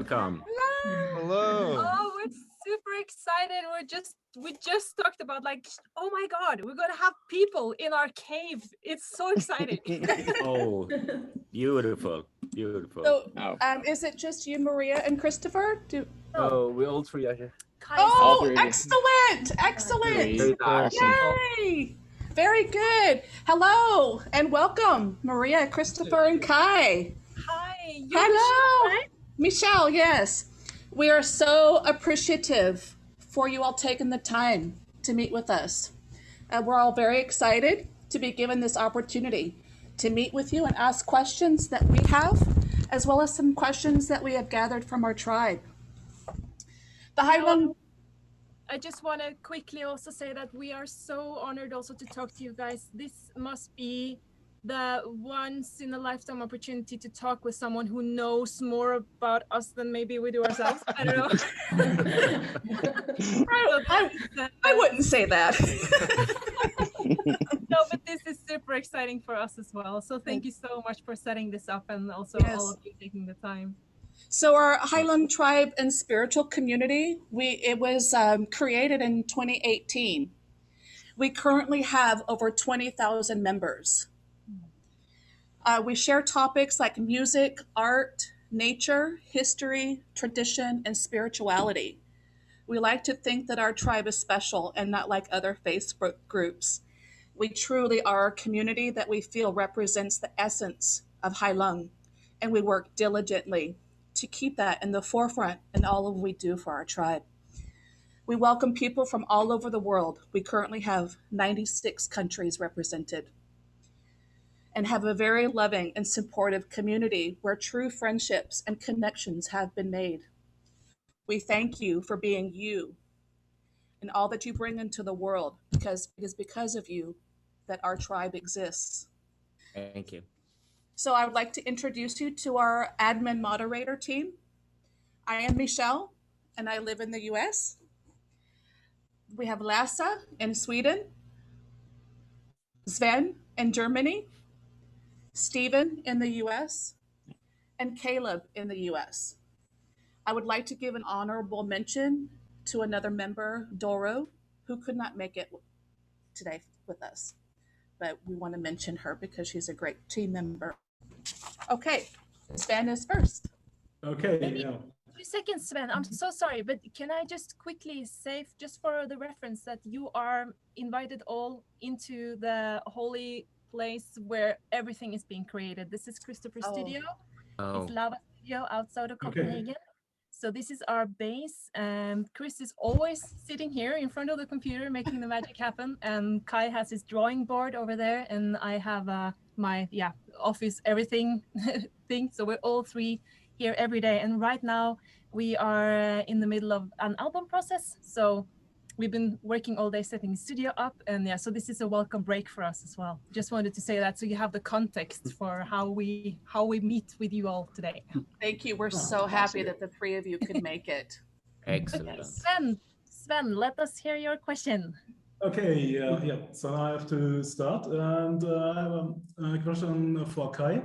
welcome. Hello. Oh, we're super excited. We just talked about like, oh my God, we're gonna have people in our cave. It's so exciting. Oh, beautiful, beautiful. So, Oh. is it just you, Maria, and Christopher? Oh, we all three are here. Oh, three. excellent! Excellent! Very awesome. Yay! Very good. Hello and welcome, Maria, Christopher, and Kai. Hi. Hello, Michelle. Yes, we are so appreciative for you all taking the time to meet with us. We're all very excited to be given this opportunity to meet with you and ask questions that we have, as well as some questions that we have gathered from our tribe. The Heilung. I just want to quickly also say that we are so honored also to talk to you guys. This must be the once in a lifetime opportunity to talk with someone who knows more about us than maybe we do ourselves. I don't know. I wouldn't say that. No, but this is super exciting for us as well. So thank you so much for setting this up and also all of you taking the time. So our Heilung tribe and spiritual community, it was created in 2018. We currently have over 20,000 members. We share topics like music, art, nature, history, tradition, and spirituality. We like to think that our tribe is special and not like other Facebook groups. We truly are a community that we feel represents the essence of Heilung, and we work diligently to keep that in the forefront in all of what we do for our tribe. We welcome people from all over the world. We currently have 96 countries represented and have a very loving and supportive community where true friendships and connections have been made. We thank you for being you and all that you bring into the world, because it is because of you that our tribe exists. Thank you. So I would like to introduce you to our admin moderator team. I am Michelle, and I live in the US. We have Lasse in Sweden, Sven in Germany, Stephen in the US, and Caleb in the US. I would like to give an honorable mention to another member, Doro, who could not make it today with us. But we want to mention her because she's a great team member. Okay, Sven is first. Okay, Maybe yeah. 2 seconds, Sven. I'm so sorry, but can I just quickly say, just for the reference, that you are invited all into the holy place where everything is being created. This is Christopher's studio. It's Lava Studio outside of Copenhagen. So this is our base. Chris is always sitting here in front of the computer making the magic happen. And Kai has his drawing board over there, and I have my office everything thing. So we're all three here every day. And right now we are in the middle of an album process. So we've been working all day setting the studio up, and so this is a welcome break for us as well. Just wanted to say that so you have the context for how we meet with you all today. Thank you. We're so happy that the three of you could make it. Excellent. Sven, let us hear your question. Okay, yeah. So I have to start, and I have a question for Kai.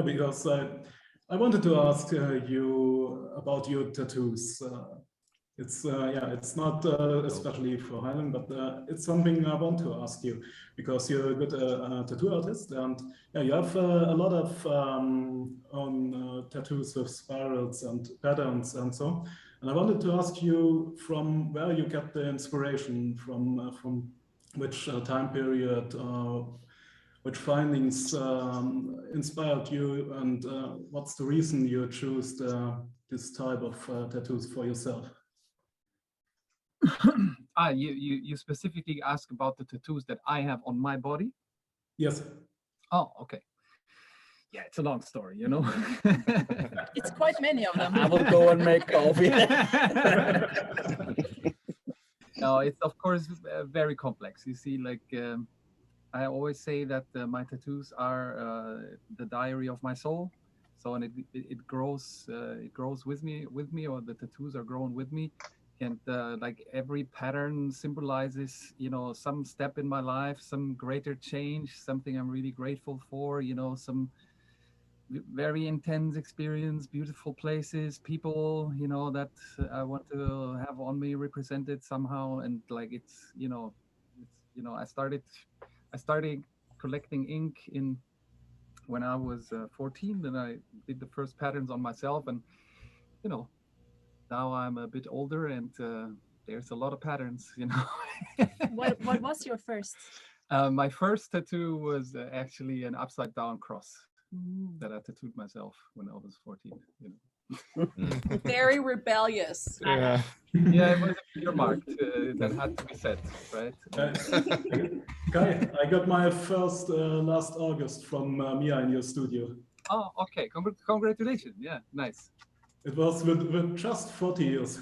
Because I wanted to ask you about your tattoos. It's not especially for Heilung, but it's something I want to ask you because you're a good tattoo artist, and you have a lot of on tattoos with spirals and patterns and so. And I wanted to ask you from where you get the inspiration from which time period, which findings inspired you, and what's the reason you choose this type of tattoos for yourself? You specifically ask about the tattoos that I have on my body? Yes. Oh, okay. Yeah, it's a long story, you know. It's quite many of them. I will go and make coffee. No, it's of course very complex. You see, like I always say that my tattoos are the diary of my soul. So, and it grows with me, or the tattoos are grown with me. And like every pattern symbolizes, you know, some step in my life, some greater change, something I'm really grateful for, you know, some very intense experience, beautiful places, people, that I want to have on me represented somehow. And like I started collecting ink when I was 14, and I did the first patterns on myself. And now I'm a bit older, and there's a lot of patterns. What was your first? My first tattoo was actually an upside down cross that I tattooed myself when I was 14. Very rebellious. Yeah. Yeah, it was a clear mark that had to be set, right? Kai, I got my first last August from Mia in your studio. Oh, okay. Congratulations. Yeah, nice. It was with just 40 years.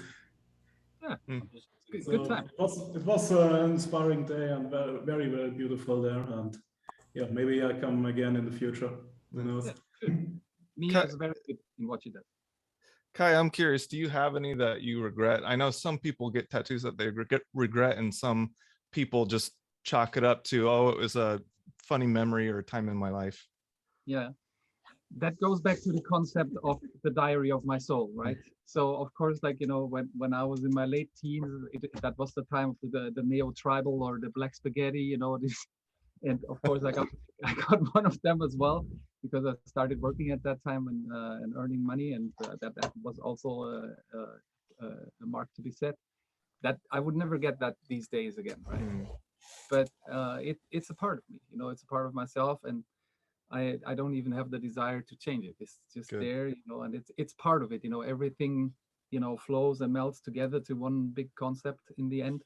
Yeah, So good time. It was an inspiring day and very, very, very beautiful there. And yeah, maybe I come again in the future. Who knows? Yeah, Mia is very good in what she does. Kai, I'm curious, do you have any that you regret? I know some people get tattoos that they regret, and some people just chalk it up to, oh, it was a funny memory or a time in my life. Yeah, that goes back to the concept of the diary of my soul, right? So of course, like, when I was in my late teens, that was the time of the neo-tribal or the black spaghetti, and of course I got one of them as well, because I started working at that time and earning money, and that was also a mark to be set. That I would never get that these days again, right? But it's a part of me, it's a part of myself, and I don't even have the desire to change it. It's just Good. there, and it's part of it. Everything flows and melts together to one big concept in the end,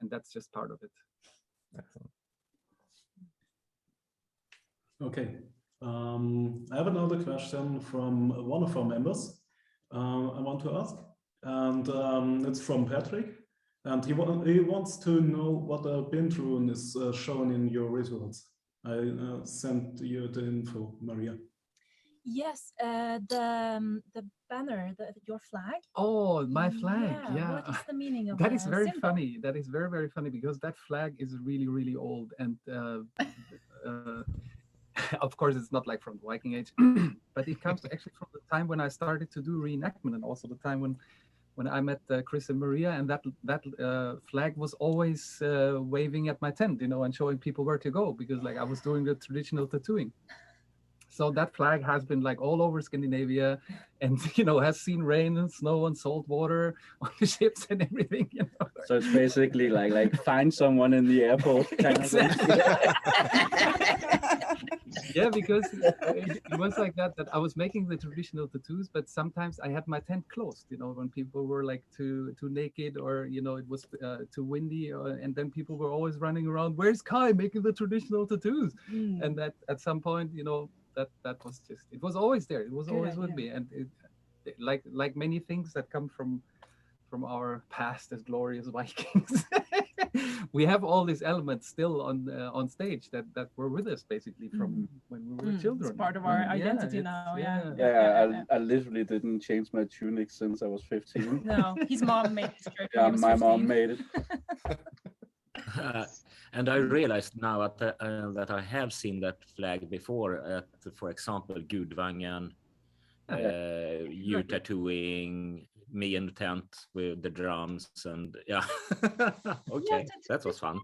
and that's just part of it. Excellent. Okay. I have another question from one of our members. I want to ask, and it's from Patrick, and he wants to know what a pin rune is shown in your rituals. I sent you the info, Maria. Yes, the banner, your flag. Oh, my flag! Yeah. What is the meaning of that? Is very symbol? funny. That is very, very funny, because that flag is really, really old, and of course it's not like from the Viking Age, but it comes actually from the time when I started to do reenactment, and also the time when I met Chris and Maria, and that flag was always waving at my tent, and showing people where to go, because like I was doing the traditional tattooing. So that flag has been like all over Scandinavia, and has seen rain and snow and salt water on the ships and everything. So it's basically like find someone in the airport kind of thing. Yeah, because it was like that I was making the traditional tattoos, but sometimes I had my tent closed, when people were like too naked, or it was too windy, and then people were always running around, where's Kai making the traditional tattoos? And that at some point, that was just, it was always there, it was always with me, and it, like many things that come from our past as glorious Vikings. We have all these elements still on stage that were with us basically from when we were children. It's part of our identity now. I literally didn't change my tunic since I was 15. No, his mom made it. Yeah, my mom made it. And I realized now that I have seen that flag before at, for example, Gudvangen, you tattooing, me in the tent with the drums, and yeah. Okay, that was fun.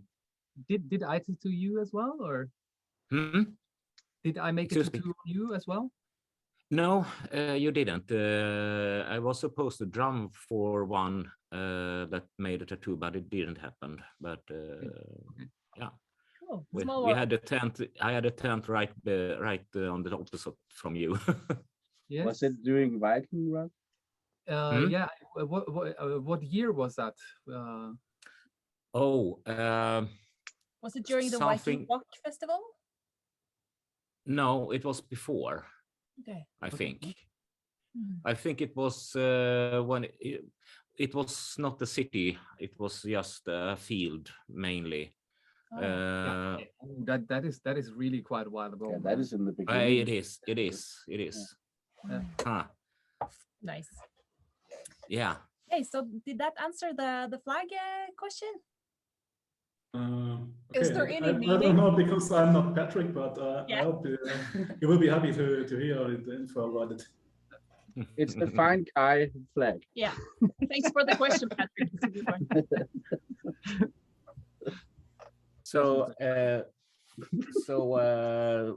Did I tattoo you as well, or did I make a tattoo on you as well? No, you didn't. I was supposed to drum for one that made a tattoo, but it didn't happen. But yeah, cool. We had a tent. I had a tent right on the opposite from you. Yes. Was it during Viking Rock? Yeah. What year was that? Was it during the Viking Rock Festival? No, it was before. Okay. I think. I think it was when it was not the city. It was just a field mainly. That is really quite a while ago. Yeah, that is in the beginning. It is. Yeah. Nice. Yeah. Hey, so did that answer the flag question? Okay. Is there any I don't meaning? know because I'm not Patrick, but Yeah. I hope you will be happy to hear the info about it. It's the fine Kai flag. Yeah. Thanks for the question, Patrick. It's a good one. So,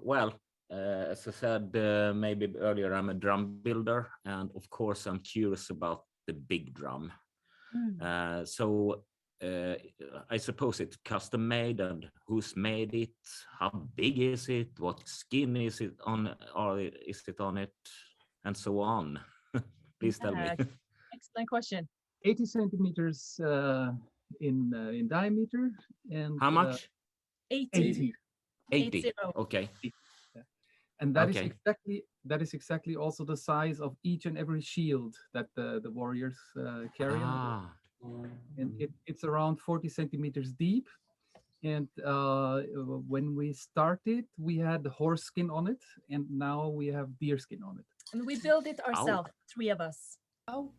well, as I said maybe earlier, I'm a drum builder, and of course, I'm curious about the big drum. So, I suppose it's custom made, and who's made it? How big is it? What skin is it on? Or is it on it? And so on. Please tell me. Excellent question. 80 centimeters in diameter, and How much? 80. 80. Okay. And that Okay. is exactly also the size of each and every shield that the warriors carry on. And it's around 40 centimeters deep. And when we started, we had horse skin on it, and now we have deer skin on it. And we built it ourselves, 3 of us. Oh,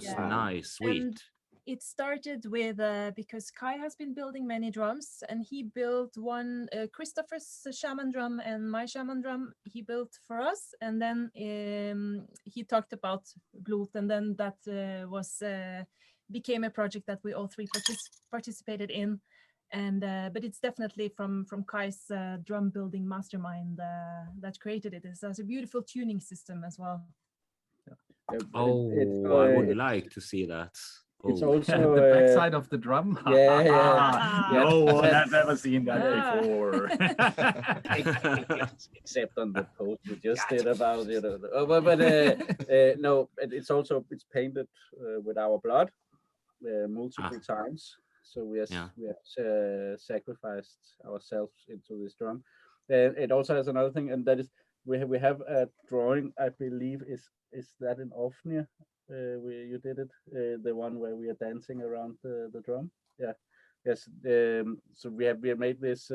Yeah. nice, sweet. And it started with because Kai has been building many drums, and he built one Christopher's shaman drum and my shaman drum. He built for us, and then he talked about Blut, and then that was became a project that we all 3 participated in. And but it's definitely from Kai's drum building mastermind that created it. It has a beautiful tuning system as well. I would like to see that. It's also the backside of the drum. Yeah. No one has ever seen that before. Except on the post we just did about no, it's painted with our blood multiple times. So we have sacrificed ourselves into this drum. And it also has another thing, and that is we have a drawing. I believe is that in Ofnir. Where you did it, the one where we are dancing around the drum. Yeah, yes. So we have made this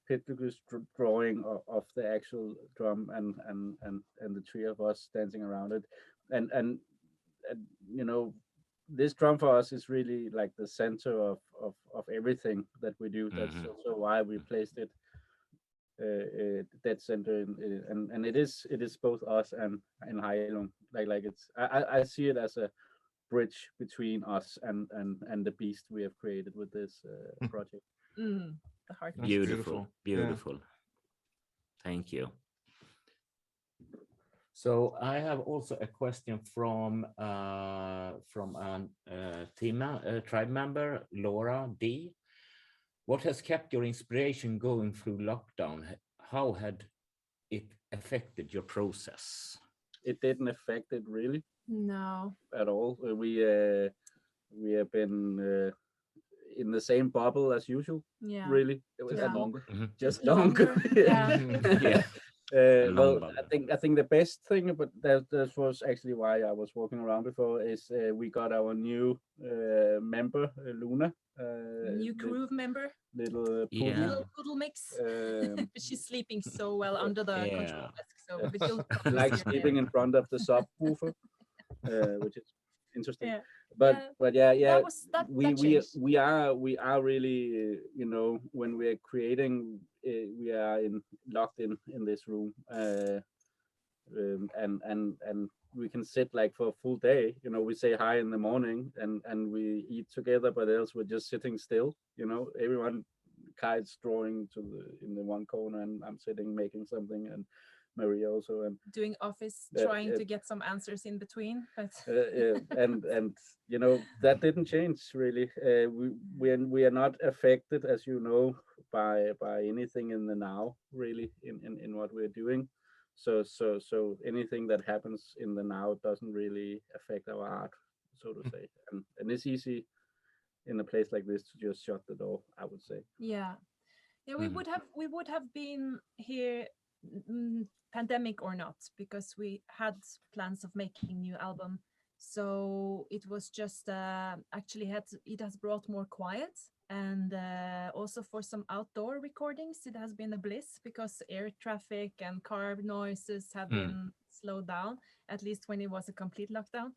Pitligus drawing of the actual drum and the 3 of us dancing around it, and you know, this drum for us is really like the center of everything that we do. That's also why we placed it dead center and it is both us and Heilung. Like it's I see it as a bridge between us and the beast we have created with this project. The heart. Beautiful. Yeah. Thank you. So I have also a question from a tribe member, Laura D. What has kept your inspiration going through lockdown? How had it affected your process? It didn't affect it really. No. At all. We have been in the same bubble as usual. Yeah. Really. It was longer. Just longer. Yeah. Well, I think the best thing, but that was actually why I was walking around before, is we got our new member, Luna. New crew member. Little poodle mix. She's sleeping so well under the control desk. So but like sleeping in front of the subwoofer, which is interesting. Yeah. But yeah, we are really when we're creating, we are locked in this room, and we can sit like for a full day. We say hi in the morning and we eat together, but else we're just sitting still. Everyone Kite's drawing in the one corner, and I'm sitting making something, and Maria also, and doing office, trying to get some answers in between. But and that didn't change really. We are not affected, as you know, by anything in the now really in what we're doing. So anything that happens in the now doesn't really affect our art, so to say, and it's easy in a place like this to just shut the door, I would say. Yeah, we would have been here, pandemic or not, because we had plans of making new album. So it was just actually it has brought more quiet, and also for some outdoor recordings it has been a bliss, because air traffic and car noises have been slowed down, at least when it was a complete lockdown.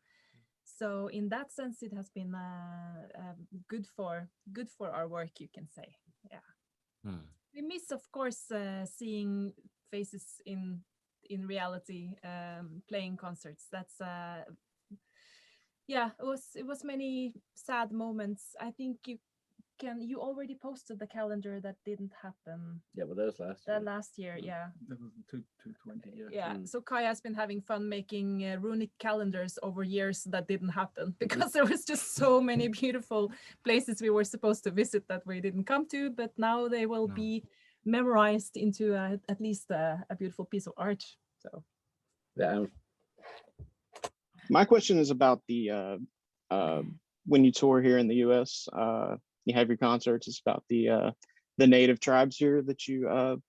So in that sense, it has been good for our work, you can say. Yeah. We miss, of course, seeing faces in reality, playing concerts. That's yeah, it was many sad moments. I think you already posted the calendar that didn't happen. Yeah, but that was last year. Yeah. That was 2020. Yeah. Yeah. So Kai has been having fun making runic calendars over years that didn't happen because there was just so many beautiful places we were supposed to visit that we didn't come to. But now they will be memorized into at least a beautiful piece of art. So. Yeah. My question is about the when you tour here in the U.S. You have your concerts. It's about the native tribes here that you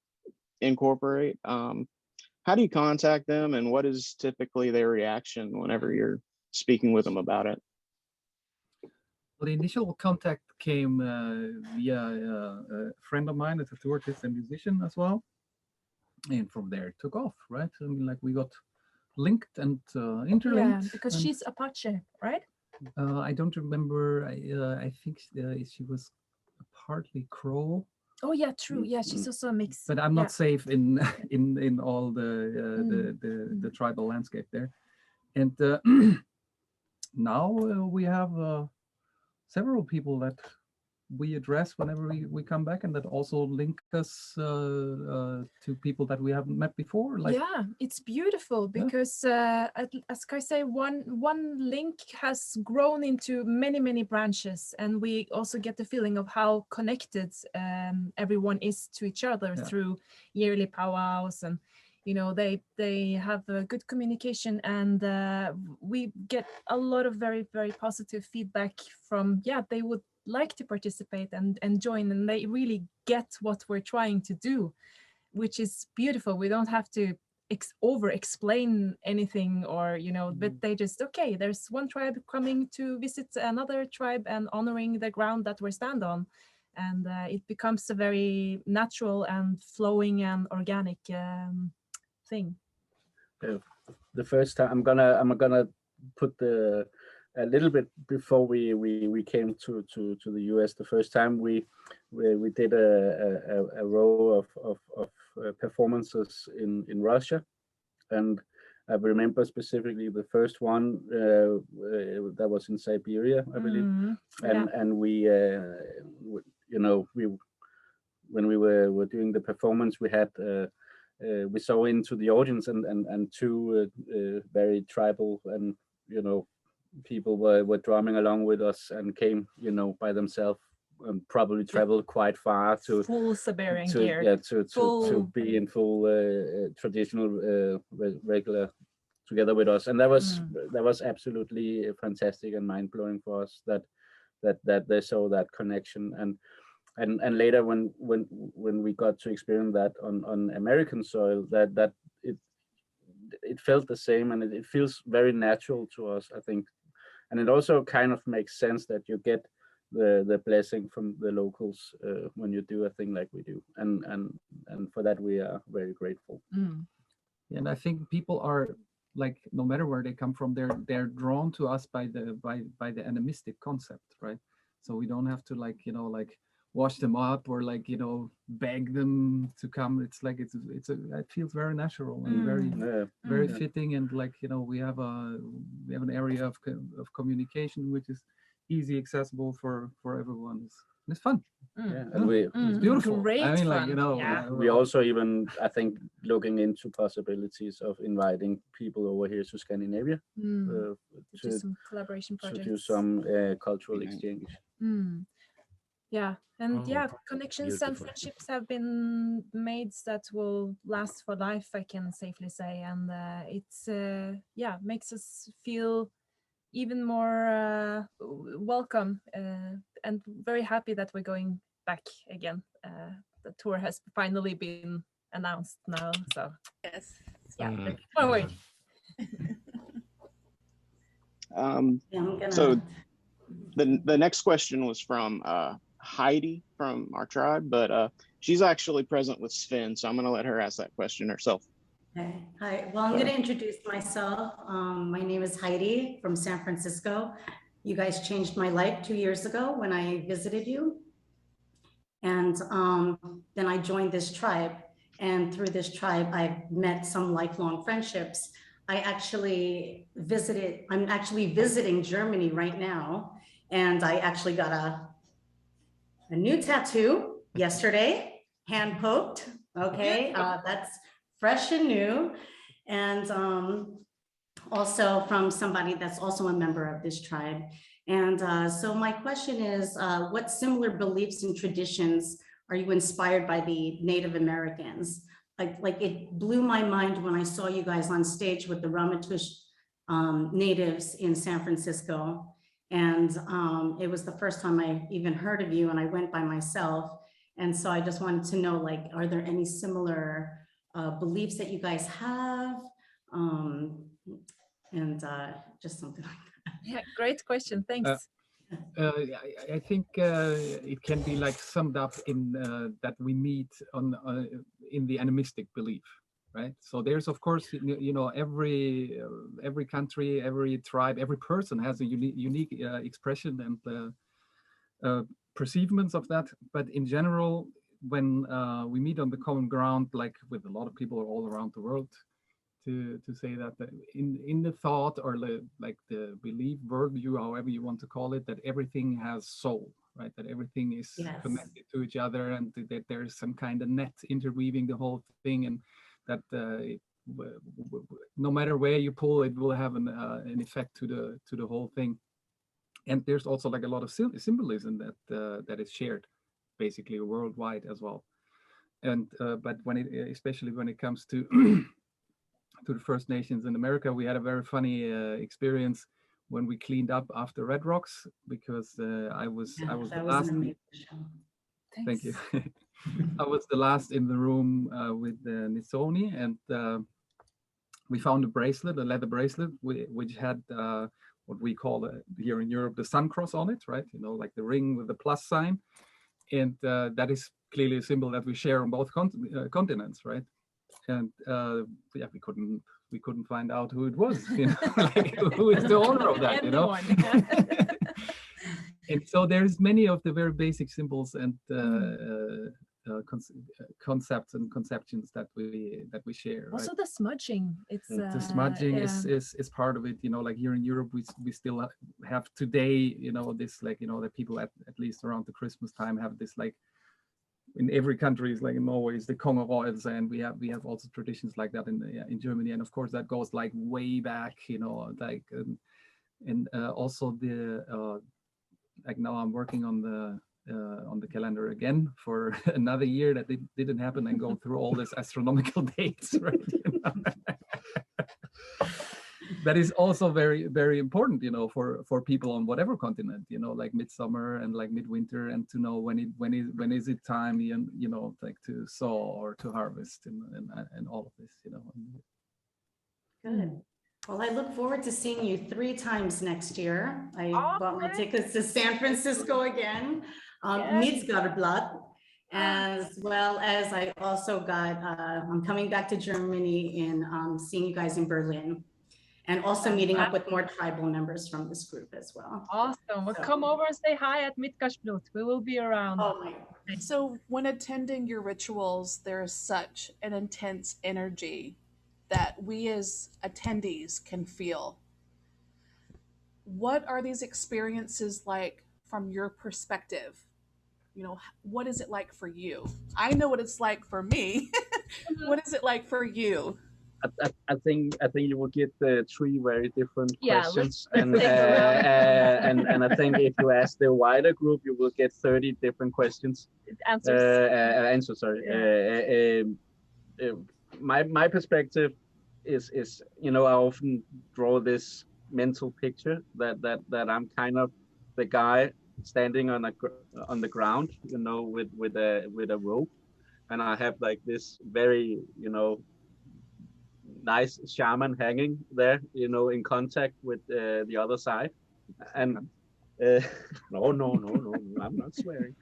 incorporate. How do you contact them, and what is typically their reaction whenever you're speaking with them about it? Well, the initial contact came via a friend of mine, a tattoo artist and musician as well, and from there it took off, right? I mean, like we got linked and interlinked. Yeah, because she's Apache, right? I don't remember. I think she was partly Crow. Oh yeah, true. Yeah, she's also a mix. But I'm not safe in all the tribal landscape there. And now we have several people that we address whenever we come back, and that also link us to people that we haven't met before. Like, yeah, it's beautiful because as Kai say, one link has grown into many branches, and we also get the feeling of how connected everyone is to each other through yearly powwows, and you know they have a good communication, and we get a lot of very positive feedback from they would like to participate and join, and they really get what we're trying to do, which is beautiful. We don't have to over explain anything, or but they just, okay, there's one tribe coming to visit another tribe and honoring the ground that we stand on, and it becomes a very natural and flowing and organic thing. The first time I'm gonna put a little bit before we came to the US. The first time we did a row of performances in Russia, and I remember specifically the first one that was in Siberia, I believe, and we when we were doing the performance, we had we saw into the audience, and two very tribal and people were drumming along with us and came by themselves, and probably traveled quite far to full Siberian gear, to be in full traditional regular together with us, and that was absolutely fantastic and mind-blowing for us that they saw that connection, and later when we got to experience that on American soil, that it felt the same, and it feels very natural to us, I think. And it also kind of makes sense that you get the blessing from the locals when you do a thing like we do, and for that we are very grateful. And I think people are, like, no matter where they come from, they're drawn to us by the animistic concept, right? So we don't have to like wash them up or beg them to come. It's like it feels very natural and very fitting, and we have an area of communication which is easy, accessible for everyone. It's fun. And it's beautiful. Great I mean, fun. We also even, I think, looking into possibilities of inviting people over here to Scandinavia to do some collaboration projects, to do some cultural exchange. Yeah, and connections and friendships have been made that will last for life, I can safely say, and it's makes us feel even more welcome and very happy that we're going back again. The tour has finally been announced now, so yes, forward. So the next question was from Heidi from our tribe, but she's actually present with Sven, so I'm going to let her ask that question herself. Okay. Hi. Well, I'm going to introduce myself. My name is Heidi from San Francisco. You guys changed my life 2 years ago when I visited you. And then I joined this tribe. And through this tribe, I've met some lifelong friendships. I'm actually visiting Germany right now. And I actually got a new tattoo yesterday, hand poked. Okay, that's fresh and new. And also from somebody that's also a member of this tribe. And so my question is, what similar beliefs and traditions are you inspired by the Native Americans? Like it blew my mind when I saw you guys on stage with the Ramaytush natives in San Francisco. And it was the first time I even heard of you, and I went by myself. And so I just wanted to know, like, are there any similar beliefs that you guys have? And just something like that. Yeah, great question. Thanks. I think it can be like summed up in that we meet in the animistic belief, right? So there's, of course, every country, every tribe, every person has a unique expression and perceivements of that. But in general, when we meet on the common ground, like with a lot of people all around the world, to say that in the thought or like the belief, worldview, however you want to call it, that everything has soul, right? That everything is connected to each other, and that there's some kind of net interweaving the whole thing, and that no matter where you pull, it will have an effect to the whole thing. And there's also like a lot of symbolism that is shared basically worldwide as well. And but especially when it comes to to the First Nations in America, we had a very funny experience when we cleaned up after Red Rocks, because I was the last. Thank you. I was the last in the room with Nisoni, and we found a bracelet, a leather bracelet, which had what we call here in Europe the sun cross on it, right? You know, like the ring with the plus sign, and that is clearly a symbol that we share on both continents, right? And yeah, we couldn't find out who it was, you know, like who is the owner of that, you know. And so there's many of the very basic symbols and concepts and conceptions that we share. Also, right? the smudging. It's the smudging is part of it. You know, like here in Europe, we still have today, you know, this, like, you know, that people at least around the Christmas time have this, like, in every country, is like in Norway is the Kong of Oils, and we have also traditions like that in Germany, and of course that goes like way back, you know, like and also the like now I'm working on the calendar again for another year that didn't happen, and go through all this astronomical dates, right? You know? That is also very, very important, you know, for people on whatever continent, you know, like midsummer and like midwinter, and to know when is it time, you know, like to sow or to harvest, and all of this, you know. Good. Well, I look forward to seeing you 3 times next year. I bought my tickets to San Francisco again, Midsgarblatt, as well as I also got, I'm coming back to Germany and seeing you guys in Berlin, and also meeting up with more tribal members from this group as well. Awesome. Well, come over and say hi at Midgårdsblot. We will be around. Oh my. So when attending your rituals, there is such an intense energy that we as attendees can feel. What are these experiences like from your perspective? You know, what is it like for you? I know what it's like for me. What is it like for you? I think you will get 3 very different questions, let's and I think if you ask the wider group, you will get 30 different questions. Answers. Sorry. My perspective is, you know, I often draw this mental picture that I'm kind of the guy standing on the ground, you know, with a rope, and I have like this very, you know, nice shaman hanging there, you know, in contact with the other side, and no, I'm not swearing,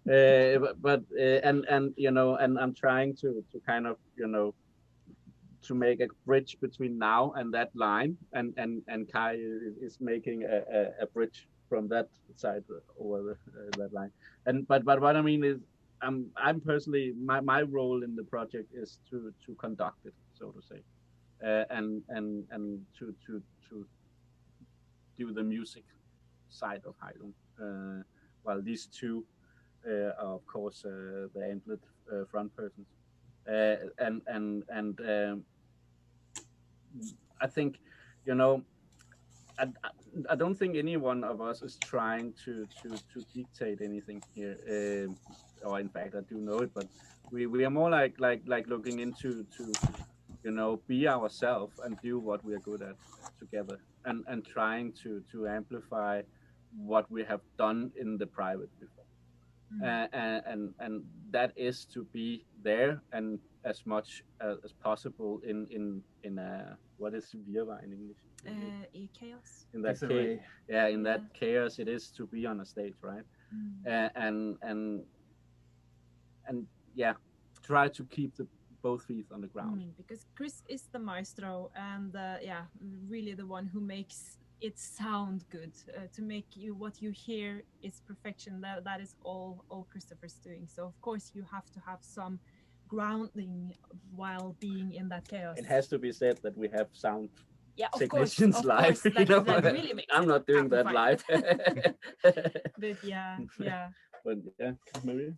but and you know, and I'm trying to kind of, you know, to make a bridge between now and that line, and Kai is making a bridge from that side over that line. And but what I mean is, I'm personally, my role in the project is to conduct it, so to say, and to do the music side of Heilung, while these two are of course the amplet front persons, and I think, you know, I don't think any one of us is trying to dictate anything here, or in fact I do know it, but we are more like looking into you know, be ourselves and do what we are good at together, and trying to amplify what we have done in the private before. And that is to be there and as much as possible in what is Virvar in English? Chaos. In that chaos, that chaos, it is to be on a stage, right? And yeah, try to keep both feet on the ground. Because Chris is the maestro, and really the one who makes it sound good. To make what you hear is perfection. That is all Christopher's doing. So of course you have to have some grounding while being in that chaos. It has to be said that we have sound technicians of live. That, you know, that really makes I'm not doing that live. But yeah. But yeah, Maria.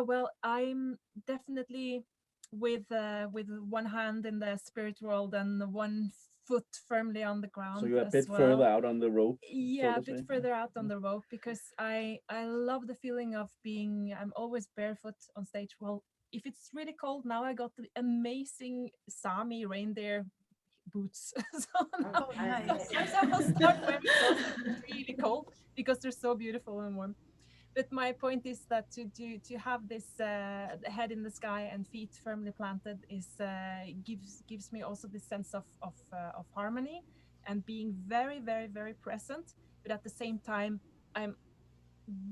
Well, I'm definitely with one hand in the spirit world and one foot firmly on the ground. So you're a bit further out on the rope. Yeah, so a bit further out on the rope, because I love the feeling of being. I'm always barefoot on stage. Well, if it's really cold now, I got the amazing Sami reindeer boots. Nice. So I'll start wearing those if it's really cold, because they're so beautiful and warm. But my point is that to have this head in the sky and feet firmly planted is gives me also this sense of harmony and being very, very, very present. But at the same time, I'm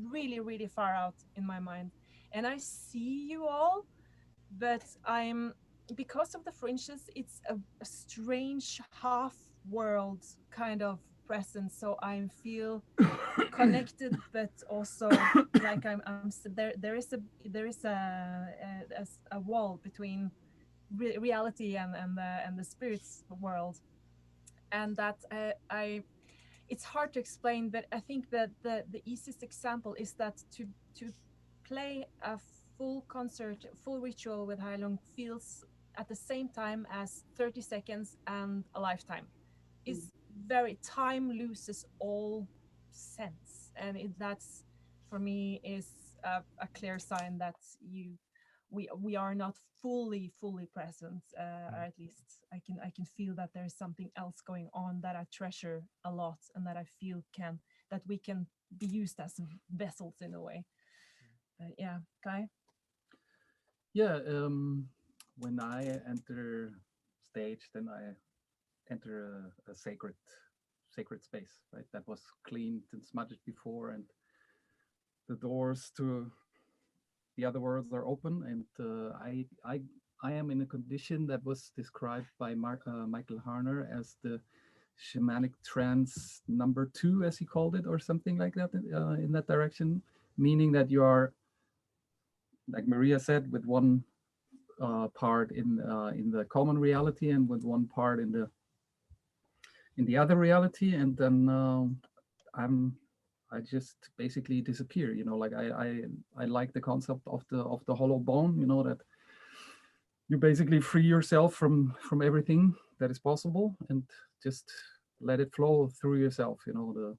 really, really far out in my mind, and I see you all, but I'm, because of the fringes, it's a strange half world kind of presence. So I feel connected, but also like I'm there is a wall between reality and the spirits world, and that it's hard to explain, but I think that the easiest example is that to play a full concert, full ritual with Heilung feels at the same time as 30 seconds and a lifetime. Is very, time loses all sense, and that's for me is a clear sign that we are not fully present, or at least I can feel that there's something else going on that I treasure a lot, and that I feel that we can be used as vessels in a way. Yeah, Kai? Yeah, when I enter stage, then I enter a sacred space, right? That was cleaned and smudged before, and the doors to the other worlds are open, and I am in a condition that was described by Michael Harner as the shamanic trance number 2, as he called it, or something like that, in that direction, meaning that you are, like Maria said, with one part in the common reality and with one part in the other reality, and then I just basically disappear. You know, like I like the concept of the hollow bone. You know, that you basically free yourself from everything that is possible and just let it flow through yourself. You know,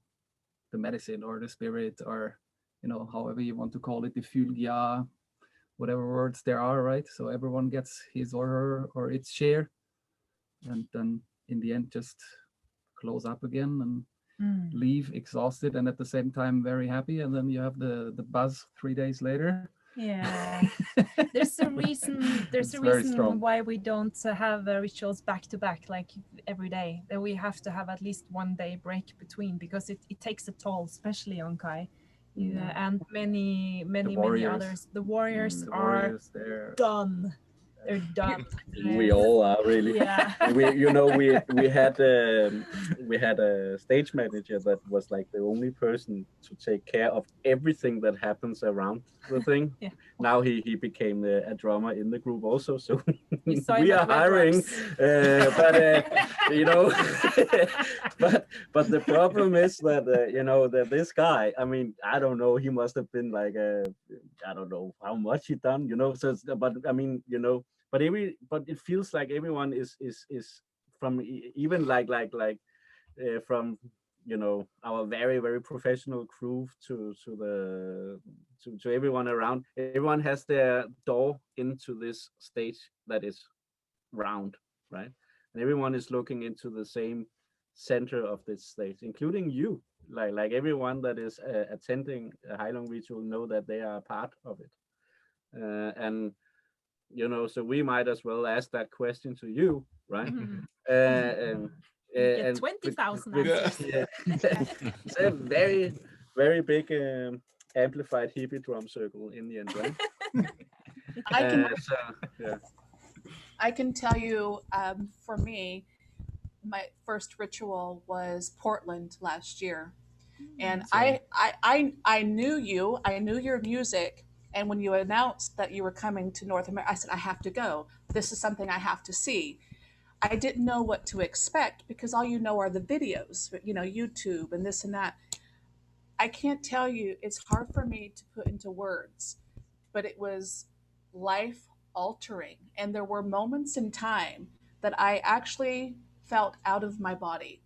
the medicine or the spirit, or you know, however you want to call it, the fulgia, whatever words there are, right? So everyone gets his or her or its share, and then in the end just close up again and leave exhausted and at the same time very happy, and then you have the buzz 3 days later. Yeah. There's a reason why we don't have rituals back to back, like every day, that we have to have at least 1 day break between, because it takes a toll, especially on Kai. And many others. The warriors are done. They're dumb. We all are really. Yeah. We had a stage manager that was like the only person to take care of everything that happens around the thing. Yeah. Now he became a drummer in the group also, so We we are hiring, but but the problem is that that this guy, I mean, I don't know, he must have been like I don't know how much he done, so but I mean, but it feels like everyone is from even like from our very, very professional crew to everyone around. Everyone has their door into this stage that is round, right? And everyone is looking into the same center of this stage, including you. Like everyone that is attending a Heilung ritual know that they are a part of it, and so we might as well ask that question to you, right? Get 20,000 answers. It's a very, very big amplified hippie drum circle in the end, right? I can tell you, for me, my first ritual was Portland last year, and I knew you. I knew your music, and when you announced that you were coming to North America, I said, I have to go. This is something I have to see. I didn't know what to expect because all you know are the videos, YouTube and this and that. I can't tell you, it's hard for me to put into words, but it was life altering. And there were moments in time that I actually felt out of my body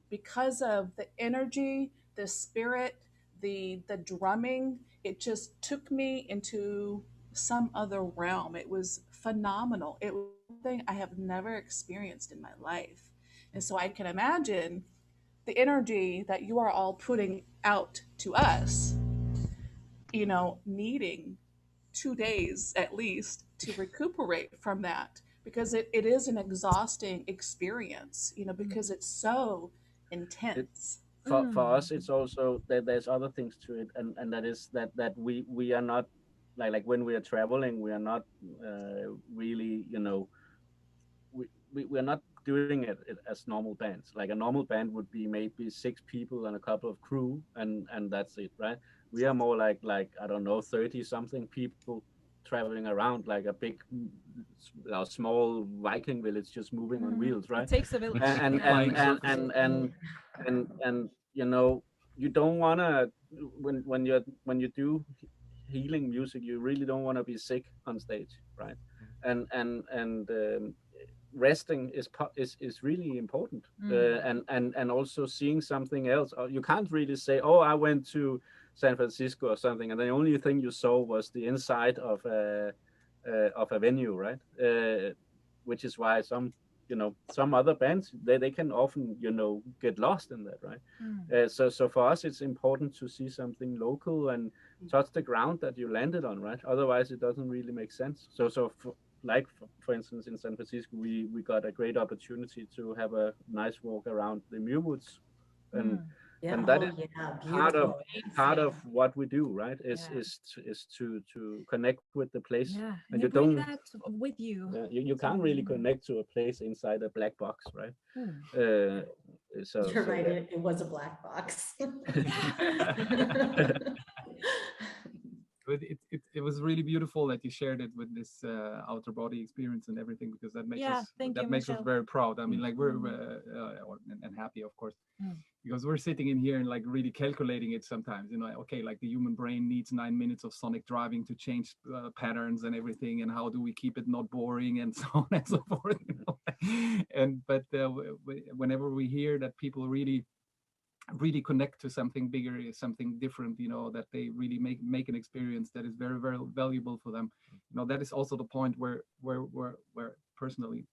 because of the energy, the spirit, the drumming. It just took me into some other realm. It was phenomenal. It was something I have never experienced in my life. And so I can imagine the energy that you are all putting out to us, needing 2 days at least to recuperate from that, because it is an exhausting experience, because it's so intense. For us, it's also that there's other things to it, and that is that we are not like when we are traveling, we are not really, we're not doing it as normal bands. Like a normal band would be maybe 6 people and a couple of crew, and that's it, right? We are more like I don't know, 30 something people traveling around like a big small Viking village just moving on wheels, right? It takes a village. And you don't want to, when you do healing music, you really don't want to be sick on stage, right? And resting is really important, and also seeing something else. You can't really say, oh, I went to San Francisco or something, and the only thing you saw was the inside of a venue, right? Which is why some other bands, they can often get lost in that, right? So for us, it's important to see something local and touch the ground that you landed on, right? Otherwise it doesn't really make sense. For instance, in San Francisco, we got a great opportunity to have a nice walk around the Muir Woods, and that is part of what we do, right? Is to connect with the place. Yeah, and you bring that with you. You can't really connect to a place inside a black box, right? You're right. It was a black box. But it was really beautiful that you shared it with this outer body experience and everything, because that makes us very proud. I mean, like we're and happy, of course, because we're sitting in here and like really calculating it sometimes. Okay, like the human brain needs 9 minutes of sonic driving to change patterns and everything, and how do we keep it not boring and so on and so forth. But whenever we hear that people really connect to something bigger, something different, that they really make an experience that is very, very valuable for them. That is also the point where personally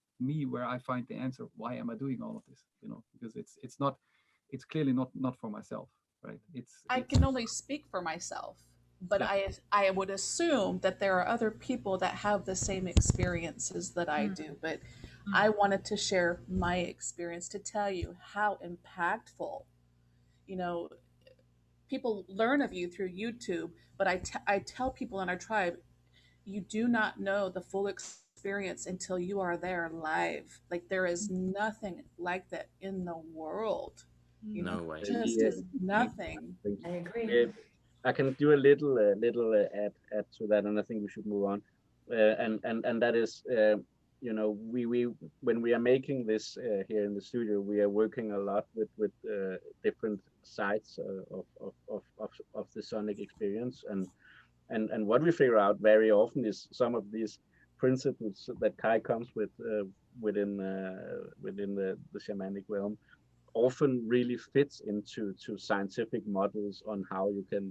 where I find the answer. Why am I doing all of this? Because it's clearly not for myself, right? I can only speak for myself, but I would assume that there are other people that have the same experiences that I do. But I wanted to share my experience to tell you how impactful. People learn of you through YouTube, but I tell people in our tribe, you do not know the full experience experience until you are there live. Like there is nothing like that in the world. You know, No way. just Yeah. is nothing. I agree. I can do a little add to that, and I think we should move on. And that is, you know, we when we are making this here in the studio, we are working a lot with different sides of the sonic experience, and what we figure out very often is some of these principles that Kai comes with within the shamanic realm often really fits into scientific models on how you can,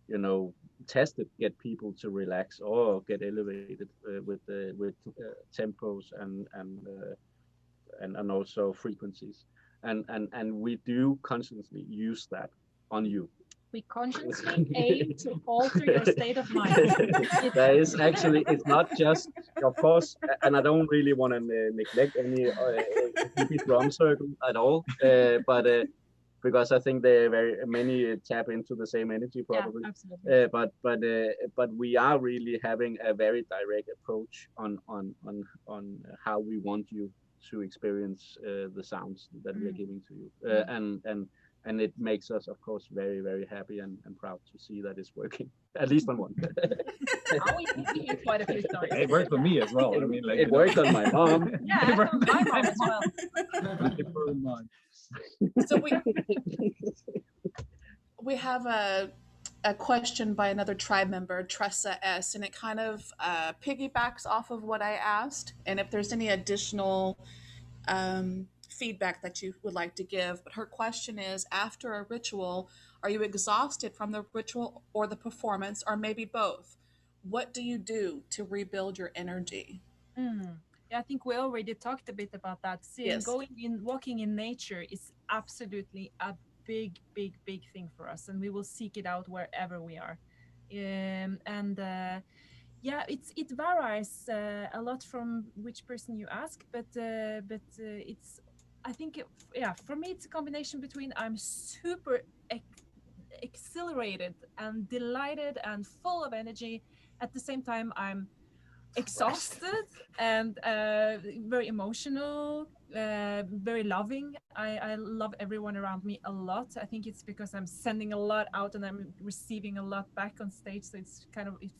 you know, test it, get people to relax or get elevated with tempos and also frequencies, and we do constantly use that on you. We consciously aim to alter your state of mind. There is actually, it's not just, of course, and I don't really want to neglect any hippie drum circle at all, but because I think there are very many tap into the same energy probably. Yeah, absolutely. But we are really having a very direct approach on how we want you to experience the sounds that we are giving to you, and it makes us, of course, very, very happy and proud to see that it's working, at least on one. We hear quite a few stories. It worked for me as well. I mean, like, it worked on my mom. Yeah, my mom as well. So we have a question by another tribe member, Tressa S, and it kind of piggybacks off of what I asked. And if there's any additional feedback that you would like to give, but her question is, after a ritual, are you exhausted from the ritual or the performance, or maybe both? What do you do to rebuild your energy? Yeah, I think we already talked a bit about that. Yes. Walking in nature is absolutely a big thing for us, and we will seek it out wherever we are. Yeah, it varies a lot from which person you ask, but it's, I think, for me it's a combination between I'm super exhilarated and delighted and full of energy. At the same time, I'm exhausted and very emotional, very loving. I love everyone around me a lot. I think it's because I'm sending a lot out and I'm receiving a lot back on stage, so it's kind of, it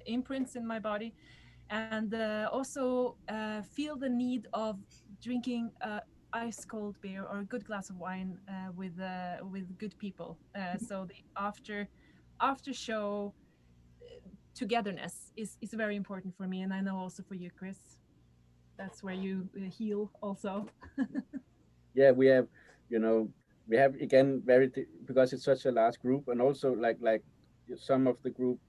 imprints in my body. And also feel the need of drinking ice cold beer or a good glass of wine with good people. So the after show togetherness is very important for me, and I know also for you, Chris. That's where you heal also. Yeah, we have, you know, we have again because it's such a large group, and also like some of the group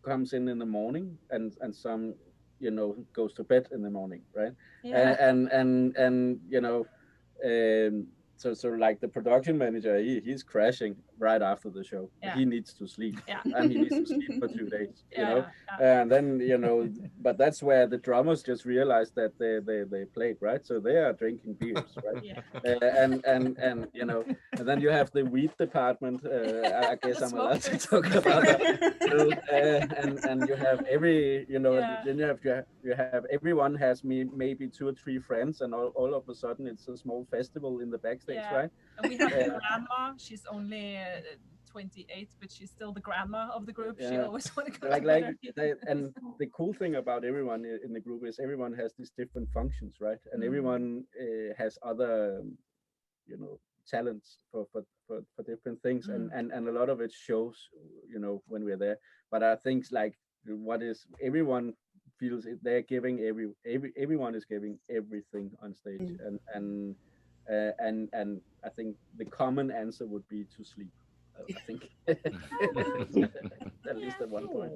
comes in the morning, and some, you know, goes to bed in the morning, right? Yeah. And you know, so like the production manager, he's crashing right after the show. Yeah. He needs to sleep, Yeah. and he needs to sleep for 2 days, you Yeah, know. And then, you know, but that's where the drummers just realized that they played, right? So they are drinking beers, right? Yeah. And you know, and then you have the weed department. I guess I'm allowed to Smokers. talk about that. So, and you have every, you know, Yeah. then you have everyone has maybe 2 or 3 friends, and all of a sudden it's a small festival in the backstage, Yeah. right? And we have the grandma. She's only 28, but she's still the grandma of the group. She always want to go and the cool thing about everyone in the group is everyone has these different functions, right? And everyone has other, you know, talents for different things, and a lot of it shows, you know, when we're there. But I think like what is everyone feels they're giving everyone is giving everything on stage, and I think the common answer would be to sleep. I think at least at one point.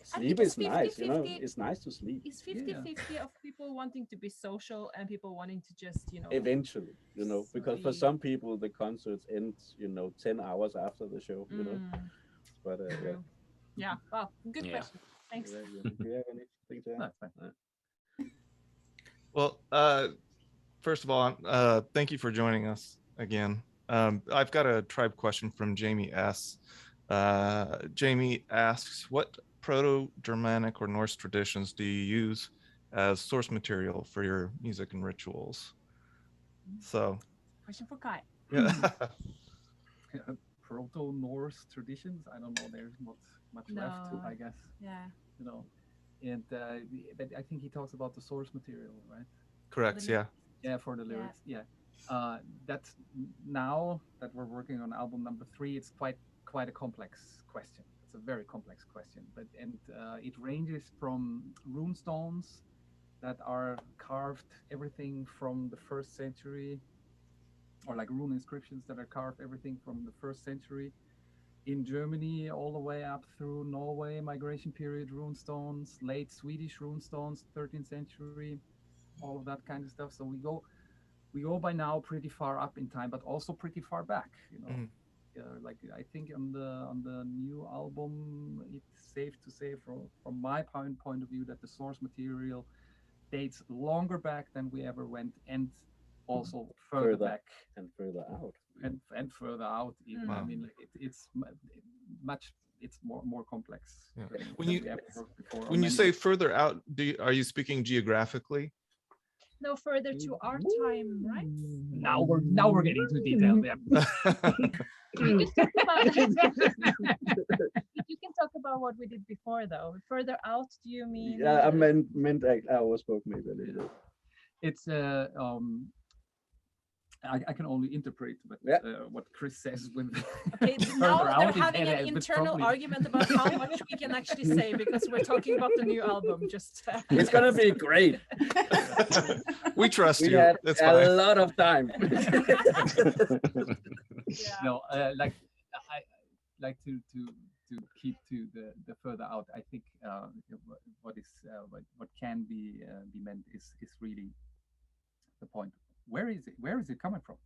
Sleep is nice, you know. It's nice to sleep. It's 50-50 of people wanting to be social and people wanting to just, you know. Eventually, you know, because for some people the concerts end, you know, 10 hours after the show, you know. But yeah. Well, good question. Thanks. Do you have anything to add? Well, first of all, thank you for joining us again. I've got a tribe question from Jamie S. Jamie asks, what Proto-Germanic or Norse traditions do you use as source material for your music and rituals. So, question for Kai. yeah. Proto-Norse traditions. I don't know. There's not much left to, I guess. Yeah. You know, and but I think he talks about the source material, right? Correct. Yeah. Yeah, for the lyrics. Yeah. That's now that we're working on album number 3. It's quite a complex question. It's a very complex question, but it ranges from rune stones that are carved everything from the 1st century, or like rune inscriptions that are carved everything from the 1st century in Germany all the way up through Norway, migration period rune stones, late Swedish rune stones, 13th century, all of that kind of stuff. So we go by now pretty far up in time, but also pretty far back, you know. Like I think on the new album, it's safe to say from my point of view that the source material dates longer back than we ever went, and also further back and further out, and further out even. Wow. I mean, like it's much, it's more complex. Yeah. When When you say further out, are you speaking geographically? No, further to our time, right? Now we're getting into detail. You can talk about what we did before, though. Further out, do you mean? Yeah, I meant I overspoke maybe a little bit. It's I can only interpret what Chris says with. Okay, now they're having an internal argument about how much we can actually say, because we're talking about the new album. Just it's gonna be great. We trust you. Had That's a fine. lot of time. No, like I like to keep to the further out. I think what can be meant is really the point. Where is it coming from?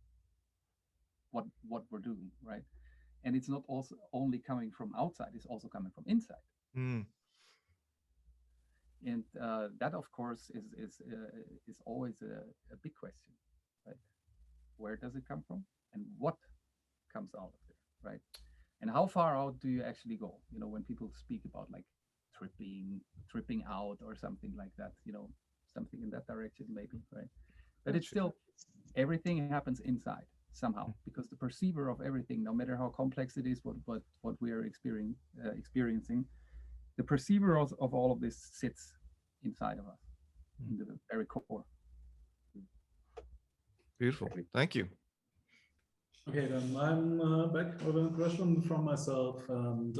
What we're doing, right? And it's not also only coming from outside, it's also coming from inside. And that, of course, is always a big question, right? Where does it come from, and what comes out of it, right? And how far out do you actually go? You know, when people speak about like tripping out or something like that, you know, something in that direction maybe, right? But it's still, everything happens inside somehow, because the perceiver of everything, no matter how complex it is, what we are experiencing, the perceiver of all of this sits inside of us, in the very core. Beautiful. Thank you. Okay, then I'm back with a question from myself, and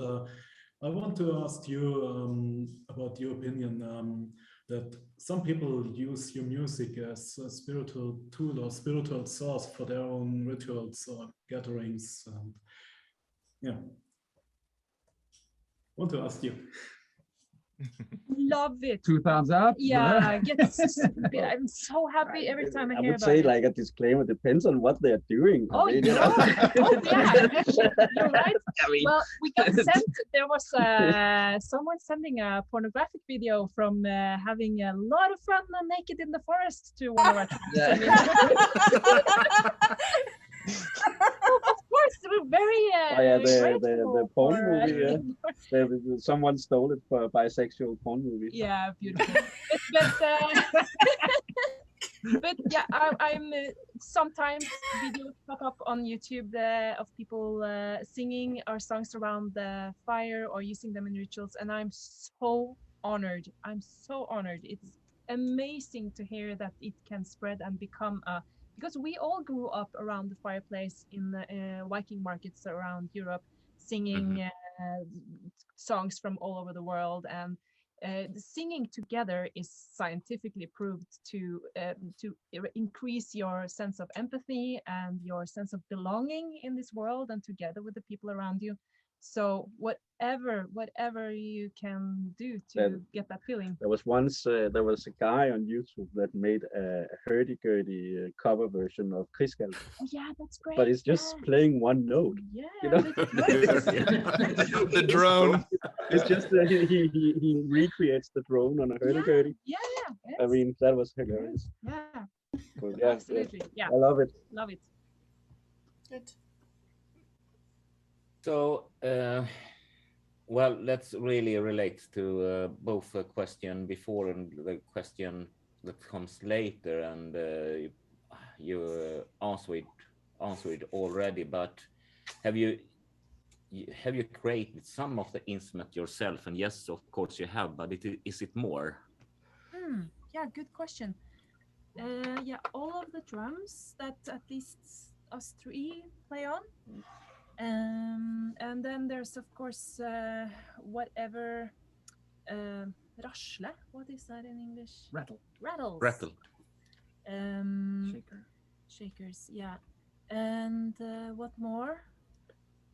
I want to ask you about your opinion that some people use your music as a spiritual tool or spiritual source for their own rituals or gatherings. And yeah, I want to ask you. Love it. 2 thumbs up. Yeah, I'm so happy every time I hear would about say it. like a disclaimer, depends on what they're doing. Oh, I mean, yeah. Oh, yeah. You're right. I mean, well, we got sent. There was someone sending a pornographic video from having a lot of fun naked in the forest to one of our tribes. Yeah. Of course, we're very. The porn movie. Someone stole it for a bisexual porn movie. Yeah, beautiful. But yeah, I'm sometimes videos pop up on YouTube of people singing our songs around the fire or using them in rituals, and I'm so honored. It's amazing to hear that it can spread and become because we all grew up around the fireplace in the Viking markets around Europe, singing songs from all over the world, and singing together is scientifically proved to increase your sense of empathy and your sense of belonging in this world and together with the people around you. So whatever you can do to get that feeling. There was once a guy on YouTube that made a hurdy-gurdy cover version of Kriskal. Oh, yeah, that's great. But it's just playing one note. Yeah, you know? The drone. It's just he recreates the drone on a hurdy-gurdy. Yeah. Yes. I mean, that was hilarious. Yeah. But Absolutely. Yeah. I love it. Love it. Good. So Well, let's really relate to both the question before and the question that comes later, and you answered already. But have you created some of the instrument yourself? And yes, of course you have, but is it more? Yeah, good question. Yeah, all of the drums that at least us three play on. And then there's of course whatever rasle. What is that in English? Rattle. Rattles. Rattle. Shakers. Yeah. And what more?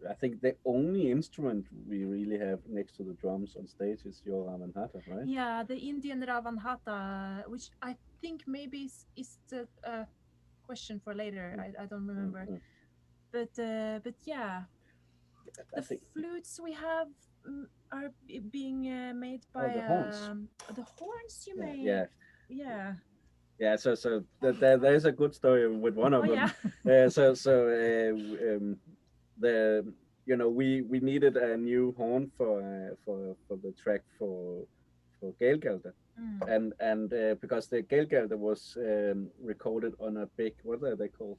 I think the only instrument we really have next to the drums on stage is your ravanhata, right? Yeah, the Indian ravanhata, which I think maybe is the question for later. I don't remember. But yeah, the flutes we have are being made by the horns. The horns you made. Yeah. Yeah. So there is a good story with one of them. Yeah. We needed a new horn for the track for Gaelgelder. And because the Gaelgelder was recorded on a big, what are they called?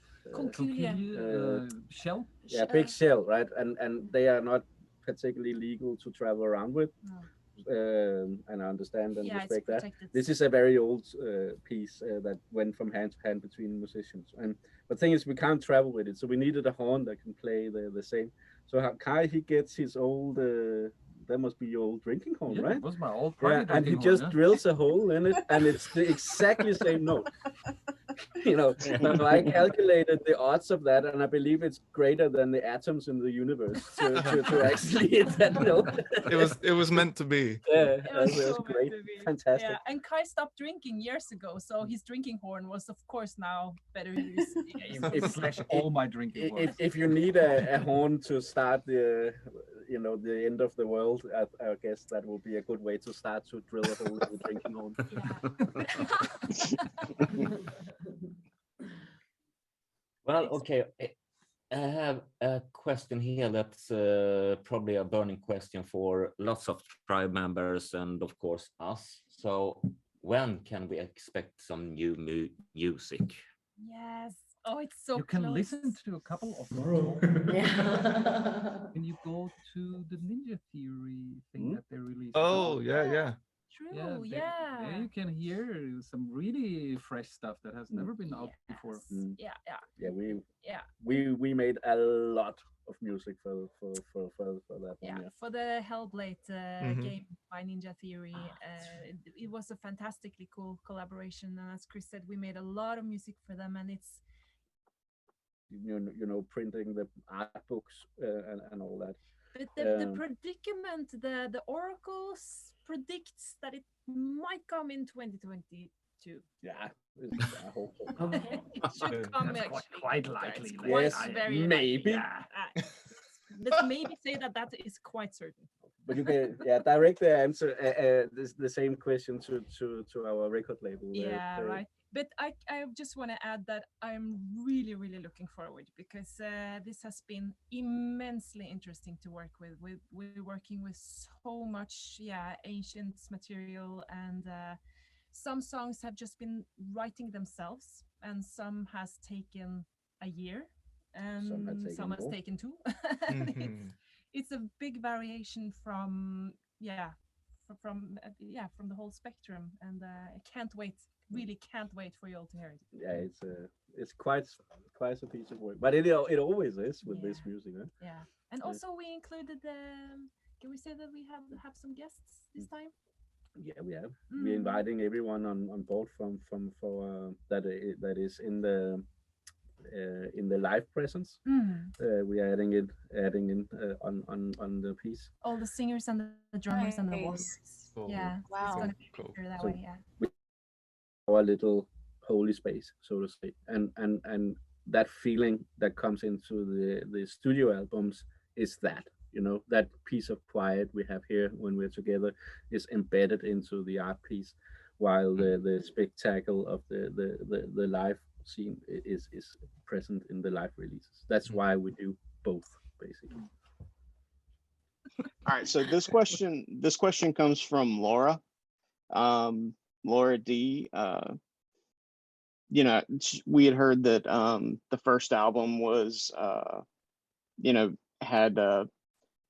Shell. Yeah, big shell, right? And they are not particularly legal to travel around with. No. And I understand and respect that. Protected. This is a very old piece that went from hand to hand between musicians. And the thing is, we can't travel with it, so we needed a horn that can play the same. So Kai, he gets his old. That must be your old drinking horn, right? That was my old party and he just drills a hole in it, and it's the exactly same note. So I calculated the odds of that, and I believe it's greater than the atoms in the universe to actually hit that note. It was meant to be. Yeah, It was it was so great, meant to be. fantastic. Yeah, and Kai stopped drinking years ago, so his drinking horn was, of course, now better used. All my drinking horns. If you need a horn to start the end of the world, I guess that will be a good way to start to drill a hole in the drinking horn. Well, okay. I have a question here that's probably a burning question for lots of tribe members and, of course, us. So when can we expect some new music? Yes. Oh, it's so You can close. listen to a couple of Tomorrow. Can you go to the Ninja Theory thing that they released? Oh, yeah. True, there you can hear some really fresh stuff that has never been out before. We made a lot of music for that Yeah, one. for the Hellblade game by Ninja Theory. It was a fantastically cool collaboration, and as Chris said, we made a lot of music for them, and it's printing the art books and all that. But the predicament, the oracles predicts that it might come in 2022. Yeah, I hope so. It should come quite likely. Yes, very maybe. Likely. Let's maybe say that is quite certain. But you can direct the answer the same question to our record label. Right. But I just want to add that I'm really, really looking forward, because this has been immensely interesting to work with. We're working with so much, ancient material, and some songs have just been writing themselves, and some has taken a year, and some has taken 2. It's a big variation from the whole spectrum, and I can't wait. Really can't wait for you all to hear it. Yeah, it's quite a piece of work, but it always is with this music, right? Yeah, and also we included. Can we say that we have some guests this time? Yeah, we have. We're inviting everyone on board for that is in the live presence. We are adding in on the piece. All the singers and the drummers and the vocalists. Cool. Yeah, wow, it's gonna be better that way. Yeah. Our little holy space, so to say, and that feeling that comes into the studio albums is that that piece of quiet we have here when we're together is embedded into the art piece, while the spectacle of the live scene is present in the live releases. That's why we do both, basically. All right, so this question comes from Laura. Laura D. You know, we had heard that the first album was you know, had a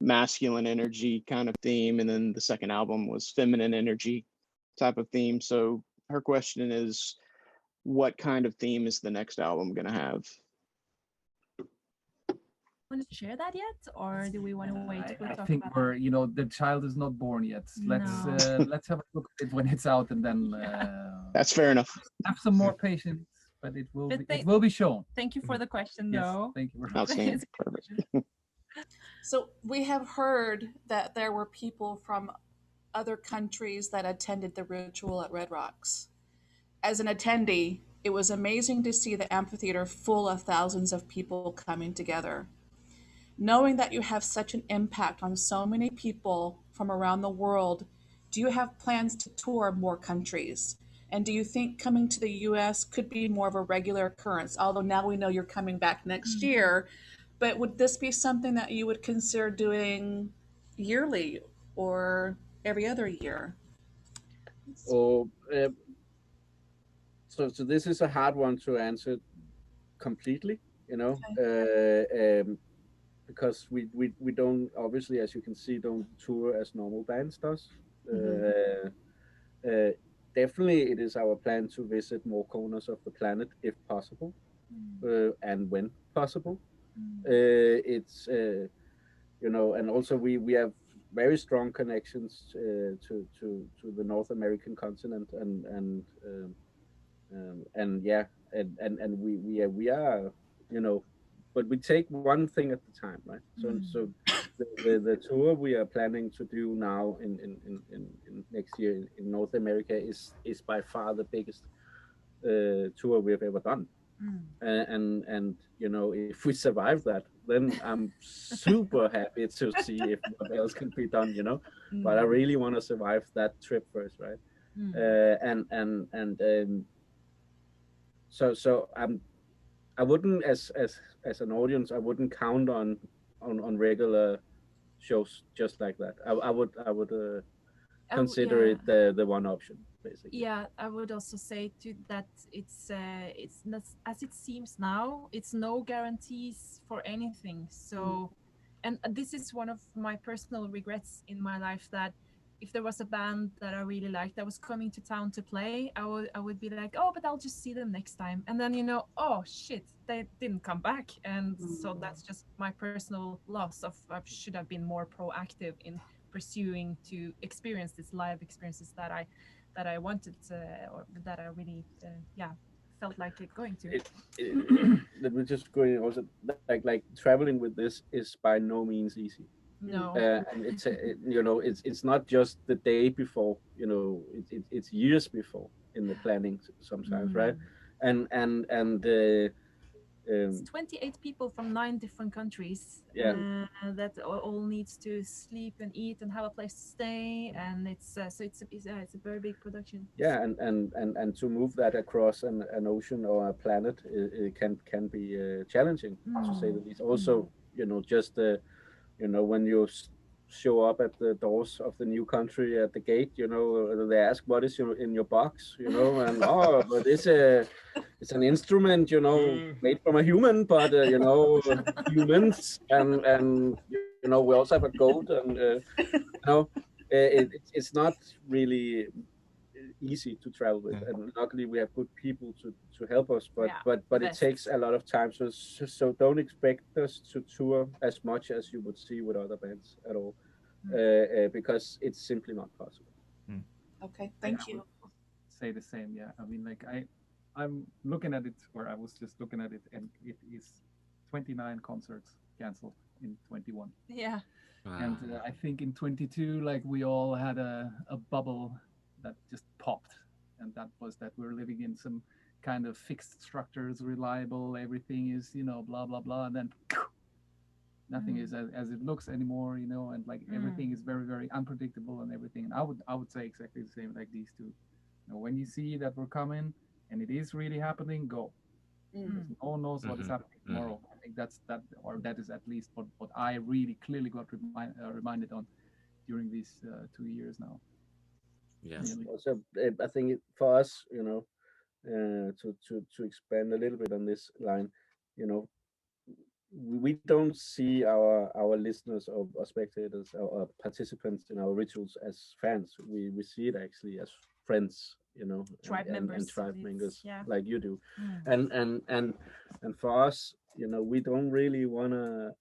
masculine energy kind of theme, and then the second album was feminine energy type of theme. So her question is, what kind of theme is the next album going to have? Want to share that yet, or do we want to wait to I talk think about we're, you know, the child is not born yet. Let's have a look at it when it's out, and then that's fair enough. Have some more patience, but it will be shown. Thank you for the question, yes, though. thank you. Outstanding. Perfect. So we have heard that there were people from other countries that attended the ritual at Red Rocks. As an attendee, it was amazing to see the amphitheater full of thousands of people coming together. Knowing that you have such an impact on so many people from around the world, do you have plans to tour more countries? And do you think coming to the US could be more of a regular occurrence? Although now we know you're coming back next year, but would this be something that you would consider doing yearly or every other year? So this is a hard one to answer completely, you know. Okay. Because we don't, obviously, as you can see, don't tour as normal bands does. Definitely it is our plan to visit more corners of the planet if possible, and when possible. It's you know, and also we have very strong connections to the North American continent, and yeah, and we are, you know, but we take one thing at a time, right? So the tour we are planning to do now in next year in North America is by far the biggest tour we've ever done. And you know, if we survive that, then I'm super happy to see if what else can be done, you know. But I really want to survive that trip first, right? So I wouldn't, as an audience, I wouldn't count on regular shows just like that. I would consider it the one option, basically. Yeah, I would also say to that it's not, as it seems now, it's no guarantees for anything. So, and this is one of my personal regrets in my life, that if there was a band that I really liked that was coming to town to play, I would be like, oh, but I'll just see them next time. And then, you know, oh shit, they didn't come back. And so that's just my personal loss of, I should have been more proactive in pursuing to experience these live experiences that I wanted to, or that I really felt like going to. Let me just go in also, like traveling with this is by no means easy. No. And it's you know, it's not just the day before, you know, it's years before in the planning sometimes, right? And it's 28 people from 9 different countries that all needs to sleep and eat and have a place to stay, and it's so it's a very big production. Yeah, and to move that across an ocean or a planet, it can be challenging, to say the least. Also, you know, just you know, when you show up at the doors of the new country at the gate, you know, they ask what is in your box, you know, and oh, but it's an instrument, you know, made from a human, but you know, humans, and you know, we also have a goat, and you know, it's not really easy to travel with, and luckily we have good people to help us, but it takes a lot of time, so don't expect us to tour as much as you would see with other bands at all, because it's simply not possible. Okay, thank you. Say the same. Yeah, I mean, like I'm looking at it, or I was just looking at it, and it is 29 concerts canceled in 21. Yeah. And I think in 22, like we all had a bubble that just popped, and that was that we're living in some kind of fixed structures, reliable, everything is, you know, blah blah blah, and then nothing is as it looks anymore, you know, and like everything is very, very unpredictable and everything. And I would say exactly the same like these two. You know, when you see that we're coming and it is really happening, go. No one knows what is happening tomorrow. I think that is at least what I really clearly got reminded on during these 2 years now. Yeah. Really. Also, I think for us, to expand a little bit on this line, we don't see our listeners or spectators or participants in our rituals as fans. We see it actually as friends, Tribe members, and tribe members, yeah. like you do. And for us, we don't really wanna,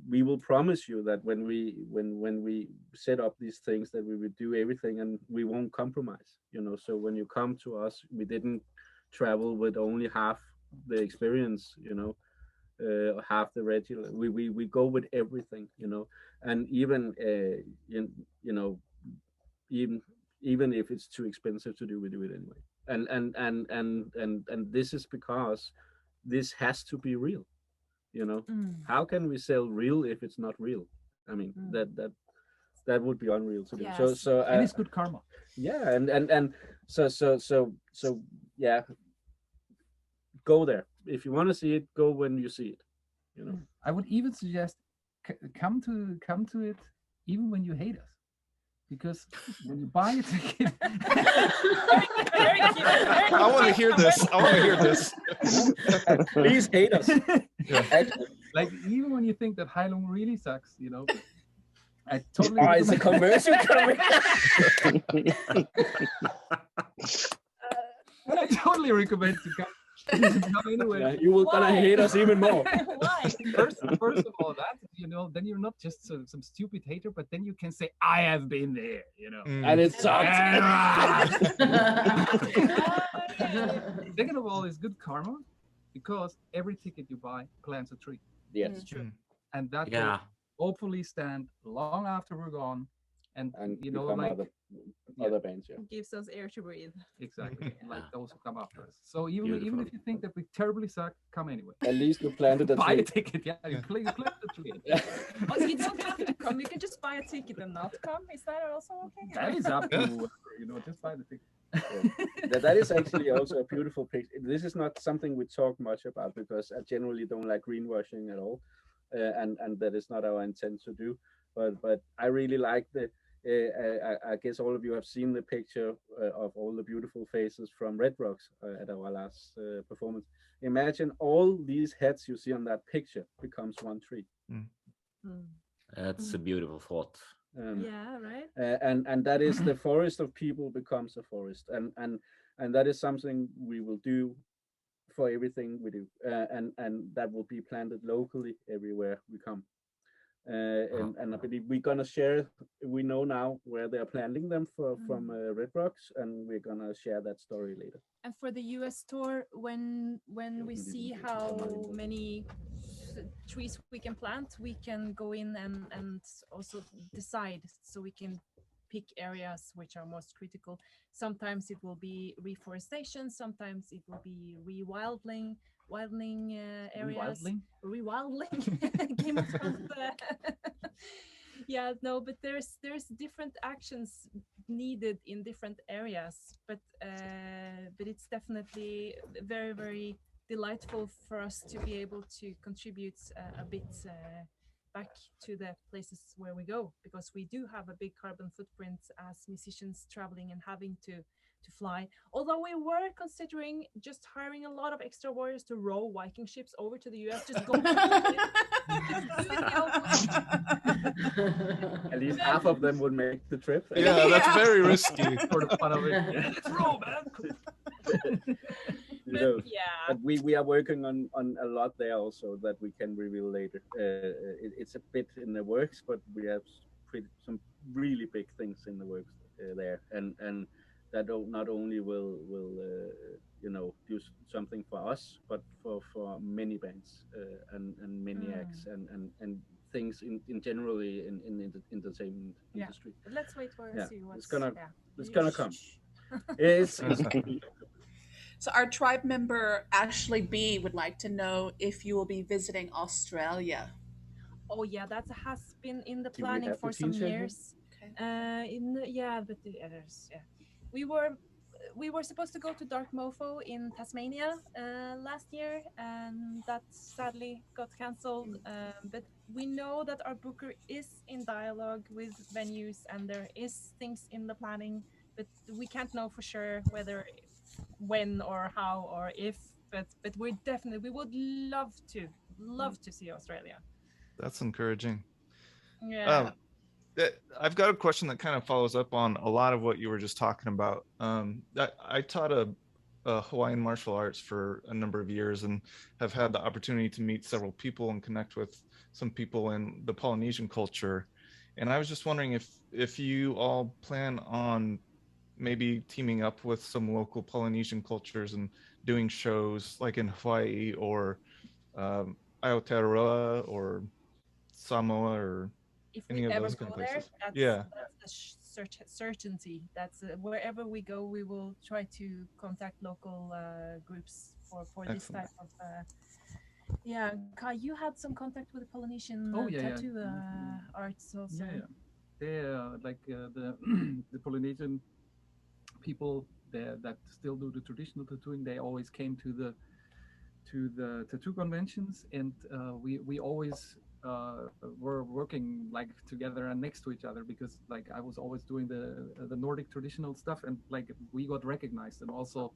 we will promise you that when we set up these things, that we will do everything and we won't compromise. So when you come to us, we didn't travel with only half the experience, half the regular. We go with everything, and even even if it's too expensive to do, we do it anyway. And this is because this has to be real. How can we sell real if it's not real? I mean, that would be unreal to do. Yes. So And it's good karma. yeah, and so yeah, go there. If you want to see it, go when you see it. I would even suggest come to it even when you hate us, because when you buy a ticket, I want to hear this. I want to hear this. Please hate us. Yeah. like even when you think that Heilung really sucks, I totally. Oh, it's a commercial coming. I totally recommend to come. Anyway. Yeah, you will gonna hate us even more. Why? First of all, that then you're not just some stupid hater, but then you can say I have been there, And it sucks. Second of all, it's good karma, because every ticket you buy plants a tree, Yes. True. and that Yeah. will hopefully stand long after we're gone, and become like other bands. Yeah. Gives us air to breathe. exactly like Yeah. those who come after us. So even Beautiful. if you think that we terribly suck, come anyway. At least you planted a Buy a tree. ticket, yeah. You plant the tree. Oh, you don't have to come. You can just buy a ticket and not come. Is that also okay? That is up to whoever, just buy the ticket. That is actually also a beautiful picture. This is not something we talk much about, because I generally don't like greenwashing at all, and that is not our intent to do. But I really like the. I guess all of you have seen the picture of all the beautiful faces from Red Rocks at our last performance. Imagine all these heads you see on that picture becomes one tree. That's a beautiful thought. Yeah, right. And that is the forest of people becomes a forest, and that is something we will do for everything we do, and that will be planted locally everywhere we come. And I believe we're gonna share. We know now where they are planting them from Red Rocks, and we're gonna share that story later. And for the US tour, when we see how many trees we can plant, we can go in and also decide, so we can pick areas which are most critical. Sometimes it will be reforestation, sometimes it will be rewilding areas. Rewilding. Game of Thrones. Yeah, no, but there's different actions needed in different areas, but it's definitely very, very delightful for us to be able to contribute a bit back to the places where we go, because we do have a big carbon footprint as musicians traveling and having to fly. Although we were considering just hiring a lot of extra warriors to row Viking ships over to the US, just go. At least half of them would make the trip. Yeah, that's very risky. For the fun of it. Let's roll, man. Yeah. But we are working on a lot there also that we can reveal later. It's a bit in the works, but we have some really big things in the works there, and that not only will do something for us, but for many bands and many acts and things in generally in the entertainment industry. But let's wait for see what's it's gonna come. It's So our tribe member Ashley B would like to know if you will be visiting Australia. Oh yeah, that has been in the Do we planning have for the some teacher here? years. We were we were supposed to go to Dark Mofo in Tasmania last year, and that sadly got cancelled. But we know that our booker is in dialogue with venues, and there is things in the planning, but we can't know for sure whether, when, or how, or if. But we would love to see Australia. That's encouraging. Yeah. I've got a question that kind of follows up on a lot of what you were just talking about. I taught a Hawaiian martial arts for a number of years and have had the opportunity to meet several people and connect with some people in the Polynesian culture. And I was just wondering if you all plan on maybe teaming up with some local Polynesian cultures and doing shows like in Hawaii or Aotearoa or Samoa or if any we of ever those go kind of there, places. that's Yeah. the certainty. That's wherever we go, we will try to contact local groups for this type of. Yeah, Kai, you had some contact with the Polynesian tattoo arts also. Yeah. They like the the Polynesian people that still do the traditional tattooing. They always came to the tattoo conventions, and we always were working like together and next to each other, because like I was always doing the Nordic traditional stuff, and like we got recognized and also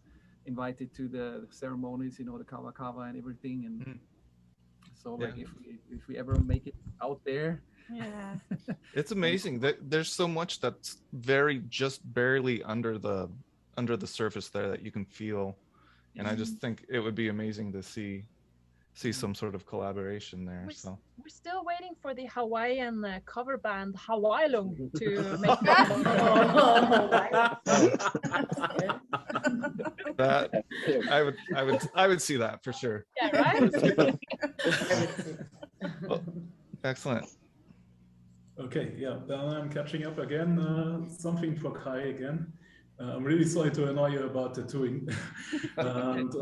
invited to the ceremonies, you know, the kawa kawa and everything. And so like if we ever make it out there, yeah, it's amazing that there's so much that's very just barely under the surface there that you can feel. And I just think it would be amazing to see some sort of collaboration there. We're still waiting for the Hawaiian cover band Heilung to make that. I would see that for sure. Yeah, right? Well, excellent. Okay, yeah, then I'm catching up again. Something for Kai again. I'm really sorry to annoy you about tattooing. And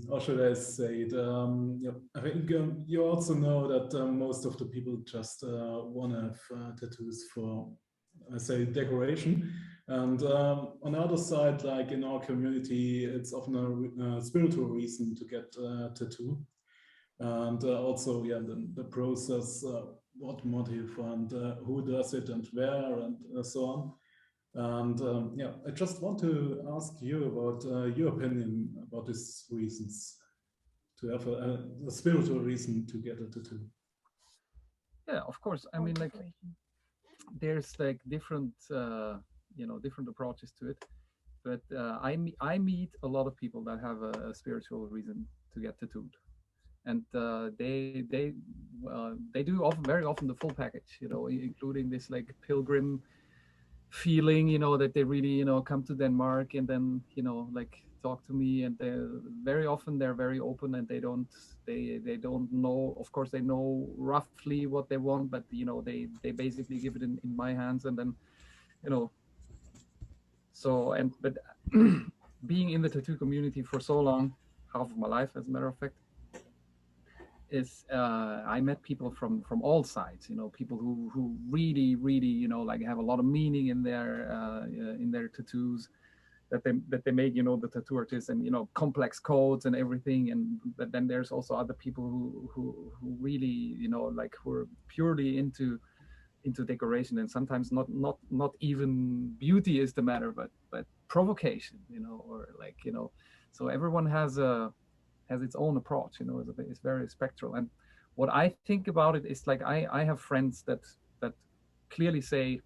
how should I say it? Yeah, I think you also know that most of the people just want to have tattoos for, I say, decoration. And on the other side, like in our community, it's often a spiritual reason to get a tattoo. And also, yeah, the process, what motive and who does it and where and so on. And yeah, I just want to ask you about your opinion about these reasons, to have a spiritual reason to get a tattoo. Yeah, of course. I mean, like, there's like different, different approaches to it. But I meet a lot of people that have a spiritual reason to get tattooed, and they do very often the full package, including this like pilgrim feeling, that they really, come to Denmark and then, like talk to me, and very often they're very open, and they don't know, of course they know roughly what they want, but they basically give it in my hands, and then, but being in the tattoo community for so long, half of my life, as a matter of fact, is I met people from all sides, people who really, like have a lot of meaning in their tattoos that they make, the tattoo artists, and complex codes and everything. But then there's also other people who really, like who are purely into decoration, and sometimes not even beauty is the matter, but provocation, or like, so everyone has its own approach, it's very spectral. And what I think about it is like I have friends that clearly say,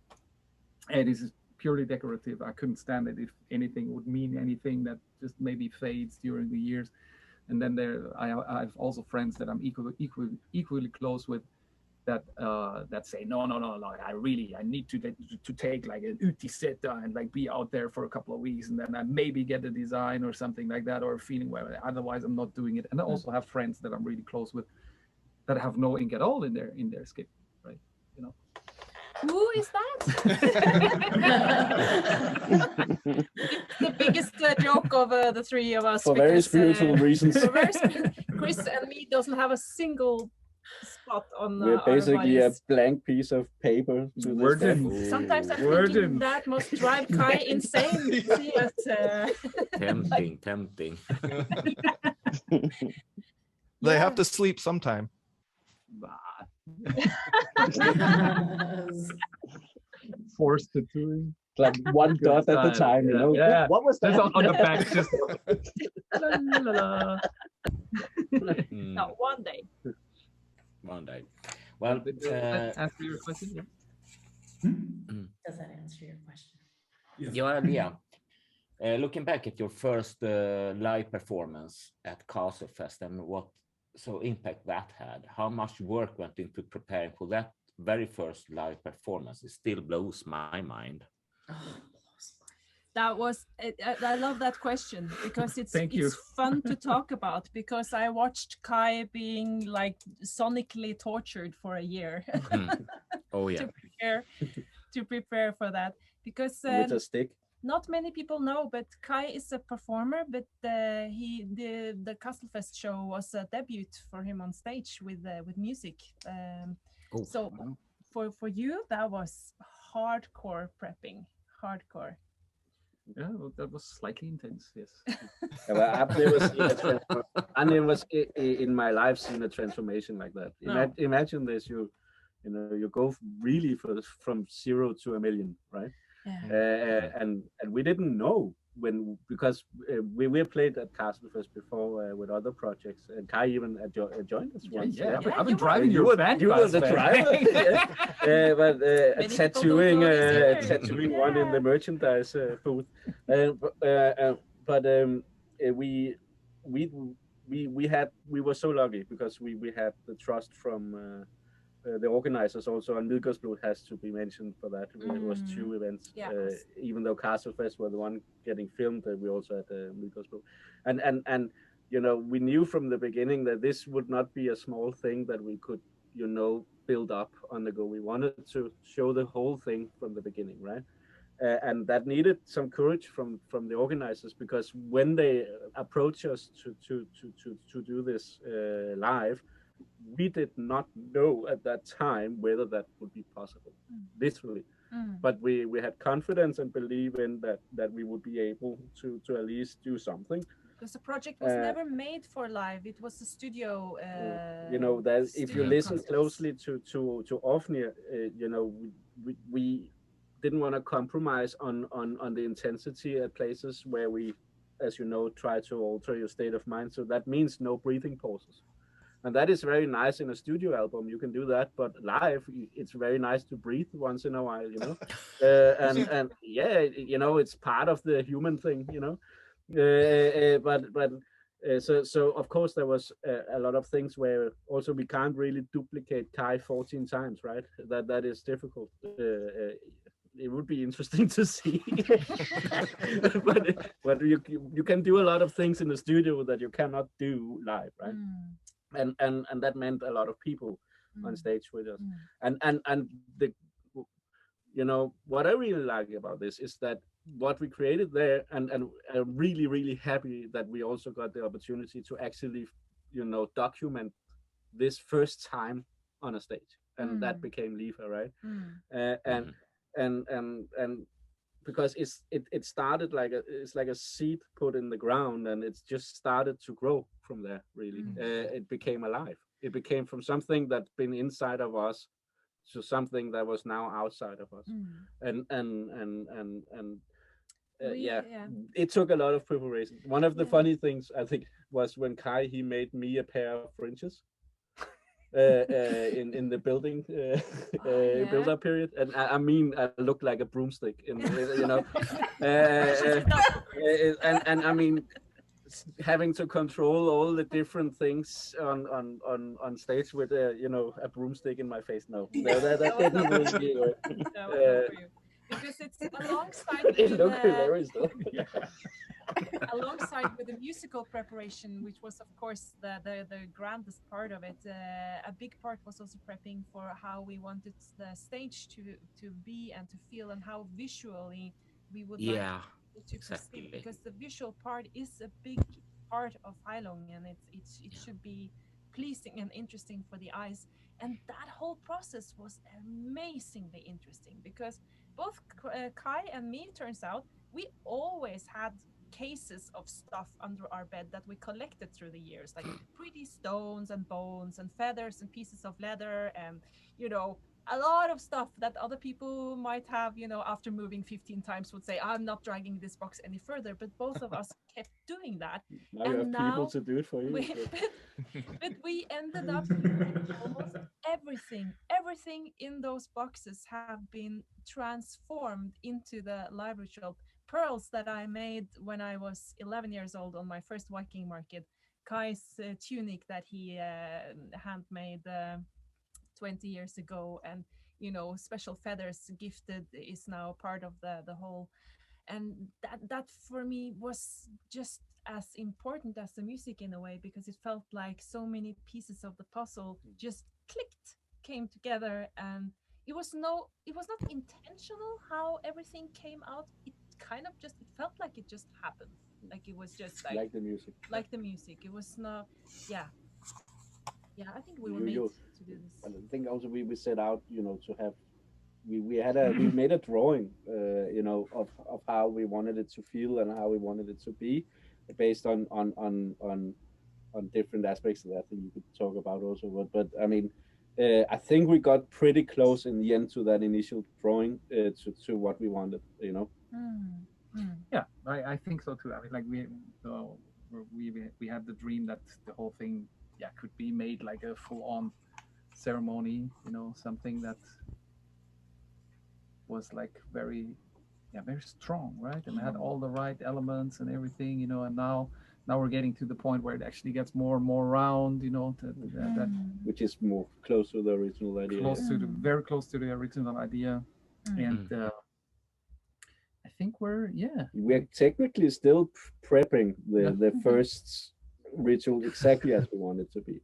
hey, this is purely decorative. I couldn't stand it if anything would mean anything, that just maybe fades during the years. And then I have also friends that I'm equally close with, that say no, I need to take like an utiseta and like be out there for a couple of weeks, and then I maybe get a design or something like that, or a feeling where otherwise I'm not doing it. And I also have friends that I'm really close with that have no ink at all in their skin, right? Who is that? It's the biggest joke of the three of us. For very spiritual reasons. Chris and me doesn't have a single spot on We're our basically a bodies. blank piece of paper to this day. Sometimes I'm thinking that must drive Kai insane to see us. Tempting. They have to sleep sometime. Forced tattooing. Like one dot at a time, you know. Yeah. What was that? Just on the back, just No, one day. One day. Well, Did that answer your question? Yeah. Does that answer your question? Yeah. Looking back at your first live performance at Castle Fest and what impact that had, how much work went into preparing for that very first live performance? It still blows my mind. That was I love that question because it's fun to talk about, because I watched Kai being like sonically tortured for a year. Oh yeah. to prepare for that, because with a stick. Not many people know, but Kai is a performer, but the Castlefest show was a debut for him on stage with music. So for you, that was hardcore prepping. Hardcore. Yeah, well, that was slightly intense, yes. Yeah, well, I've never seen I never in my life seen a transformation like that. No. Imagine this: you go really from 0 to 1 million, right? Yeah. And we didn't know because we played at Castlefest before with other projects, and Kai even joined us once. Yeah. I've been driving your band. You were the driver. But tattooing one in the merchandise booth. We were so lucky because we had the trust from the organizers also, and Midgårdsblod has to be mentioned for that. It was 2 events, even though Castlefest were the one getting filmed, we also had Midgårdsblod. And we knew from the beginning that this would not be a small thing that we could, build up on the go. We wanted to show the whole thing from the beginning, right? And that needed some courage from the organizers, because when they approached us to do this live, we did not know at that time whether that would be possible, literally. But we had confidence and believe in that we would be able to at least do something. Because the project was never made for live; it was a studio. That if you listen closely to Ofnir, we didn't want to compromise on the intensity at places where we, as try to alter your state of mind. So that means no breathing pauses. And that is very nice in a studio album. You can do that, but live, it's very nice to breathe once in a while, and yeah, it's part of the human thing, So of course there was a lot of things where also we can't really duplicate Kai 14 times, right? That is difficult. It would be interesting to see, but you can do a lot of things in the studio that you cannot do live, right? And that meant a lot of people on stage with us. And the what I really like about this is that what we created there, and I'm really, really happy that we also got the opportunity to actually, document this first time on a stage, and that became Lifa, right? And because it started it's like a seed put in the ground, and it's just started to grow from there, really. It became alive. It became from something that's been inside of us to something that was now outside of us. It took a lot of preparation. One of the funny things, I think, was when Kai, he made me a pair of fringes in the building build-up period, and I mean I looked like a broomstick and I mean having to control all the different things on stage with a broomstick in my face. No, that didn't really work. Because it's alongside It looked hilarious though. Alongside with the musical preparation, which was of course the grandest part of it, a big part was also prepping for how we wanted the stage to be and to feel, and how visually we would like to perceive, because the visual part is a big part of Heilung, and it should be pleasing and interesting for the eyes. And that whole process was amazingly interesting because both Kai and me, turns out, we always had cases of stuff under our bed that we collected through the years, like pretty stones and bones and feathers and pieces of leather and, you know, a lot of stuff that other people might have, you know, after moving 15 times would say, I'm not dragging this box any further. But both of us kept doing that. Now you have people to do it for you. But we ended up with almost everything in those boxes have been transformed into the live ritual. Pearls that I made when I was 11 years old on my first Viking market. Kai's tunic that he handmade 20 years ago, and, you know, special feathers gifted is now part of the whole. And that for me was just as important as the music in a way, because it felt like so many pieces of the puzzle just clicked, came together, and it was not intentional how everything came out. It kind of just, it felt like it just happened, like it was just like the music. Like the music. It was not, yeah, I think we were made to do this. And I think also we set out, you know, to have, we made a drawing, you know, of how we wanted it to feel and how we wanted it to be, based on different aspects of that you could talk about also. But I mean, I think we got pretty close in the end to that initial drawing, to what we wanted, you know. Yeah, I think so too. I mean, like we had the dream that the whole thing, yeah, could be made like a full-on ceremony, you know, something that was like very strong, right? And had all the right elements and everything, you know. And now we're getting to the point where it actually gets more and more round, you know, that which is more close to the original idea. Very close to the original idea. And I think we're technically still prepping the first ritual exactly as we want it to be,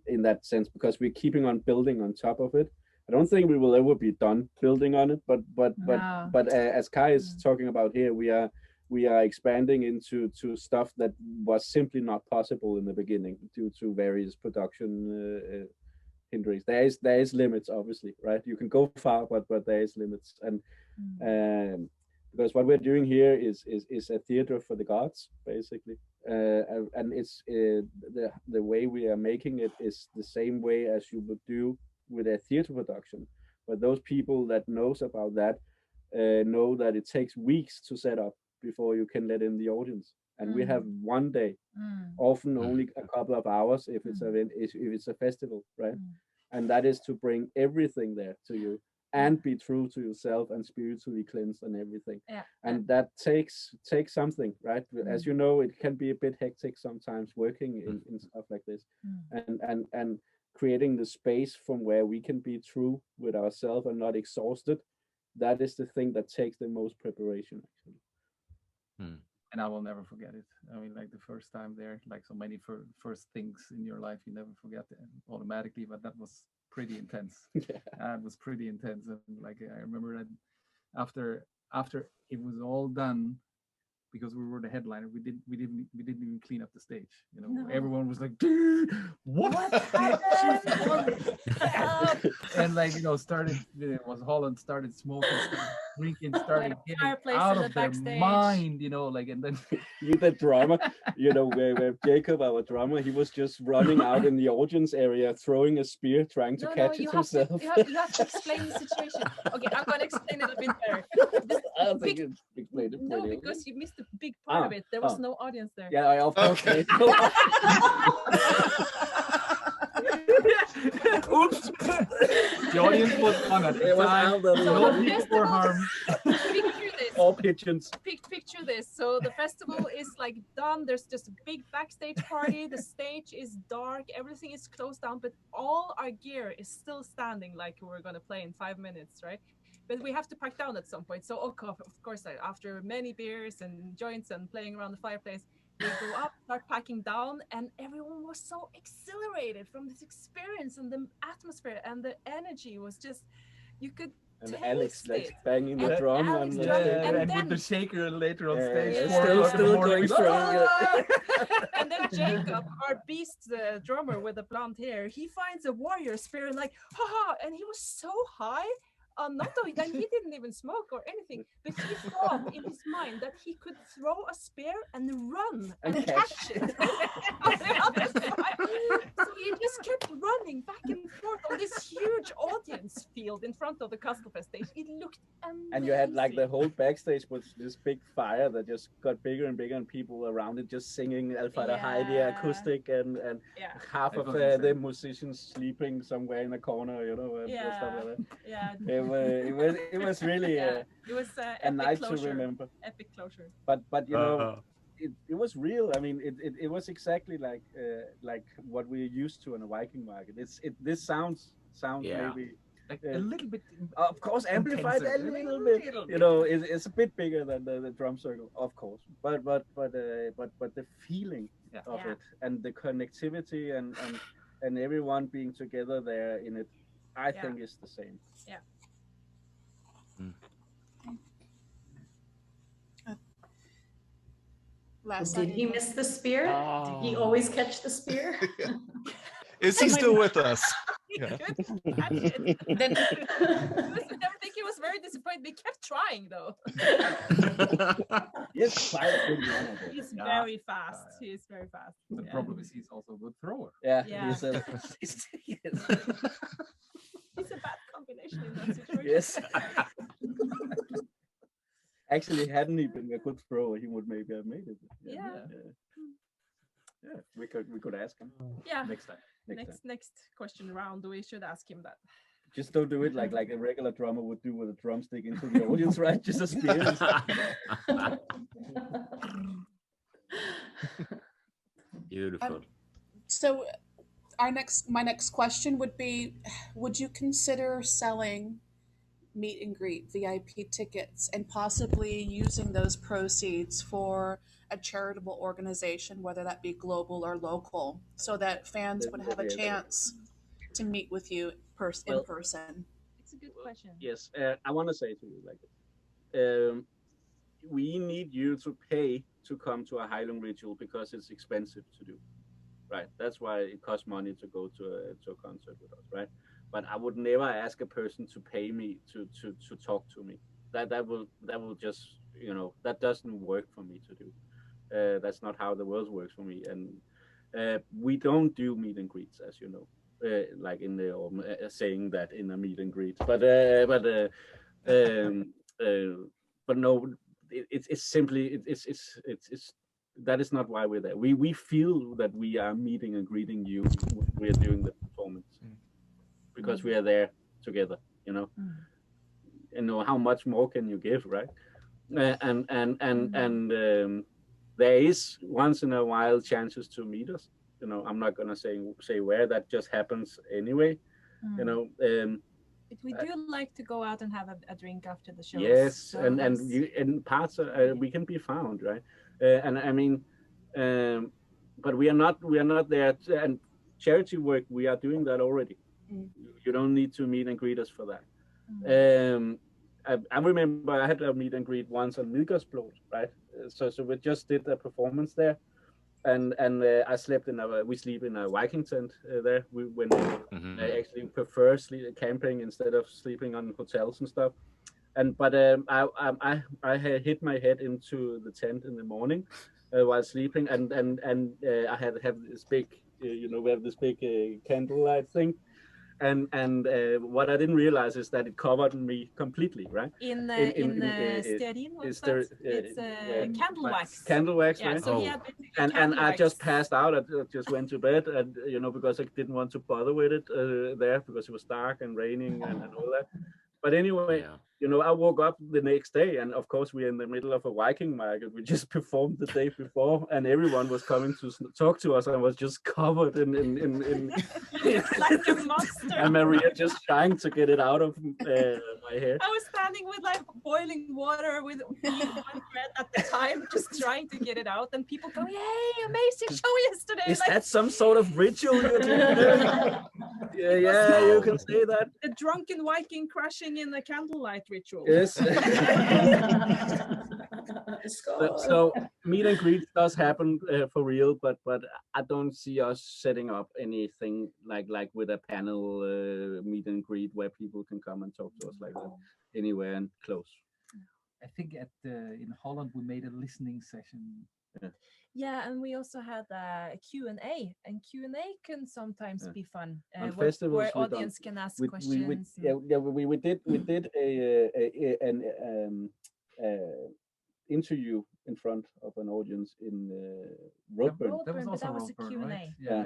in that sense, because we're keeping on building on top of it. I don't think we will ever be done building on it, but as Kai is talking about here, we are expanding into stuff that was simply not possible in the beginning due to various production hindrance. There is limits, obviously, right? You can go far, but there is limits, and because what we're doing here is a theater for the gods, basically, and it's the way we are making it is the same way as you would do with a theater production. But those people that knows about that know that it takes weeks to set up before you can let in the audience, and we have one day, often only a couple of hours if it's a festival, right? And that is to bring everything there to you and be true to yourself and spiritually cleansed and everything. And that takes something, right? As you know, it can be a bit hectic sometimes working in stuff like this, and creating the space from where we can be true with ourselves and not exhausted. That is the thing that takes the most preparation, actually. And I will never forget it. I mean, like the first time there, like so many first things in your life, you never forget it automatically. But that was pretty intense. It was pretty intense. And like I remember that after it was all done, because we were the headliner, we didn't even clean up the stage. You know, everyone was like, "Dude, what happened?" And like, you know, Holland started smoking, started drinking, started getting out of their mind, you know, like, and then the drama, you know, where Jacob, our drummer, he was just running out in the audience area, throwing a spear, trying to catch it himself. You have to explain the situation. Okay, I'm going to explain it a bit better. I don't think you explained it. No, because you missed a big part of it. There was no audience there. Yeah, I of course. Okay. Oops. The audience was on at the time. No people were harmed. Picture this. All pigeons. Picture this. So the festival is like done. There's just a big backstage party. The stage is dark. Everything is closed down, but all our gear is still standing like we're going to play in 5 minutes, right? But we have to pack down at some point. So of course, after many beers and joints and playing around the fireplace, we go up, start packing down, and everyone was so exhilarated from this experience, and the atmosphere and the energy was just, you could And taste Alex like it. banging the And drum Alex on the drumming, stage. and and then- with the shaker later on Yeah, stage. yeah, 4 still- o'clock in the still morning. going strong, yeah. And then Jacob, our beast drummer with the blonde hair, he finds a warrior spirit like, haha, and he was so high. Not only that, he didn't even smoke or anything, but he thought in his mind that he could throw a spear and run and catch it. On the other side. So he just kept running back and forth on this huge audience field in front of the Kastelfest stage. It looked amazing. And you had like the whole backstage was this big fire that just got bigger and bigger, and people around it just singing Alfred Heidi Yeah. acoustic, and Yeah. half That of was insane. the musicians sleeping somewhere in a corner, you know, and Yeah. stuff like that. Yeah. It was really Yeah. It was a epic night closure. to remember. Epic closure. But you know, it was real. I mean, it was exactly like what we're used to in a Viking market. This sounds Yeah. maybe Like a little bit. of course amplified a intenser. little bit. You know, it's a bit bigger than the drum circle, of course. But the feeling of Yeah. it, and the connectivity, and everyone being together there in it, I think is the same. Yeah. Last Did he miss the spear? Did he Oh. always catch the spear? Is he still with us? He Yeah. couldn't catch it. Then I think he was very disappointed. He kept trying though. Yes, quite a good one of it. He's Yeah. very fast. He's very fast. The Yeah. problem is he's also a good thrower. Yeah, Yeah. he's a, He's a bad combination in that situation. yes. Actually, hadn't he been a good thrower, he would maybe have made it. Yeah. Yeah, we could ask him Yeah. next time. Next question round, we should ask him that. Just don't do it like a regular drummer would do with a drumstick into the audience, right? Just a spear. Beautiful. so my next question would be, would you consider selling meet and greet VIP tickets and possibly using those proceeds for a charitable organization, whether that be global or local, so that fans would have a chance to meet with you in person? It's a good question. Yes, I want to say to you like we need you to pay to come to a Heilung ritual because it's expensive to do, right? That's why it costs money to go to a concert with us, right? But I would never ask a person to pay me to talk to me. That will just, you know, that doesn't work for me to do. That's not how the world works for me. And we don't do meet and greets, as you know, like in the saying that in a meet and greet. But no, it's simply it's that is not why we're there. We feel that we are meeting and greeting you when we're doing the performance. Because we are there together, you know. You know, how much more can you give, right? And there is once in a while chances to meet us. You know, I'm not gonna say where. That just happens anyway. You know. But we do like to go out and have a drink after the show. Yes, so and parts we can be found, right? And I mean, but we are not there. And charity work, we are doing that already. You don't need to meet and greet us for that. I remember I had a meet and greet once on Midgårdsblot, right? So we just did a performance there, and I slept we sleep in a Viking tent there. I actually prefer camping instead of sleeping on hotels and stuff. But I had hit my head into the tent in the morning while sleeping, and I had this big, you know, we have this big candlelight thing. And what I didn't realize is that it covered me completely, right? In stearin, what's there, that? It's candle wax. Candle wax, Yeah, right? so he had and I just passed out. I just went to bed, and you know, because I didn't want to bother with it there because it was dark and raining and all that. But anyway, you know, I woke up the next day, and of course we're in the middle of a Viking market. We just performed the day before, and everyone was coming to talk to us, and I was just covered in like a monster. and Maria just trying to get it out of my hair. I was standing with like boiling water with one bread at the time, just trying to get it out, and people go, "Yay, amazing show yesterday!" Is like, that some sort of ritual you're doing? Yeah, you can say that. A drunken Viking crashing in a candlelight ritual. Yes. So meet and greet does happen for real, but I don't see us setting up anything like with a panel meet and greet where people can come and talk to us like that anywhere and close. I think in Holland we made a listening session. Yeah, and we also had a Q&A, and Q&A can sometimes be fun. On where festivals, audience can ask questions. We did an interview in front of an audience in Roadburn. That was also that was a Roadburn, Q&A. right? Yeah.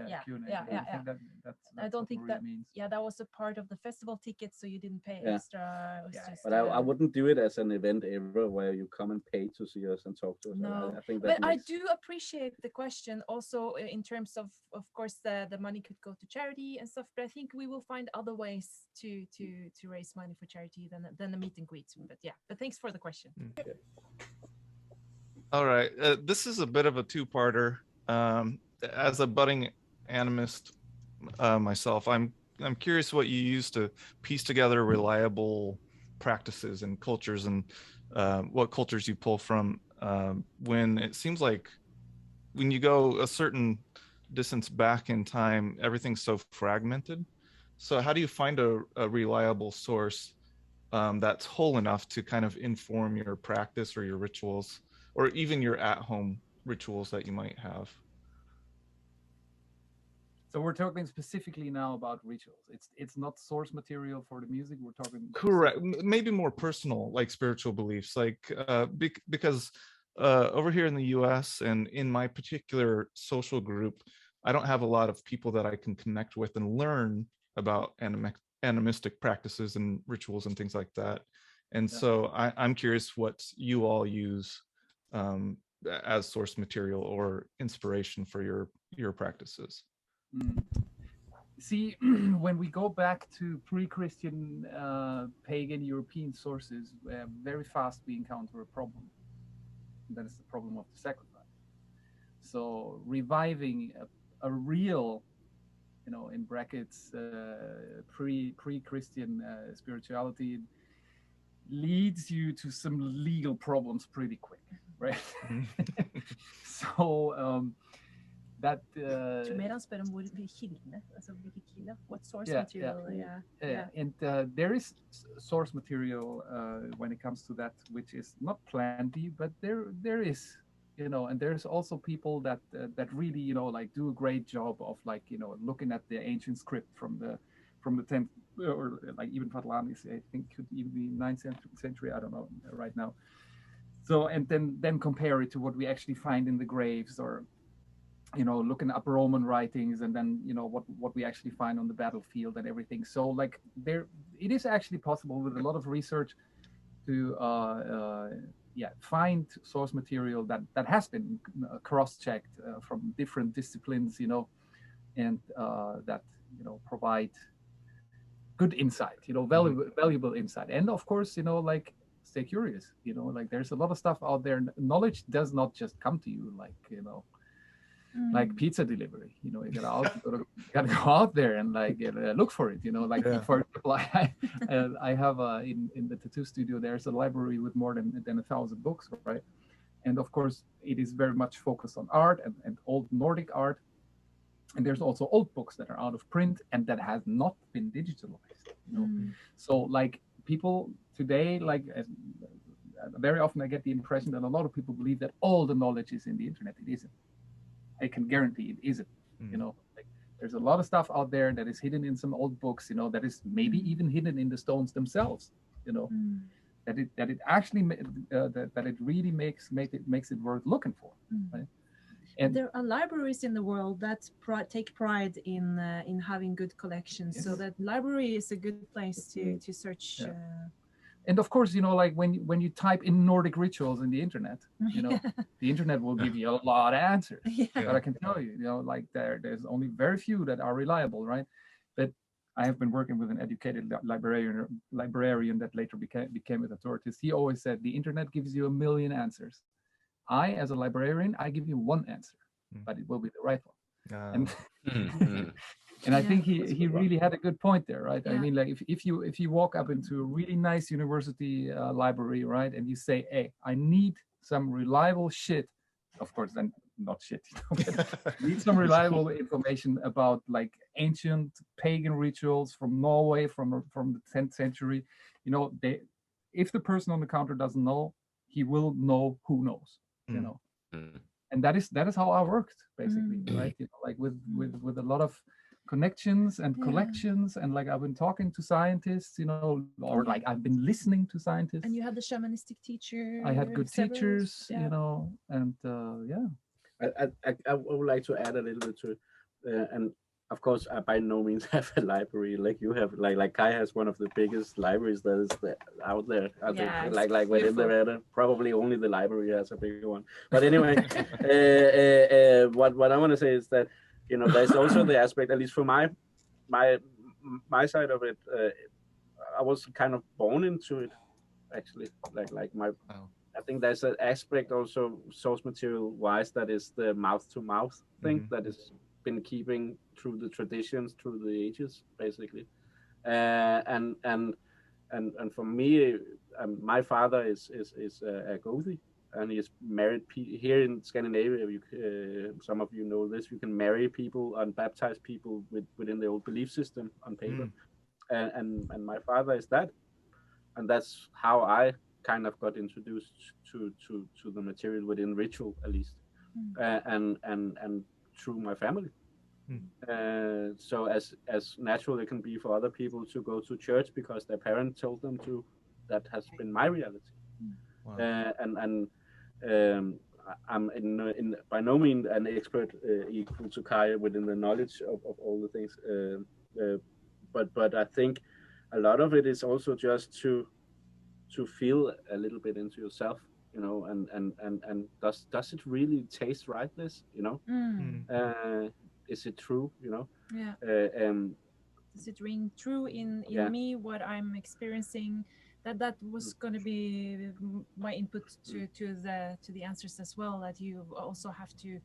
I don't think really that means. Yeah, that was a part of the festival ticket, so you didn't pay extra. It was just, But I wouldn't do it as an event ever where you come and pay to see us and talk to us. No, I think that but I do appreciate the question also in terms of course the money could go to charity and stuff, but I think we will find other ways to raise money for charity than a meet and greet. But thanks for the question. All right, this is a bit of a two-parter. As a budding animist myself, I'm curious what you use to piece together reliable practices and cultures, and what cultures you pull from when it seems like when you go a certain distance back in time, everything's so fragmented. So how do you find a reliable source that's whole enough to kind of inform your practice or your rituals, or even your at-home rituals that you might have? So we're talking specifically now about rituals. It's not source material for the music. We're talking correct, maybe more personal, like spiritual beliefs, like because over here in the US and in my particular social group, I don't have a lot of people that I can connect with and learn about animistic practices and rituals and things like that. And so I'm curious what you all use as source material or inspiration for your practices. See, when we go back to pre-Christian pagan European sources, very fast we encounter a problem. That is the problem of the sacrifice. So reviving a real, in brackets, pre-Christian spirituality leads you to some legal problems pretty quick, right? So that what source material? And there is source material when it comes to that, which is not plenty, but there is, and there's also people that really like do a great job of looking at the ancient script from the 10th or like even Patlanis, I think could even be 9th century, I don't know right now. So and then compare it to what we actually find in the graves, or looking up Roman writings, and then what we actually find on the battlefield and everything. So like it is actually possible with a lot of research to find source material that has been cross-checked from different disciplines, and that provide good insight, valuable insight. And of course, like stay curious, like there's a lot of stuff out there. Knowledge does not just come to you like pizza delivery, you gotta go out there and look for it, for example, I have in the tattoo studio, there's a library with more than 1,000 books, right? And of course it is very much focused on art and old Nordic art, and there's also old books that are out of print and that has not been digitalized, so like people today, very often I get the impression that a lot of people believe that all the knowledge is in the internet. It isn't. I can guarantee it isn't. There's a lot of stuff out there that is hidden in some old books, that is maybe even hidden in the stones themselves, that it actually that it really makes it worth looking for, right? And there are libraries in the world that take pride in having good collections. Yes. So that library is a good place to search. Yeah. And of course, like when you type in Nordic rituals in the internet, the internet will give you a lot of answers. Yeah. But I can tell you, like there's only very few that are reliable, right? But I have been working with an educated librarian that later became an authority. He always said the internet gives you 1,000,000 answers. I, as a librarian, I give you one answer, but it will be the right one. And and I Yeah, think that's a he good one. really had a good point there, right? I Yeah. mean, like if you walk up into a really nice university library, right, and you say, "Hey, I need some reliable shit," of course, then not shit, you know, but need some reliable information about like ancient pagan rituals from Norway from the 10th century. You know, if the person on the counter doesn't know, he will know who knows. You know, and that is how I worked basically, right? You know, like with a lot of connections and collections, and like I've been talking to scientists, you know, or like I've been listening to scientists. And you had the shamanistic teacher. I had good Stravers, teachers, yeah. you know, and yeah. I would like to add a little bit to, and of course, I by no means have a library like you have. Like Kai has one of the biggest libraries that is out there. I think, Yeah, it's like within the beautiful. probably only the library has a bigger one. But anyway, what I want to say is that, you know, there's also the aspect, at least for my side of it. I was kind of born into it, actually. Like my. I think there's an aspect also source material wise that is the mouth to mouth thing that has been keeping through the traditions, through the ages, basically. And for me, my father is a Gothi, and he is married here in Scandinavia. Some of you know this. You can marry people and baptize people within the old belief system on paper, and my father is that, and that's how I kind of got introduced to the material within ritual, at least, and through my family. So as natural it can be for other people to go to church because their parent told them to, that has been my reality. I'm in by no means an expert equal to Kai within the knowledge of all the things, but I think a lot of it is also just to feel a little bit into yourself, you know, and does it really taste right, this, you know? Is it true, you know? Yeah. Does it ring true in me, what I'm experiencing? That was going to be my input to the answers as well, that you also have to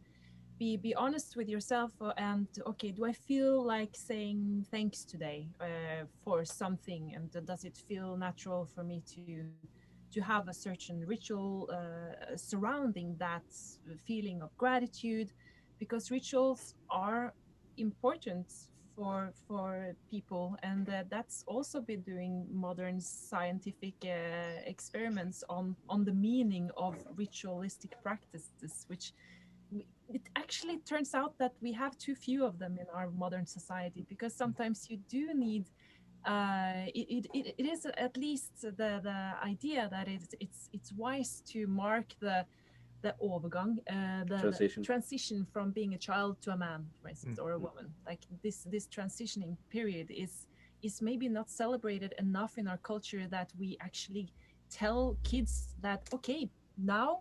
be honest with yourself, and okay, do I feel like saying thanks today for something, and does it feel natural for me to have a certain ritual surrounding that feeling of gratitude, because rituals are important for people, and that's also been doing modern scientific experiments on the meaning of ritualistic practices, which it actually turns out that we have too few of them in our modern society, because sometimes you do need it is at least the idea that it's wise to mark the overgang, the transition from being a child to a man, for instance, or a woman. Like this transitioning period is maybe not celebrated enough in our culture, that we actually tell kids that, okay, now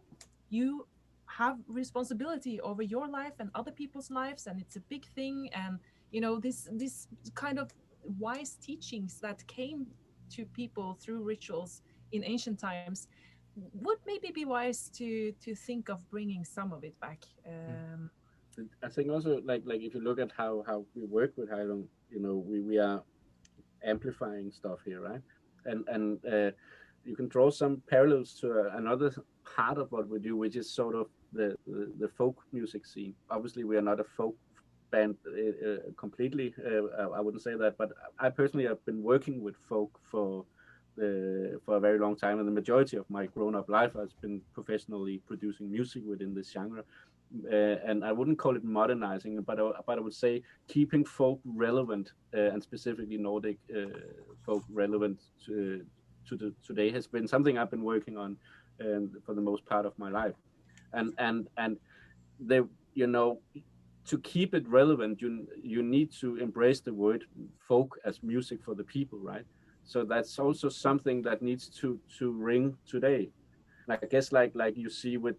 you have responsibility over your life and other people's lives, and it's a big thing. And you know, this kind of wise teachings that came to people through rituals in ancient times would maybe be wise to think of bringing some of it back. I think also, like if you look at how we work with Heilung, you know, we are amplifying stuff here, right? And you can draw some parallels to another part of what we do, which is sort of the folk music scene. Obviously, we are not a folk band completely. I wouldn't say that, but I personally have been working with folk for a very long time, and the majority of my grown-up life has been professionally producing music within this genre. And I wouldn't call it modernizing, but I would say keeping folk relevant, and specifically Nordic folk relevant to today has been something I've been working on for the most part of my life. And they, you know, to keep it relevant, you need to embrace the word folk as music for the people, right? So that's also something that needs to ring today. And I guess like you see with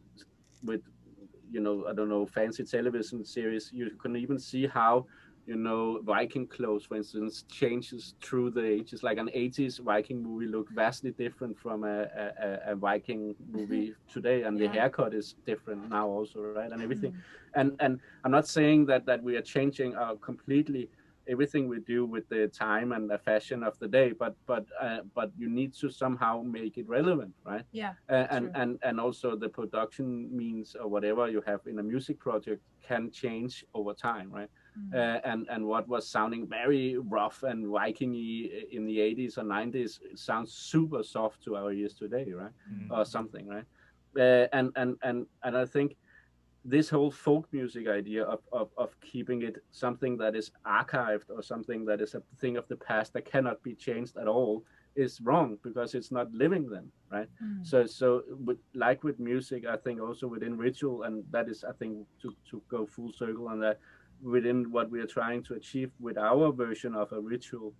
you know, I don't know, fancy television series, you can even see how you know, Viking clothes, for instance, changes through the ages. Like an 80s Viking movie looked vastly different from a Viking movie today, and the haircut is different now also, right? And everything. And I'm not saying that we are changing completely everything we do with the time and the fashion of the day, but you need to somehow make it relevant, right? Yeah. And also the production means or whatever you have in a music project can change over time, right? And what was sounding very rough and Viking-y in the 80s or 90s sounds super soft to our ears today, right? Or something, right? And I think this whole folk music idea of keeping it something that is archived or something that is a thing of the past that cannot be changed at all is wrong, because it's not living then, right? So with music, I think also within ritual, and that is, I think, to go full circle on that, within what we are trying to achieve with our version of a ritual,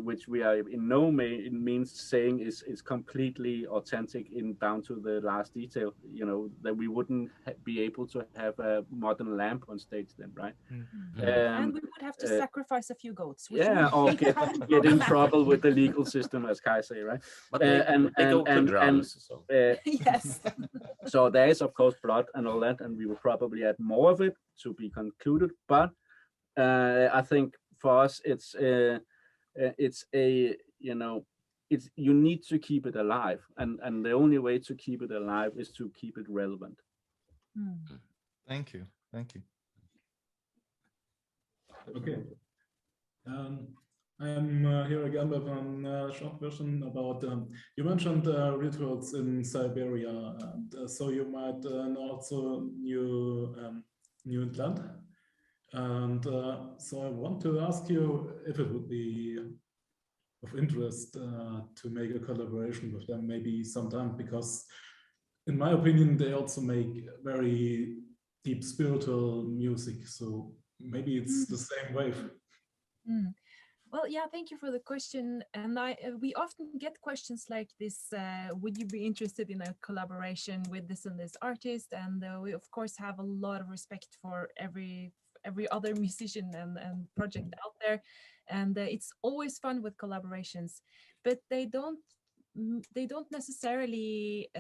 which we are in no means saying is completely authentic in down to the last detail, you know, that we wouldn't be able to have a modern lamp on stage then, right? And we would have to sacrifice a few goats. Or get in trouble with the legal system, as Kai say, right? But they go to drums. So. Yes. So there is, of course, blood and all that, and we will probably add more of it to be concluded. But I think for us, it's a, you know, it's, you need to keep it alive, and the only way to keep it alive is to keep it relevant. Thank you. Okay. I am here again with a short question about, you mentioned rituals in Siberia, and so you might know also New England. And so I want to ask you if it would be of interest to make a collaboration with them maybe sometime, because in my opinion, they also make very deep spiritual music. So maybe it's the same wave. Well, yeah, thank you for the question. And we often get questions like this, would you be interested in a collaboration with this and this artist? And we, of course, have a lot of respect for every other musician and project out there. And it's always fun with collaborations, but they don't necessarily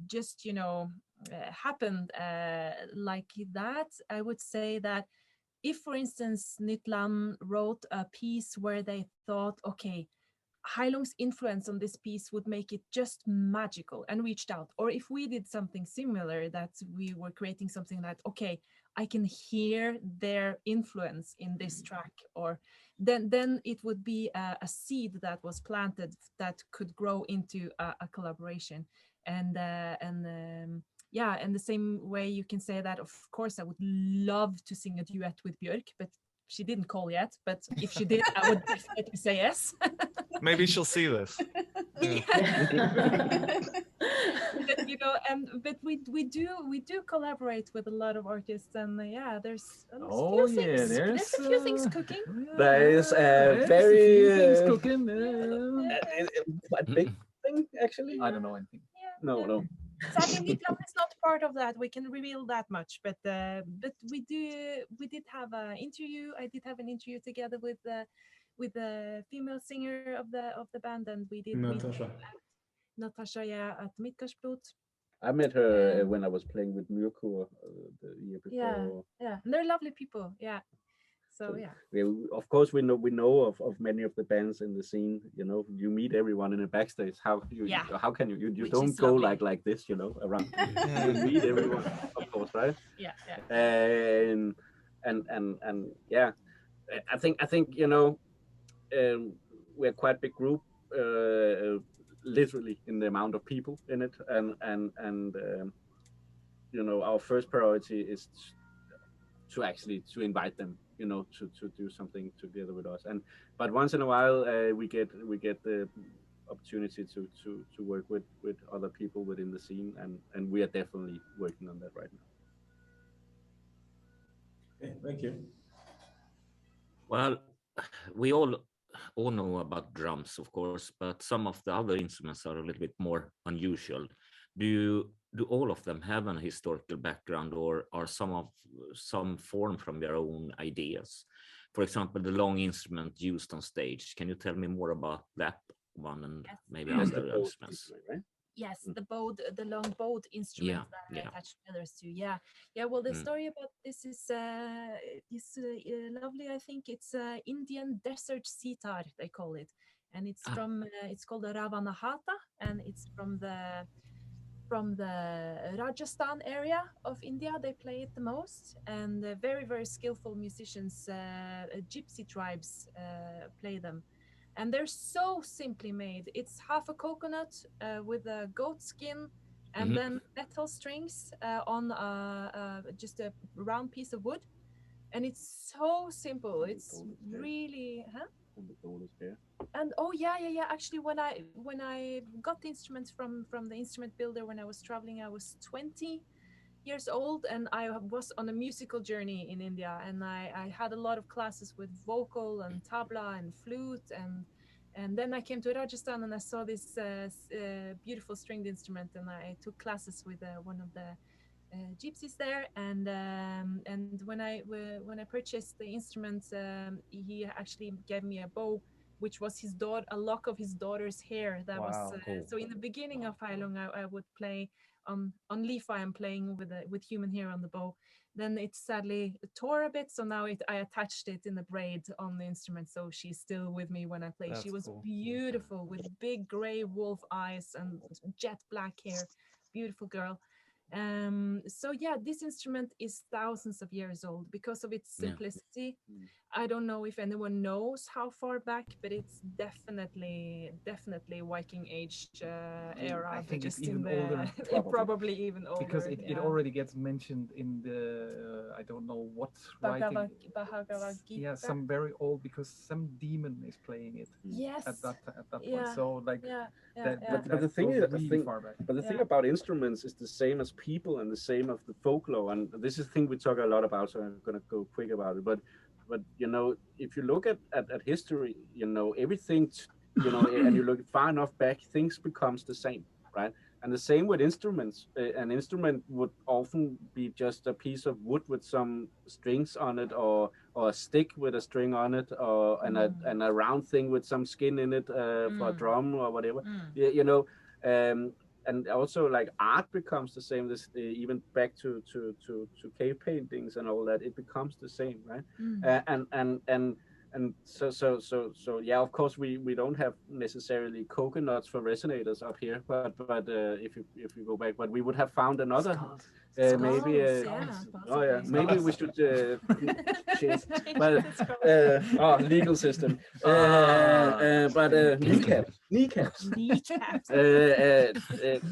just, you know, happen like that. I would say that if, for instance, Nytland wrote a piece where they thought, okay, Heilung's influence on this piece would make it just magical, and reached out, or if we did something similar, that we were creating something that, okay, I can hear their influence in this track, or then it would be a seed that was planted that could grow into a collaboration. And yeah, and the same way you can say that, of course, I would love to sing a duet with Björk, but she didn't call yet. But if she did, I would definitely say yes. Maybe she'll see this. You know, but we do collaborate with a lot of artists, and yeah, there's a few things cooking. There is a very cooking. Quite big thing, actually. I don't know anything. No. Sadly, Nytland is not part of that. We can reveal that much, but we did have an interview. I did have an interview together with the female singer of the band, and we did Natasha, yeah, at Midgårdsblot. I met her when I was playing with Myrkur the year before. Yeah, and they're lovely people. Yeah. So yeah. Of course, we know of many of the bands in the scene. You know, you meet everyone in the backstage. How can you don't go lovely. like this, you know, around. You meet everyone, of course, right? Yeah. And yeah, I think you know, we're quite a big group, literally in the amount of people in it, and you know, our first priority is to actually invite them, you know, to do something together with us. But once in a while we get the opportunity to work with other people within the scene, and we are definitely working on that right now. Okay, thank you. Well, we all know about drums, of course, but some of the other instruments are a little bit more unusual. do all of them have an historical background, or are some formed from their own ideas? For example, the long instrument used on stage. Can you tell me more about that one and maybe other instruments? Right? Yes, the long bowed instrument that I attach feathers to. Yeah. Well, the story about this is lovely. I think it's Indian desert sitar, they call it, and it's from it's called the Ravanahata, and it's from the Rajasthan area of India. They play it the most, and very, very skillful musicians, gypsy tribes, play them. And they're so simply made. It's half a coconut with a goat skin, and then metal strings on just a round piece of wood. And it's so simple. It's really, and oh yeah. Actually, when I got the instruments from the instrument builder when I was traveling, I was 20 years old, and I was on a musical journey in India, and I had a lot of classes with vocal and tabla and flute, and then I came to Rajasthan and I saw this beautiful stringed instrument, and I took classes with one of the gypsies there, and when I purchased the instrument, he actually gave me a bow, which was a lock of his daughter's hair. That was so. In the beginning of Heilung, I would play on leaf. I am playing with human hair on the bow. Then it sadly tore a bit, so now I attached it in the braid on the instrument, so she's still with me when I play. She was beautiful with big gray wolf eyes and jet black hair. Beautiful girl. So yeah, this instrument is thousands of years old because of its simplicity. I don't know if anyone knows how far back, but it's definitely Viking Age era. I think it's just even in older. Probably even older. Because it already gets mentioned in the I don't know what writing. Bhagavad Gita. Yeah, some very old, because some demon is playing it. Yes. At that point. So like but the thing is, really far back. But the thing about instruments is the same as people and the same of the folklore, and this is the thing we talk a lot about, so I'm gonna go quick about it. But you know, if you look at history, you know, everything and you look far enough back, things becomes the same, right? And the same with instruments. An instrument would often be just a piece of wood with some strings on it, or a stick with a string on it, or and a round thing with some skin in it for a drum or whatever. You know, and also like art becomes the same. This even back to cave paintings and all that, it becomes the same, right? And so yeah, of course we don't have necessarily coconuts for resonators up here, but if you go back, but we would have found another maybe maybe we should change, but legal system, but kneecaps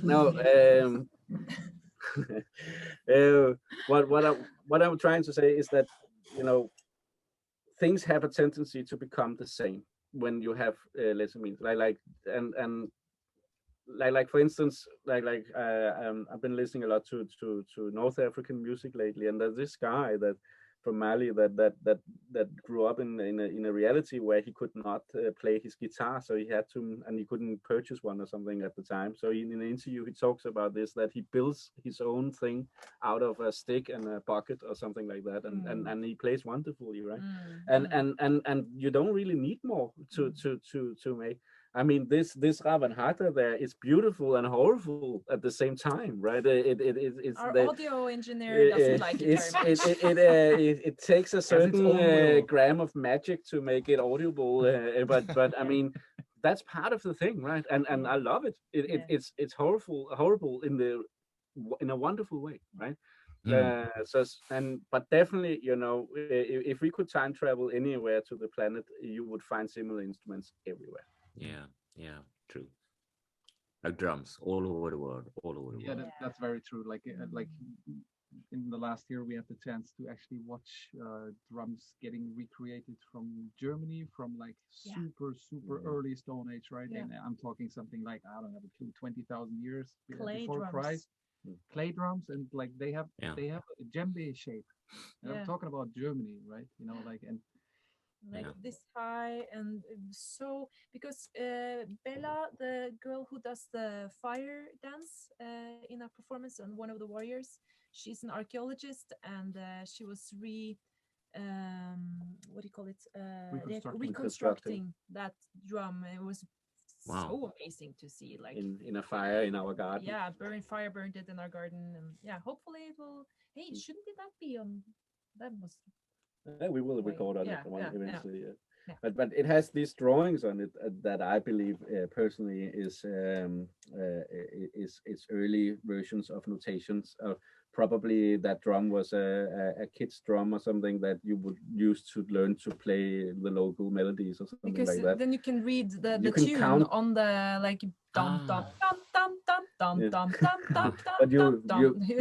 no what I'm trying to say is that, you know, things have a tendency to become the same when you have lesser means, like for instance, I've been listening a lot to North African music lately, and there's this guy that from Mali that grew up in a reality where he could not play his guitar, so he had to, and he couldn't purchase one or something at the time. So in an interview, he talks about this, that he builds his own thing out of a stick and a bucket or something like that, and he plays wonderfully, right? And you don't really need more to make. I mean, this Ravanhata there is beautiful and horrible at the same time, right? It's our audio engineer doesn't like it very much. It takes a certain gram of magic to make it audible, but I mean, that's part of the thing, right? And I love it. It's horrible in a wonderful way, right? But definitely, you know, if we could time travel anywhere to the planet, you would find similar instruments everywhere. Yeah, true. Like drums all over the world, that's very true. Like in the last year, we had the chance to actually watch drums getting recreated from Germany, from like super early Stone Age, right? And I'm talking something like, I don't have a clue, 20,000 years before Christ. Clay drums, and like they have a djembe shape. And I'm talking about Germany, right? You know, like, and like this high, and so because Bella, the girl who does the fire dance in a performance on one of the warriors, she's an archaeologist, and she was what do you call it, reconstructing that drum. It was so amazing to see, like in a fire in our garden. Yeah, fire burned it in our garden, and yeah, hopefully it will. Hey, shouldn't that be on? That was. We will record on it eventually. Yeah. But it has these drawings on it that I believe personally is its early versions of notations. Probably that drum was a kid's drum or something that you would use to learn to play the local melodies or something because like that. Then you can read the tune count on the like dum dum dum dum dum dum dum dum. But you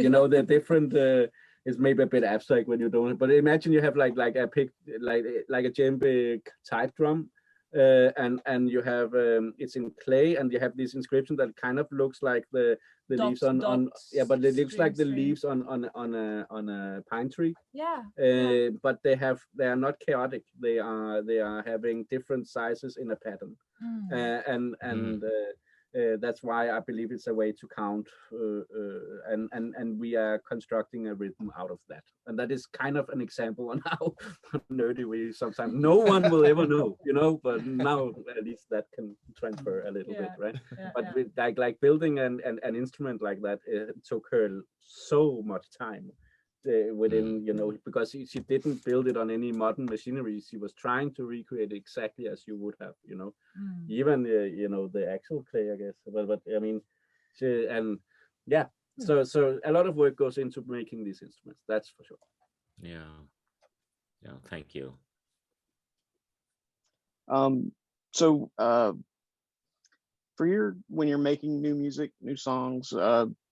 know the different. It's maybe a bit abstract when you don't. But imagine you have like a djembe type drum, and you have it's in clay, and you have this inscription that kind of looks like the leaves on but it looks like the leaves on a pine tree. But they are not chaotic. They are having different sizes in a pattern, that's why I believe it's a way to count, and we are constructing a rhythm out of that. And that is kind of an example on how nerdy we sometimes. No one will ever know, but now at least that can transfer a little bit, right? But with like building an instrument like that, it took her so much time. Within because she didn't build it on any modern machinery. She was trying to recreate it exactly as you would have, even the actual clay, I guess. But I mean, so a lot of work goes into making these instruments. That's for sure. Yeah, thank you. So when you're making new music, new songs,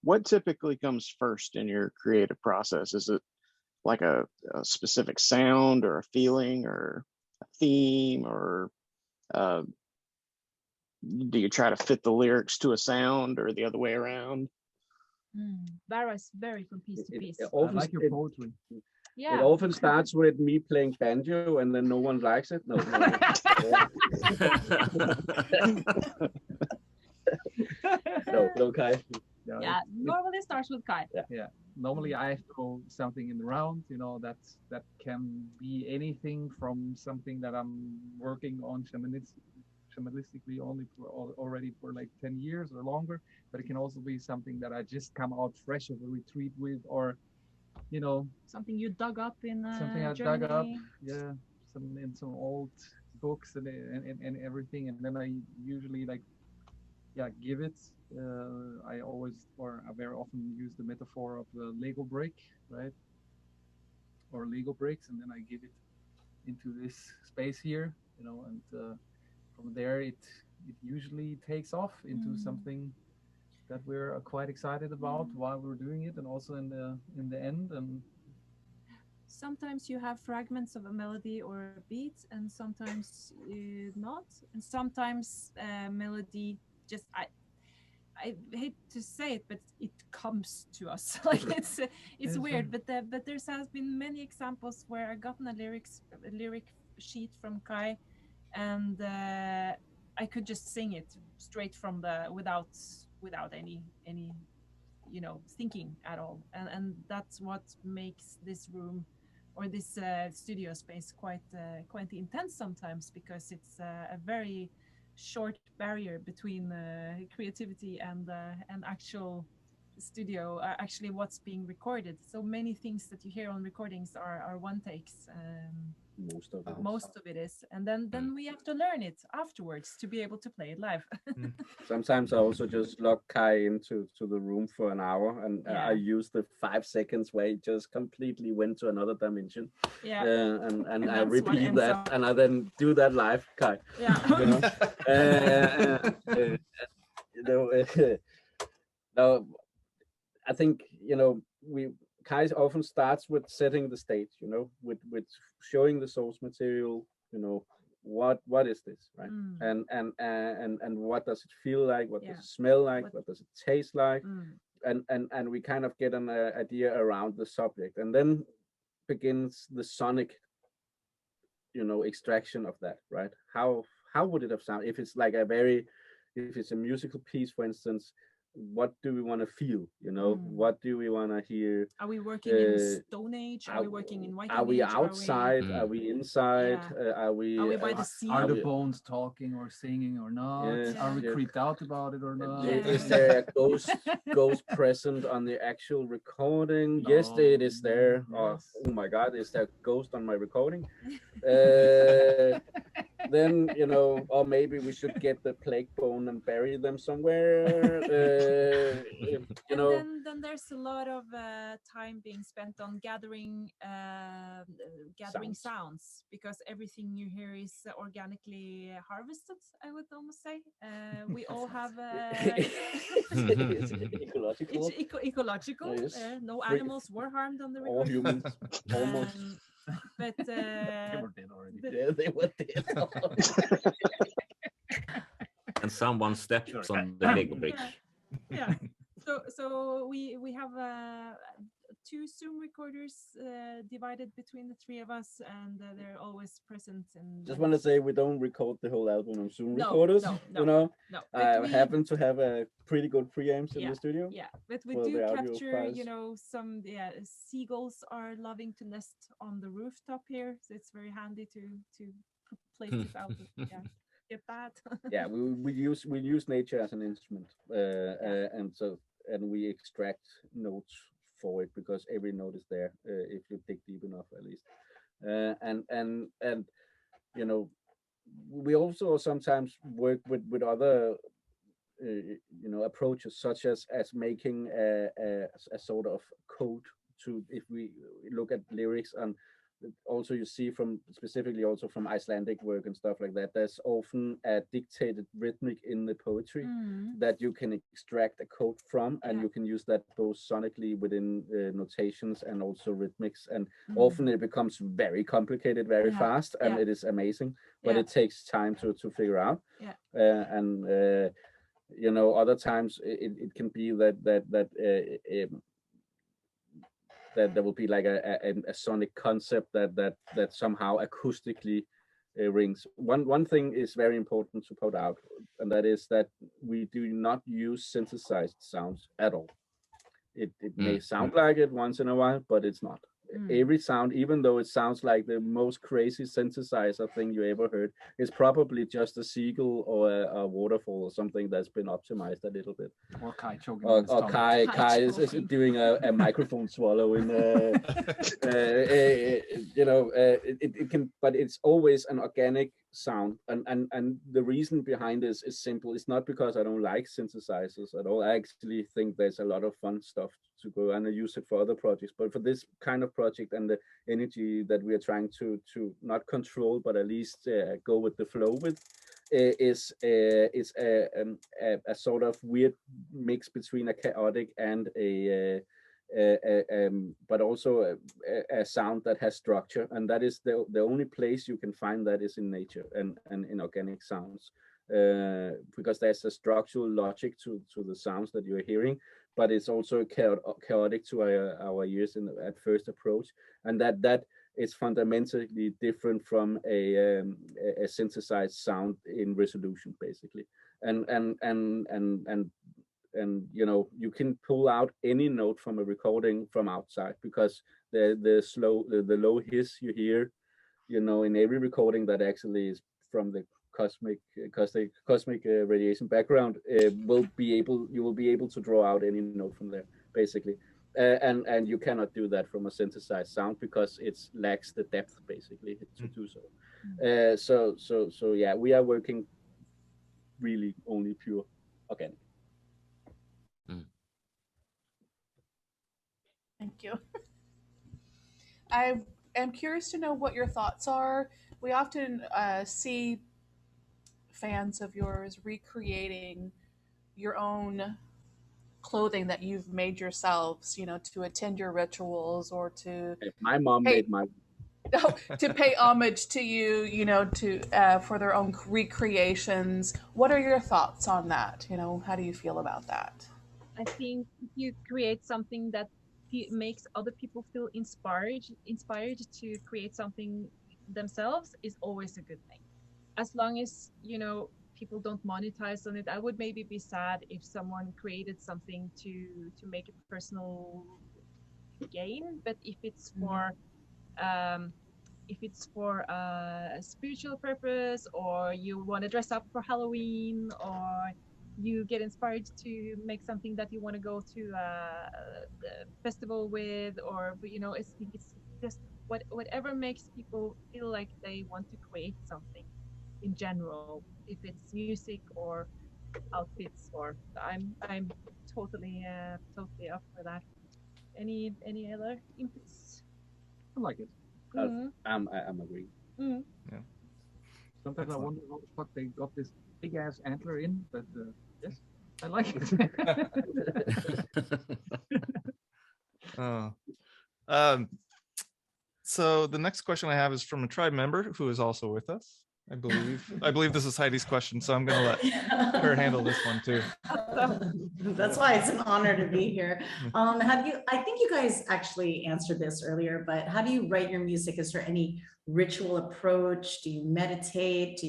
what typically comes first in your creative process? Is it like a specific sound or a feeling or a theme, or do you try to fit the lyrics to a sound or the other way around? Varies very from piece to piece. I like your poetry. Yeah. It often starts with me playing banjo, and then no one likes it. No. No, Kai. Yeah, normally starts with Kai. Yeah. Normally I have to go something in the round, that can be anything from something that I'm working on shamanistically already for like 10 years or longer, but it can also be something that I just come out fresh of a retreat with, or something you dug up in something I Germany. dug up, in some old books and everything, and then I usually give it. I very often use the metaphor of the Lego brick, right? Or Lego bricks, and then I give it into this space here, and from there it usually takes off into something that we're quite excited about while we're doing it, and also in the end. And sometimes you have fragments of a melody or a beat, and sometimes not, and sometimes melody just I hate to say it, but it comes to us. Like it's weird, but there has been many examples where I gotten a lyric sheet from Kai, and I could just sing it straight from without any thinking at all, and that's what makes this room or this studio space quite intense sometimes, because it's a very short barrier between creativity and actual studio, actually what's being recorded. So many things that you hear on recordings are one takes. Most of it is, and then we have to learn it afterwards to be able to play it live. Sometimes I also just log Kai into the room for an hour, and I use the 5 seconds where he just completely went to another dimension. And I repeat that, and I then do that live, Kai. Now I think Kai often starts with setting the stage, with showing the source material, what is this, right? And what does it feel like? What does it smell like? What does it taste like? And we kind of get an idea around the subject, and then begins the sonic extraction of that, right? How would it have sounded if it's like if it's a musical piece, for instance? What do we want to feel? What do we want to hear? Are we working in Stone Age? Are we working in Viking Age? Are we outside? Are we inside? Are we by the sea? Are the bones talking or singing or not? Yes, are we creeped out about it or not? Is there a ghost present on the actual recording? No. Yes, it is there. Yes. Oh my God, is there a ghost on my recording? Then or maybe we should get the plague bone and bury them somewhere. Then there's a lot of time being spent on gathering sounds, because everything you hear is organically harvested, I would almost say. We all have it's ecological. It's ecological. Yes. No animals were harmed on the All recording. humans, almost. But They were dead already. Yeah, they were dead. And someone steps on the Lego bridge. Yeah. So we have 2 Zoom recorders divided between the 3 of us, and they're always present. And Just want to say we don't record the whole album on Zoom No, recorders. no. I happen to have a pretty good preamps in the studio. Yeah, but we for do the audio capture, files. some seagulls are loving to nest on the rooftop here, so it's very handy to place this out. Yeah, get that. Yeah, we use nature as an instrument, and we extract notes for it, because every note is there if you dig deep enough, at least. And we also sometimes work with other approaches, such as making a sort of code to, if we look at lyrics, and also you see specifically also from Icelandic work and stuff like that, there's often a dictated rhythmic in the poetry that you can extract a code from, and you can use that both sonically within notations and also rhythmics, and often it becomes very complicated very fast, and it is amazing, but it takes time to figure out. Other times it can be that there will be like a sonic concept that somehow acoustically rings. One thing is very important to put out, and that is that we do not use synthesized sounds at all. It may sound like it once in a while, but it's not. Every sound, even though it sounds like the most crazy synthesizer thing you ever heard, is probably just a seagull or a waterfall or something that's been optimized a little bit. Or Kai choking. Or Kai is doing a microphone swallow in. It can, but it's always an organic sound, and the reason behind this is simple. It's not because I don't like synthesizers at all. I actually think there's a lot of fun stuff to go and I use it for other projects, but for this kind of project and the energy that we are trying to not control, but at least go with the flow with, is a sort of weird mix between a chaotic and but also a sound that has structure, and that is the only place you can find that is in nature and in organic sounds, because there's a structural logic to the sounds that you're hearing, but it's also chaotic to our ears at first approach, and that is fundamentally different from a synthesized sound in resolution, basically, and you can pull out any note from a recording from outside, because the low hiss you hear in every recording that actually is from the cosmic radiation background, you will be able to draw out any note from there, basically, and you cannot do that from a synthesized sound, because it lacks the depth, basically, to do so. So yeah, we are working really only pure organic. Thank you. I am curious to know what your thoughts are. We often see fans of yours recreating your own clothing that you've made yourselves, to attend your rituals, or to my mom made my to pay homage to you, for their own recreations. What are your thoughts on that? How do you feel about that? I think if you create something that makes other people feel inspired to create something themselves is always a good thing. As long as, you know, people don't monetize on it. I would maybe be sad if someone created something to make a personal gain, but if it's for a spiritual purpose, or you want to dress up for Halloween, or you get inspired to make something that you want to go to a festival with, or, you know, it's just whatever makes people feel like they want to create something in general, if it's music or outfits, or I'm totally up for that. Any other inputs? I like it. I'm agreeing. Mm. Yeah. Sometimes I wonder how the fuck they got this big ass antler in, but yes, I like it. So the next question I have is from a tribe member who is also with us. I believe this is Heidi's question, so I'm going to let her handle this one too. That's why it's an honor to be here. I think you guys actually answered this earlier, but how do you write your music? Is there any ritual approach? Do you meditate?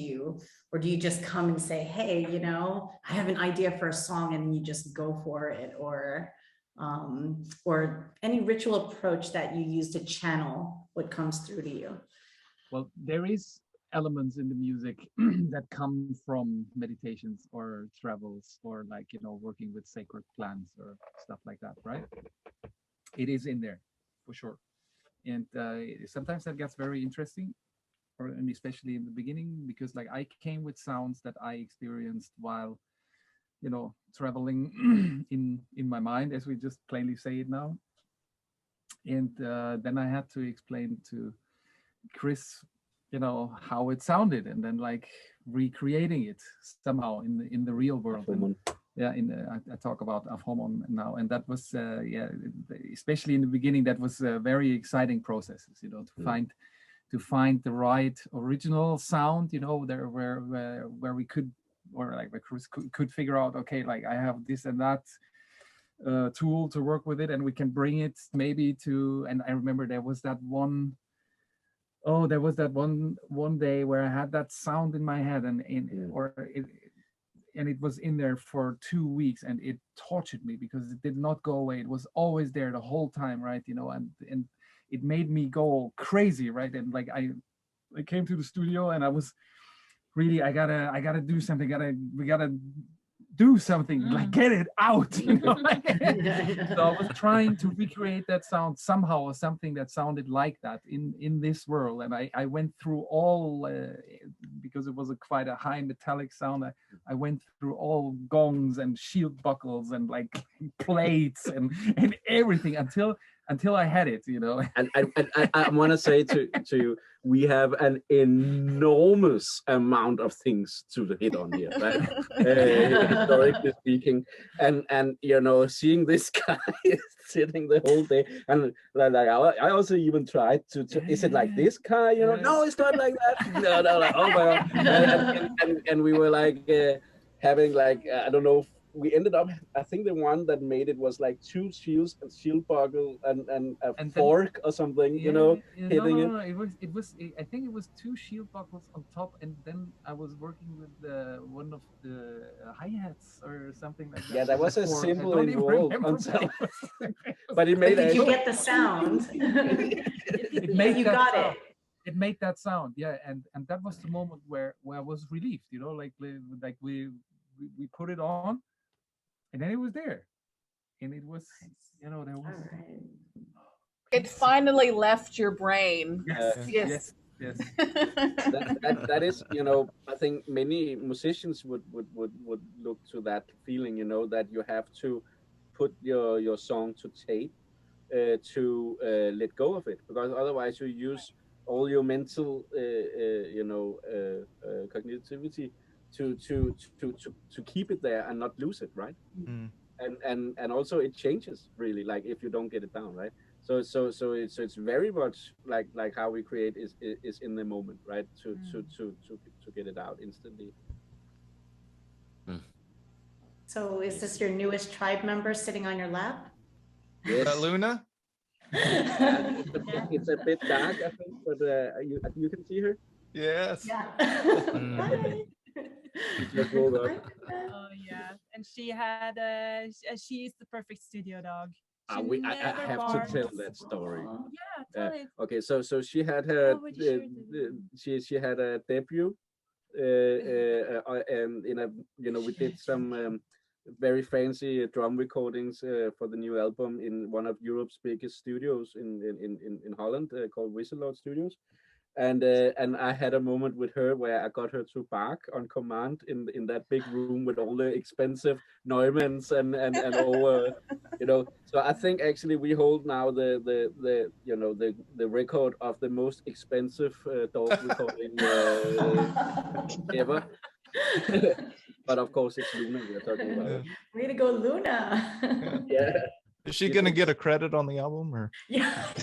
Or do you just come and say, hey, you know, I have an idea for a song, and you just go for it? Or any ritual approach that you use to channel what comes through to you? Well, there is elements in the music that come from meditations or travels, or, like, you know, working with sacred plants or stuff like that, right? It is in there for sure. And sometimes that gets very interesting, and especially in the beginning, because, like, I came with sounds that I experienced while, you know, traveling in my mind, as we just plainly say it now. And then I had to explain to Chris, you know, how it sounded, and then, like, recreating it somehow in the real world. And, yeah, I talk about Afhomon now, and that was especially in the beginning, that was very exciting processes, you know, to find the right original sound, you know, there where we could, or like where Chris could figure out, okay, like, I have this and that tool to work with it, and we can bring it maybe to. And I remember there was that one day where I had that sound in my head, and it was in there for 2 weeks, and it tortured me because it did not go away. It was always there the whole time, right? You know, and it made me go crazy, right? And, like, I came to the studio, and I was really, I gotta do something. We gotta do something, like, get it out, you know. So I was trying to recreate that sound somehow, or something that sounded like that in this world. And I went through all, because it was quite a high metallic sound, I went through all gongs and shield buckles and, like, plates and everything until I had it, you know. And I want to say to you, we have an enormous amount of things to hit on here, right? Historically speaking, and you know, seeing this guy sitting the whole day, and like I also even tried to is it like this guy? You know, no, it's not like that. No, like, oh my god, and we were like having, like, I don't know. We ended up, I think the one that made it was like 2 shields and shield buckle and a fork or something, you know, hitting it. No, it was I think it was 2 shield buckles on top, and then I was working with one of the hi-hats or something like that. Yeah, that was a symbol involved on top. But it made did you get the sound? It made you got it. It made that sound, yeah, and that was the moment where I was relieved, you know, like we put it on. And then it was there, and it was, you know, there was. It finally left your brain. Yes. That is, you know, I think many musicians would look to that feeling, you know, that you have to put your song to tape to let go of it, because otherwise you use all your mental, you know, cognitivity to keep it there and not lose it, right? And also it changes really, like, if you don't get it down, right? So it's very much like how we create is in the moment, right? To get it out instantly. So is this your newest tribe member sitting on your lap? Yes. Luna? It's a bit dark, I think, but you can see her. Yes. Yeah. Just rolled up. Oh yeah, and she is the perfect studio dog. She I never have barks. to tell that story. Yeah, tell it. Okay, so she had her Oh, would you share the- she had a debut, and we did some very fancy drum recordings for the new album in one of Europe's biggest studios in Holland called Whistle Studios. And I had a moment with her where I got her to bark on command in that big room with all the expensive Neumanns and all So I think actually we hold now the record of the most expensive dog recording ever. But of course it's Luna we're talking about. Way to go, Luna. Yeah. Is she gonna get a credit on the album or? Yeah.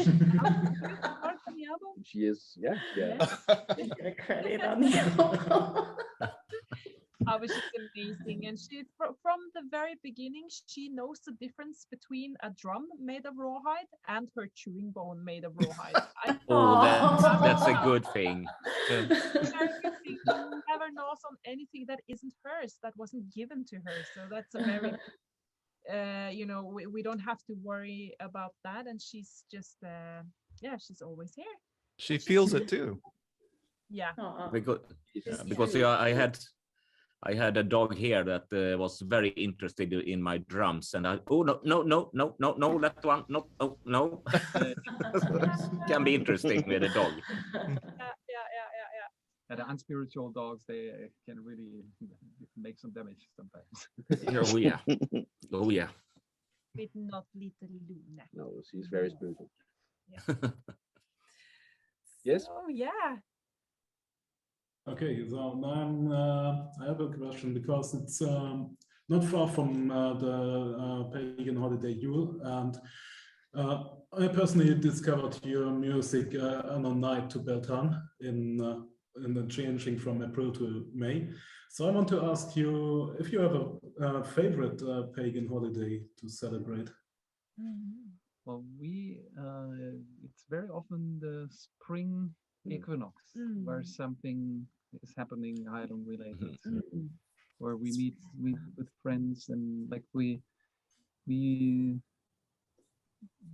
She is, yeah. Get a credit on the album. Oh, but she's amazing, and she from the very beginning she knows the difference between a drum made of rawhide and her chewing bone made of rawhide. That's a good thing. Very good thing. She never knows on anything that isn't hers, that wasn't given to her. So that's a very we don't have to worry about that, and she's just she's always here. She feels it too. Yeah. Because I had a dog here that was very interested in my drums, and no, that one, no. Can be interesting with a dog. Yeah, the unspiritual dogs, they can really make some damage sometimes. Oh yeah. But not little Luna. No, she's very spiritual. Yeah. Yes. Oh yeah. Okay, so now I have a question because it's not far from the pagan holiday Yule, and I personally discovered your music on a night to Beltane in the changing from April to May. So I want to ask you if you have a favorite pagan holiday to celebrate. Well, it's very often the spring equinox where something is happening Heilung related, where we meet with friends, and like we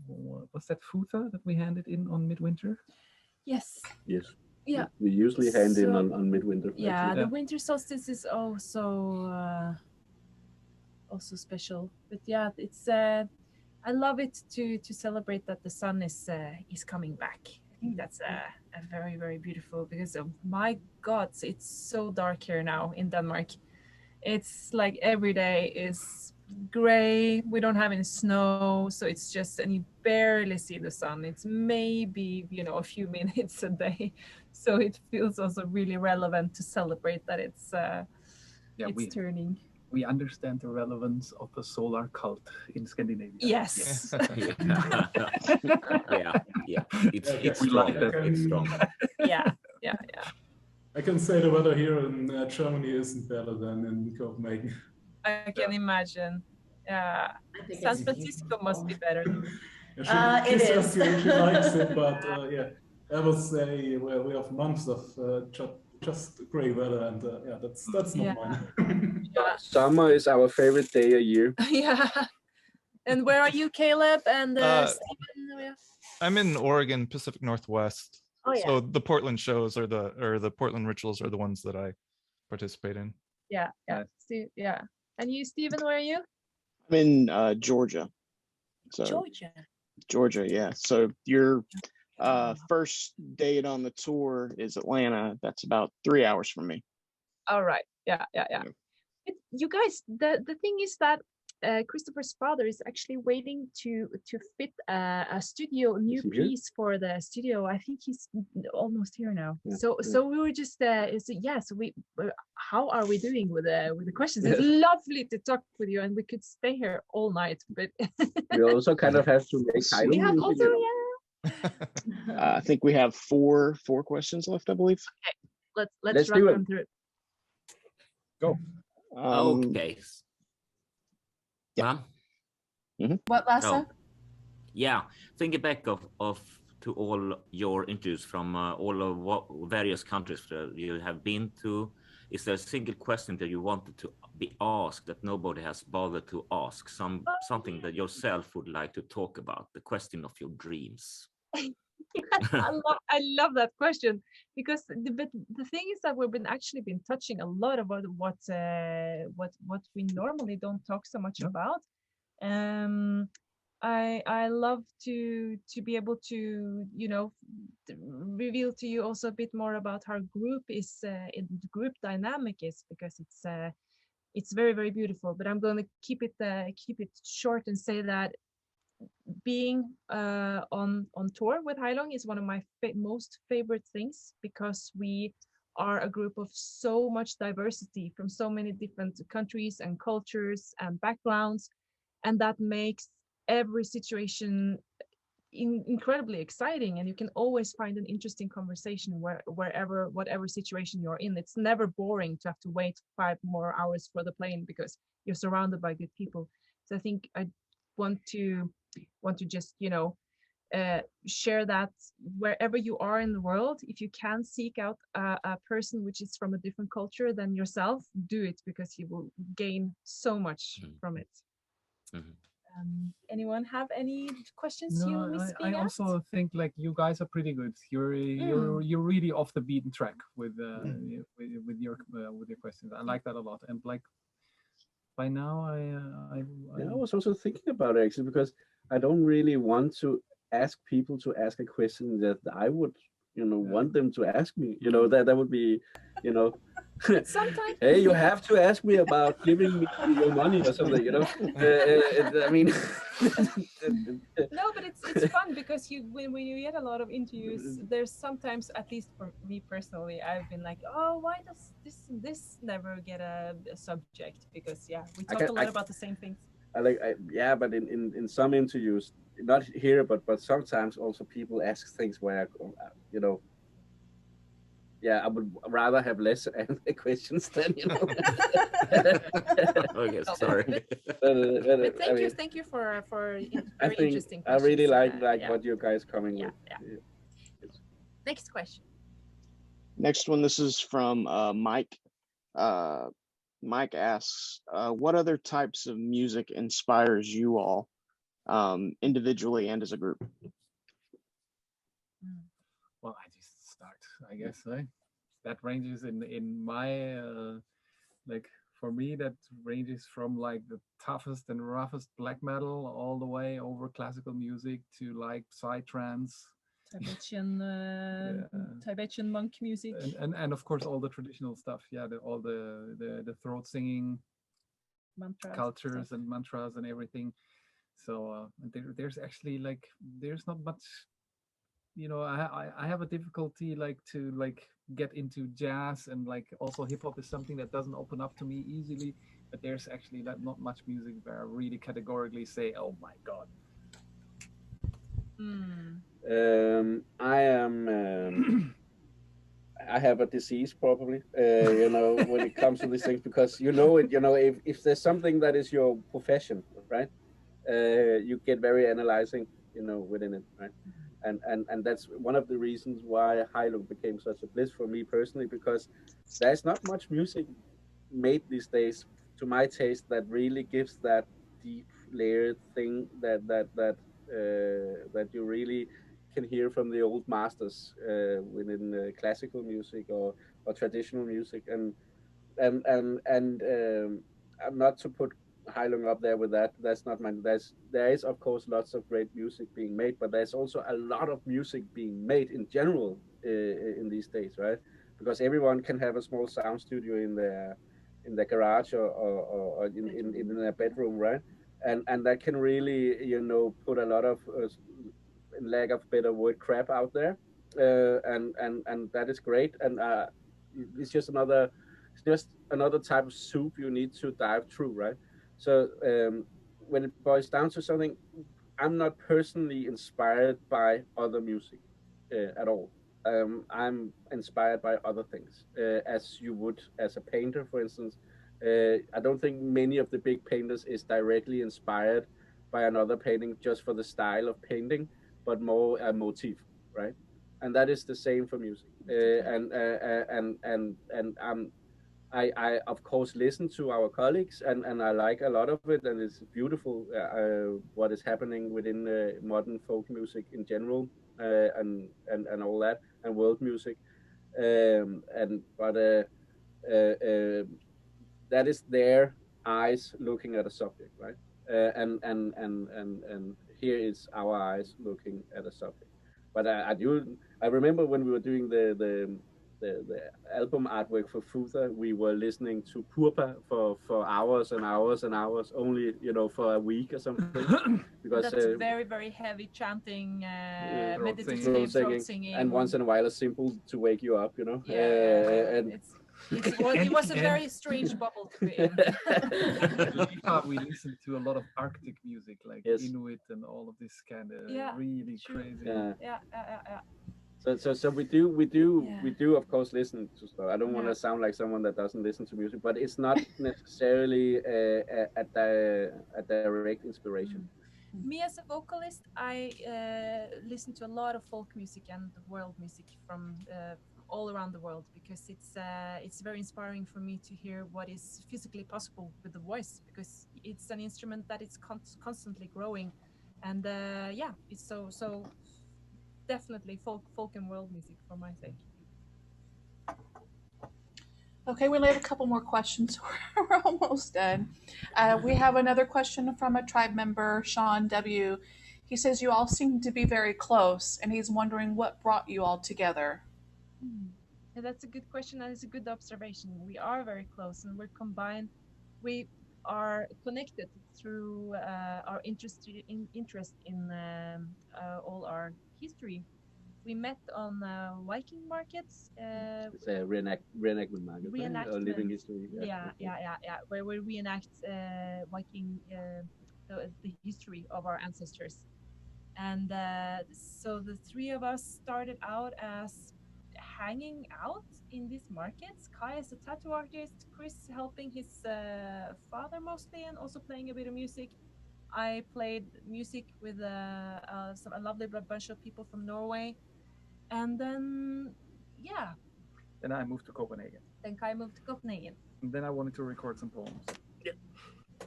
what's that futa that we handed in on midwinter? Yes. Yeah, we usually hand in on midwinter. Yeah, the winter solstice is also special, but yeah, it's I love it to celebrate that the sun is coming back. I think that's a very, very beautiful, because my God, it's so dark here now in Denmark. It's like every day is gray. We don't have any snow, so it's just, and you barely see the sun. It's maybe a few minutes a day, so it feels also really relevant to celebrate that it's turning. We understand the relevance of the solar cult in Scandinavia. Yes. Yeah. It's strong. It's strong. Yeah. I can say the weather here in Germany isn't better than in Copenhagen. I can imagine. Yeah. San Francisco must be better. It is. She likes it, but I would say we have months of just gray weather, and that's not mine. Summer is our favorite day a year. Yeah. And where are you, Caleb? And Stephen? I'm in Oregon, Pacific Northwest. Oh, yeah. So the Portland shows or the Portland rituals are the ones that I participate in. Yeah. And you, Stephen, where are you? I'm in Georgia. So Georgia, yeah. So your first date on the tour is Atlanta. That's about 3 hours from me. All right. Yeah. You guys, the thing is that Christopher's father is actually waiting to fit a new piece for the studio. I think he's almost here now. Yeah. So we were just how are we doing with the questions? It's lovely to talk with you, and we could stay here all night. But we also kind of have to make we have also, I think we have four questions left, I believe. Okay, let's run them through it. Go. Okay. Yeah. What, Lasse? Yeah, thinking back of to all your interviews from all of what various countries that you have been to, is there a single question that you wanted to be asked that nobody has bothered to ask? Something that yourself would like to talk about, the question of your dreams. Yes, I love that question, because the thing is that we've been touching a lot about what we normally don't talk so much about. I love to be able to, you know, reveal to you also a bit more about how group is group dynamic is, because it's very, very beautiful. But I'm going to keep it short and say that being on tour with Heilung is one of my most favorite things, because we are a group of so much diversity from so many different countries and cultures and backgrounds, and that makes every situation incredibly exciting, and you can always find an interesting conversation whatever situation you're in. It's never boring to have to wait 5 more hours for the plane because you're surrounded by good people. So I think I want to just, you know, share that wherever you are in the world, if you can seek out a person which is from a different culture than yourself, do it, because you will gain so much from it. Anyone have any questions? No, I also think like you guys are pretty good. You're really off the beaten track with your questions. I like that a lot. And like by now, I was also thinking about it actually, because I don't really want to ask people to ask a question that I would, you know, want them to ask me. You know, that would be, you know. Sometimes hey, you have to ask me about giving me your money or something, you know. I mean, no, but it's fun, because when you get a lot of interviews, there's sometimes, at least for me personally, I've been like, oh, why does this never get a subject? Because we talk a lot about the same things. But in some interviews, not here, but sometimes also people ask things where, you know. I would rather have less questions than, you know. Okay, sorry. But thank you for very interesting questions. I really like what you guys coming with. Next question. Next one. This is from Mike. Mike asks, what other types of music inspires you all, individually and as a group? Well, I just start, I guess. Right? That ranges in my like, for me, that ranges from like the toughest and roughest black metal all the way over classical music to like psytrance, Tibetan monk music, and of course all the traditional stuff. All the throat singing mantras, cultures and mantras and everything. So there's actually like, there's not much, you know. I have a difficulty like to like get into jazz, and like also hip hop is something that doesn't open up to me easily. But there's actually like not much music where I really categorically say, oh my god. I am. I have a disease probably, you know, when it comes to these things, because you know it. You know, if there's something that is your profession, right? You get very analyzing, you know, within it, right? And that's one of the reasons why Heilung became such a bliss for me personally, because there's not much music made these days, to my taste, that really gives that deep layered thing that you really can hear from the old masters within classical music or traditional music. And not to put Heilung up there with that. That's not my. There is of course lots of great music being made, but there's also a lot of music being made in general in these days, right? Because everyone can have a small sound studio in their garage or in their bedroom, right? And that can really, you know, put a lot of in lack of better word, crap out there, and that is great. And it's just another type of soup you need to dive through, right? So when it boils down to something, I'm not personally inspired by other music at all. I'm inspired by other things, as you would as a painter, for instance. I don't think many of the big painters is directly inspired by another painting just for the style of painting, but more a motif, right? And that is the same for music. I of course listen to our colleagues, and I like a lot of it, and it's beautiful what is happening within modern folk music in general, and all that, and world music, but that is their eyes looking at a subject, right? And here is our eyes looking at a subject. But I remember when we were doing the album artwork for Futha, we were listening to Purpa for hours and hours and hours, only for a week or something. Because that's very heavy chanting, meditative throat singing, and once in a while a simple to wake you up, and it was a very strange bubble to be in. We listened to a lot of Arctic music, like Inuit and all of this kind of really crazy. So we do of course listen to stuff. I don't want to sound like someone that doesn't listen to music, but it's not necessarily a direct inspiration. Me as a vocalist, I listen to a lot of folk music and world music from all around the world, because it's very inspiring for me to hear what is physically possible with the voice, because it's an instrument that is constantly growing, and it's so definitely folk and world music for my sake. Okay, we only have a couple more questions. We're almost done. We have another question from a tribe member, Sean W. He says, you all seem to be very close, and he's wondering what brought you all together. Yeah, that's a good question, and it's a good observation. We are very close, and we're combined. We are connected through our interest in all our history. We met on Viking markets. It's a reenactment market, right? Or living history. Yeah, where we reenact Viking, the history of our ancestors. And so the three of us started out as hanging out in these markets. Kai is a tattoo artist, Chris helping his father mostly, and also playing a bit of music. I played music with a lovely bunch of people from Norway. And then, Then I moved to Copenhagen. Then Kai moved to Copenhagen. And then I wanted to record some poems.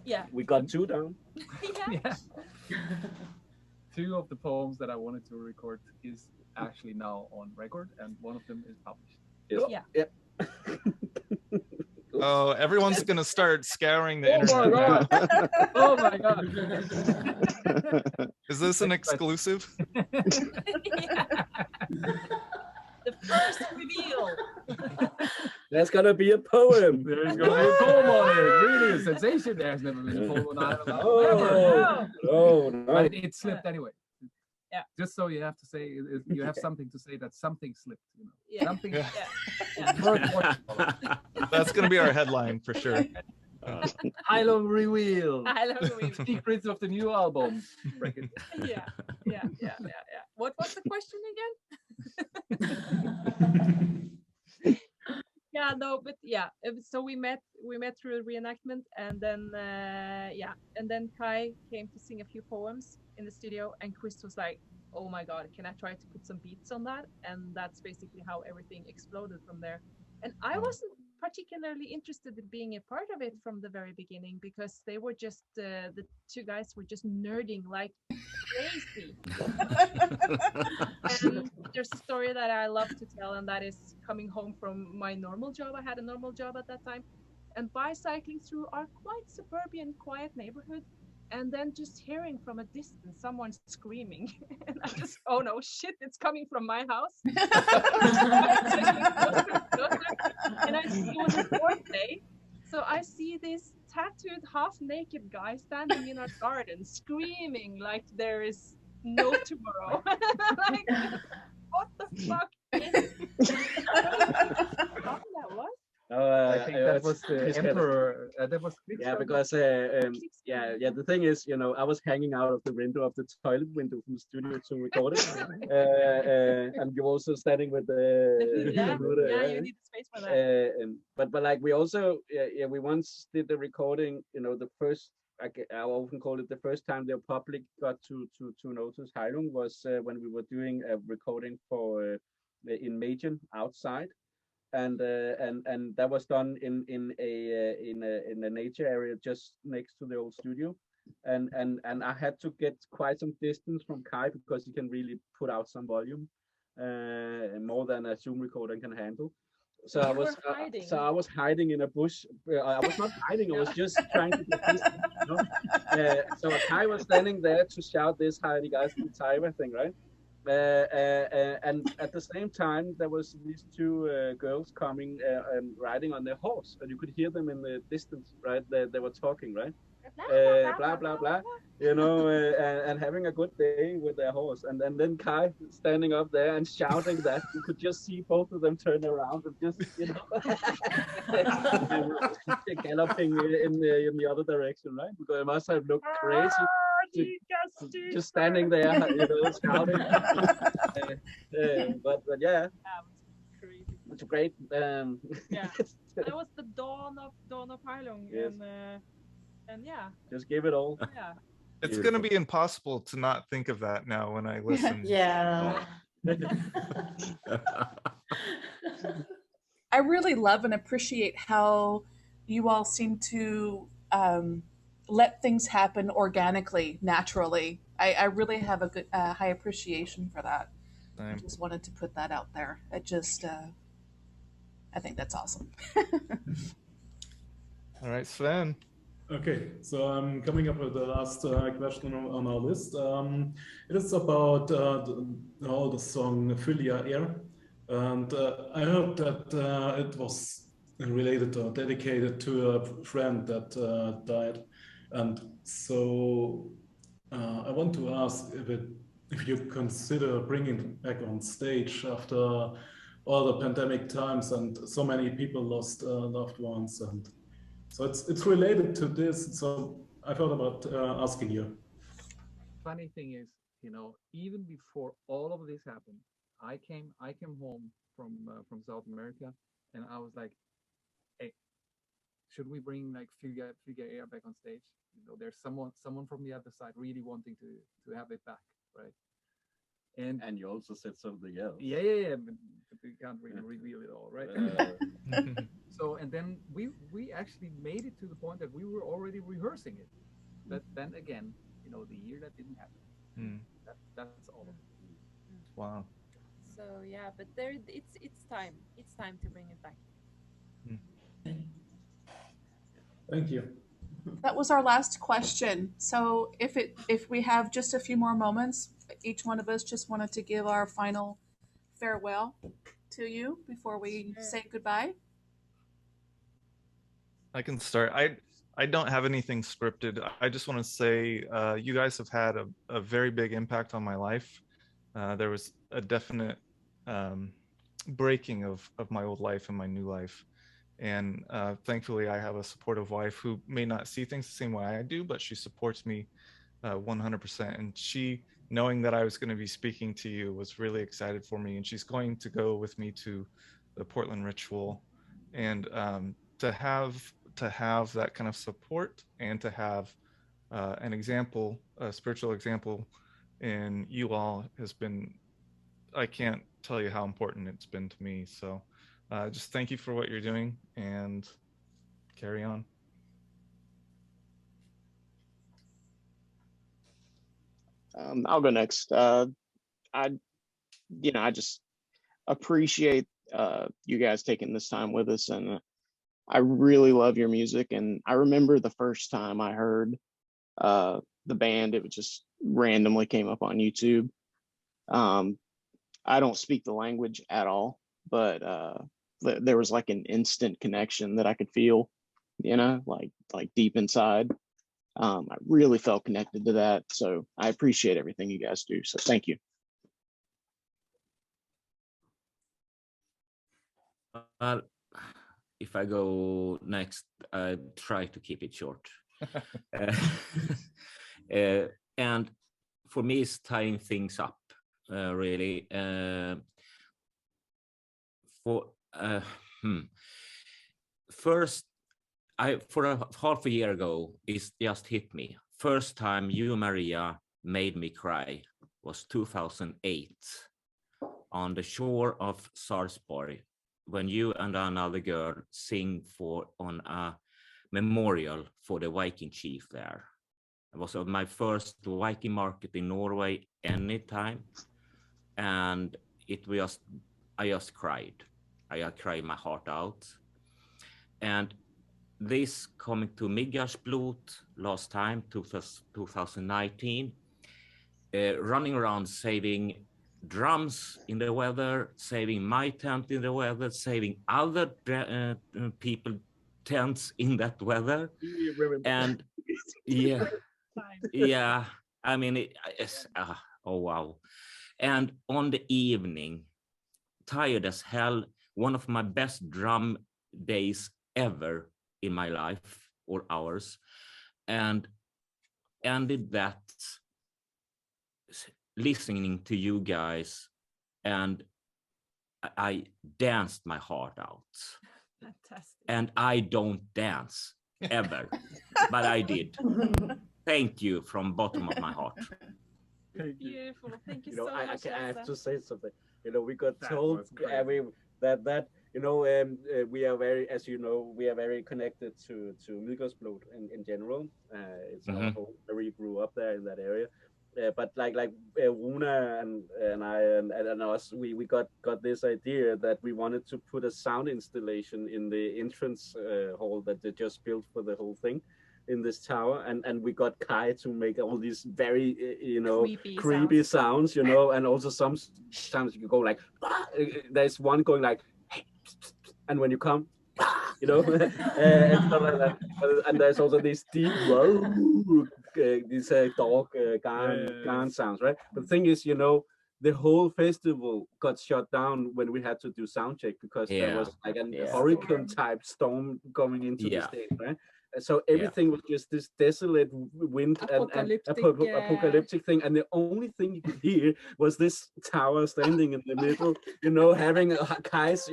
Yeah. We got 2 down. Yeah. 2 of the poems that I wanted to record is actually now on record, and one of them is published. Yep. Oh, everyone's gonna start scouring the internet. Oh my god! Is this an exclusive? The first reveal. There's gonna be a poem. There's gonna be a poem on it. Really a sensation. There's never been a poem on Ireland. No. But it slipped anyway. Yeah. Just so you have to say, you have something to say that something slipped. Yeah. Something. Yeah. That's gonna be our headline for sure. Heilung reveal. Heilung reveal. Secrets of the new album. Yeah. What was the question again? So we met through a reenactment, and then and then Kai came to sing a few poems in the studio, and Chris was like, oh my god, can I try to put some beats on that? And that's basically how everything exploded from there. And I wasn't particularly interested in being a part of it from the very beginning, because they were just the 2 guys were just nerding like crazy. And there's a story that I love to tell, and that is coming home from my normal job. I had a normal job at that time, and bicycling through our quite suburban, quiet neighborhood, and then just hearing from a distance someone screaming, and I just, oh no, shit, it's coming from my house. And I see it was a 4th day, so I see this tattooed, half-naked guy standing in our garden, screaming like there is no tomorrow. Like, what the fuck is that was? I think that was the emperor. That was because the thing is, I was hanging out of the window of the toilet window from the studio to record it, and you're also standing with the you need the space for that. But like we also we once did the recording, the first I often call it the first time the public got to notice Heilung was when we were doing a recording for in Magen outside, and that was done in a nature area just next to the old studio, and I had to get quite some distance from Kai because he can really put out some volume, more than a Zoom recording can handle. So I was hiding in a bush. I was not hiding. I was just trying to get distance. You know? So Kai was standing there to shout this "Heidi guys" Taiwan thing, right? And at the same time, there was these two girls coming and riding on their horse, and you could hear them in the distance, right? They were talking, right? Blah blah blah, you know, and having a good day with their horse, and then Kai standing up there and shouting that you could just see both of them turn around and just, you know, galloping in the other direction, right? Because it must have looked crazy. Just standing there, you know, shouting. But yeah, it's great. Yeah, that was the dawn of Heilung, yes. And yeah, Just give it all. yeah. It's going to be impossible to not think of that now when I listen. Yeah. I really love and appreciate how you all seem to let things happen organically, naturally. I really have a good, high appreciation for that. I just wanted to put that out there. I think that's awesome. All right, Sven. Okay, so I'm coming up with the last question on our list. It is about the song Fylia Air. And I heard that it was related or dedicated to a friend that died. And so I want to ask if you consider bringing it back on stage after all the pandemic times and so many people lost loved ones. And so it's related to this. So I thought about asking you. Funny thing is, you know, even before all of this happened, I came home from South America, and I was like, hey, should we bring like Fylia Air back on stage? You know, there's someone from the other side really wanting to have it back, right? And you also said something else. Yeah, but we can't really reveal it all, right? So, and then we actually made it to the point that we were already rehearsing it. But then again, you know, the year that didn't happen. That's all of it. Wow. So yeah, but it's time. It's time to bring it back. Thank you. That was our last question. So if we have just a few more moments, each one of us just wanted to give our final farewell to you before we say goodbye. I can start. I don't have anything scripted. I just want to say you guys have had a very big impact on my life. There was a definite breaking of my old life and my new life. And thankfully, I have a supportive wife who may not see things the same way I do, but she supports me 100%. And she, knowing that I was going to be speaking to you, was really excited for me. And she's going to go with me to the Portland ritual. And to have that kind of support and to have an example, a spiritual example in you all has been, I can't tell you how important it's been to me. So just thank you for what you're doing and carry on. I'll go next. I just appreciate you guys taking this time with us, and I really love your music. And I remember the first time I heard the band, it just randomly came up on YouTube. I don't speak the language at all, but there was like an instant connection that I could feel, like deep inside. I really felt connected to that. So I appreciate everything you guys do. So thank you. If I go next, I try to keep it short. And for me, it's tying things up, really. First, for half a year ago, it just hit me. First time you, Maria, made me cry was 2008 on the shore of Sarpsborg, when you and another girl sing on a memorial for the Viking chief there. It was my first Viking market in Norway anytime, and I just cried. I cried my heart out. And this coming to Midgardsblot last time, 2019, running around saving drums in the weather, saving my tent in the weather, saving other people tents in that weather. And yeah, I mean, oh wow. And on the evening, tired as hell, one of my best drum days ever in my life, or hours, and ended that listening to you guys, and I danced my heart out. Fantastic. And I don't dance ever, but I did. Thank you from bottom of my heart. Beautiful. Thank you so much. I have to say something. We got told that we are very, as you know, we are very connected to Midgardsblot in general. It's our home. We grew up there in that area. But like Runa and I and us, we got this idea that we wanted to put a sound installation in the entrance hall that they just built for the whole thing in this tower, and we got Kai to make all these very creepy sounds, and also sometimes you go like, there's one going like, and when you come, and stuff like that. And there's also this deep these dog garn sounds, right? But the thing is, the whole festival got shut down when we had to do sound check because there was like a hurricane type storm coming into the state, right? So everything was just this desolate wind and apocalyptic thing, and the only thing you could hear was this tower standing in the middle, having Kai's,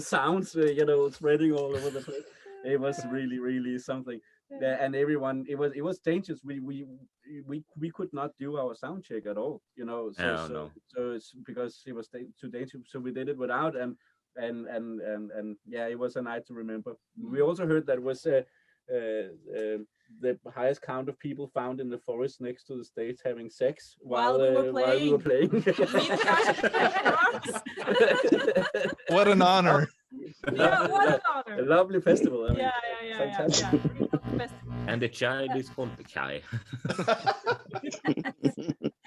sounds, spreading all over the place. It was really, really something. And everyone, it was dangerous. We could not do our sound check at all, So it's because it was too dangerous. So we did it without, and yeah, it was a night to remember. We also heard that was the highest count of people found in the forest next to the stage having sex while we were playing. What an honor. Yeah, what an honor. A lovely festival. Fantastic. And the child is called Kai.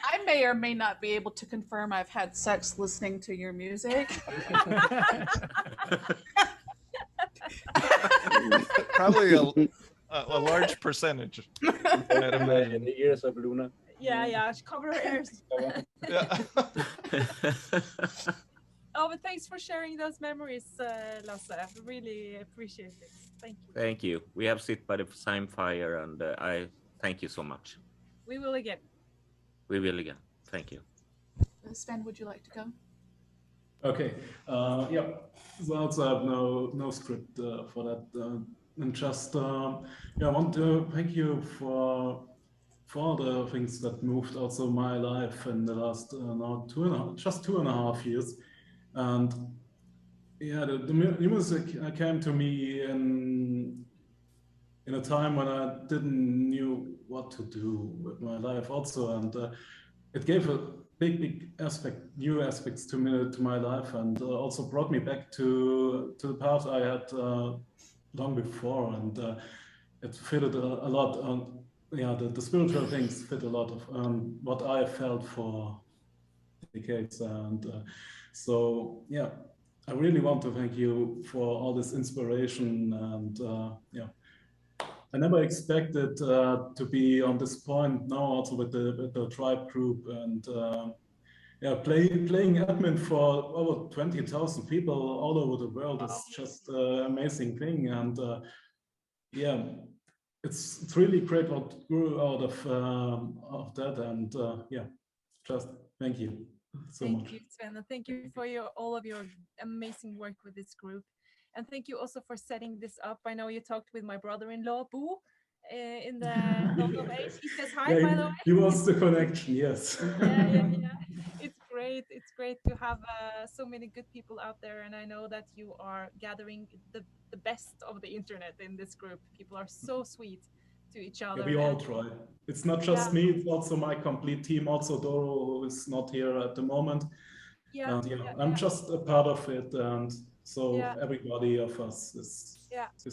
I may or may not be able to confirm I've had sex listening to your music. Probably a large percentage. I'd imagine. In the ears of Luna. Yeah, cover her ears. Yeah. Oh, but thanks for sharing those memories, Lasse. I really appreciate it. Thank you. Thank you. We have sit by the same fire, and I thank you so much. We will again. We will again. Thank you. Sven, would you like to go? Okay. Yeah. So I also have no script for that, and just I want to thank you for all the things that moved also my life in the last now 2.5 years, and yeah, the music came to me in a time when I didn't knew what to do with my life also, and it gave a big new aspects to my life, and also brought me back to the path I had long before, and it fitted a lot on the spiritual things fit a lot of what I felt for decades, and so yeah, I really want to thank you for all this inspiration, and I never expected to be on this point now, also with the tribe group, and playing admin for over 20,000 people all over the world is just an amazing thing, and it's really great what grew out of that, and just thank you so much. Thank you, Sven, and thank you for all of your amazing work with this group. And thank you also for setting this up. I know you talked with my brother-in-law, Boo, in the north of age. He says hi, Yeah, by the way. he was the connection, yes. Yeah. It's great. It's great to have so many good people out there. And I know that you are gathering the best of the internet in this group. People are so sweet to each other. Yeah, we all try. It's not just me, it's also my complete team. Also Doro, who is not here at the moment. Yeah, And I'm just a part of it. And so everybody of us is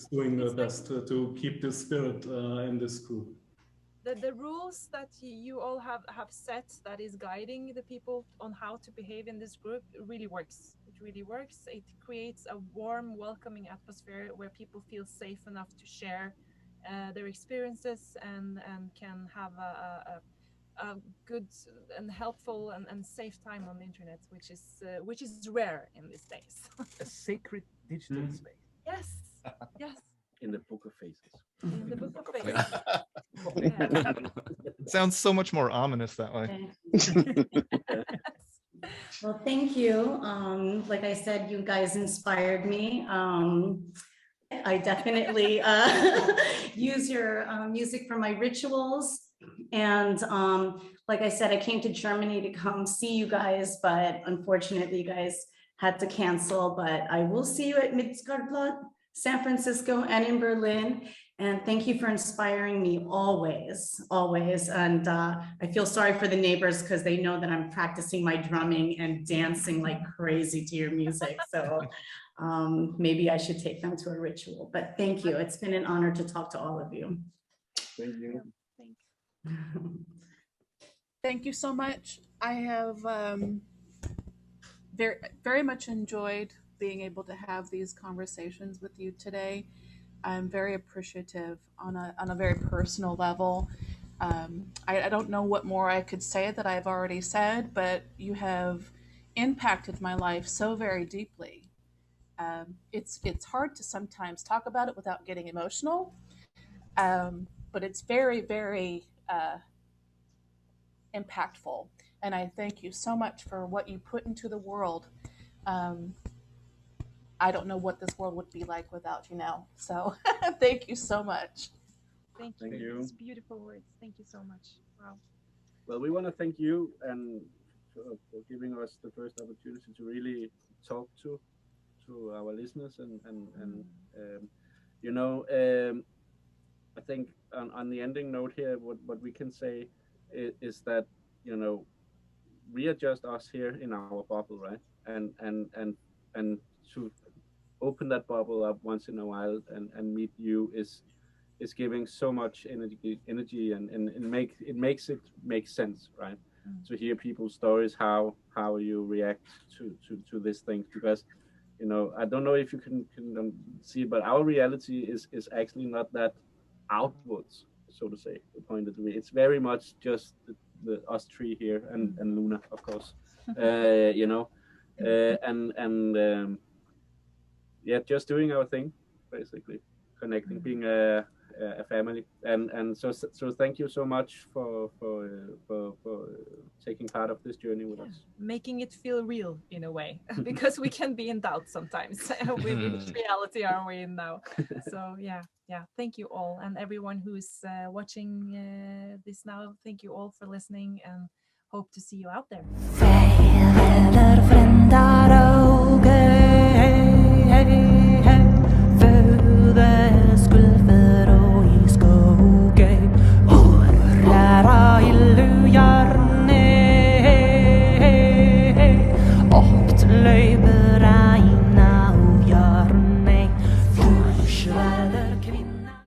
doing their best to keep the spirit in this group. The rules that you all have set that is guiding the people on how to behave in this group really works. It really works. It creates a warm, welcoming atmosphere where people feel safe enough to share their experiences and can have a good and helpful and safe time on the internet, which is rare in these days. A sacred digital space. Yes. In the book of faces. In the book of faces. It sounds so much more ominous that way. Well, thank you. Like I said, you guys inspired me. I definitely use your music for my rituals. And like I said, I came to Germany to come see you guys, but unfortunately you guys had to cancel. But I will see you at Midgardblad, San Francisco, and in Berlin. And thank you for inspiring me always. And I feel sorry for the neighbors because they know that I'm practicing my drumming and dancing like crazy to your music. So maybe I should take them to a ritual. But thank you. It's been an honor to talk to all of you. Thank you. Thank you so much. I have very much enjoyed being able to have these conversations with you today. I'm very appreciative on a very personal level. I don't know what more I could say that I've already said, but you have impacted my life so very deeply. It's hard to sometimes talk about it without getting emotional, but it's very, very impactful. And I thank you so much for what you put into the world. I don't know what this world would be like without you now. So thank you so much. Thank you. It's beautiful words. Thank you so much. Wow. Well, we want to thank you and for giving us the first opportunity to really talk to our listeners and I think on the ending note here, what we can say is that we are just us here in our bubble, right? And to open that bubble up once in a while and meet you is giving so much energy and it makes it make sense, right? To hear people's stories, how you react to this thing, because I don't know if you can see, but our reality is actually not that outwards, so to say, the point of the way. It's very much just the us three here and Luna, of course. Just doing our thing, basically, connecting, being a family, and so thank you so much for taking part of this journey with us, making it feel real in a way, because we can be in doubt sometimes. Which reality are we in now? So yeah, thank you all, and everyone who's watching this now, thank you all for listening, and hope to see you out there.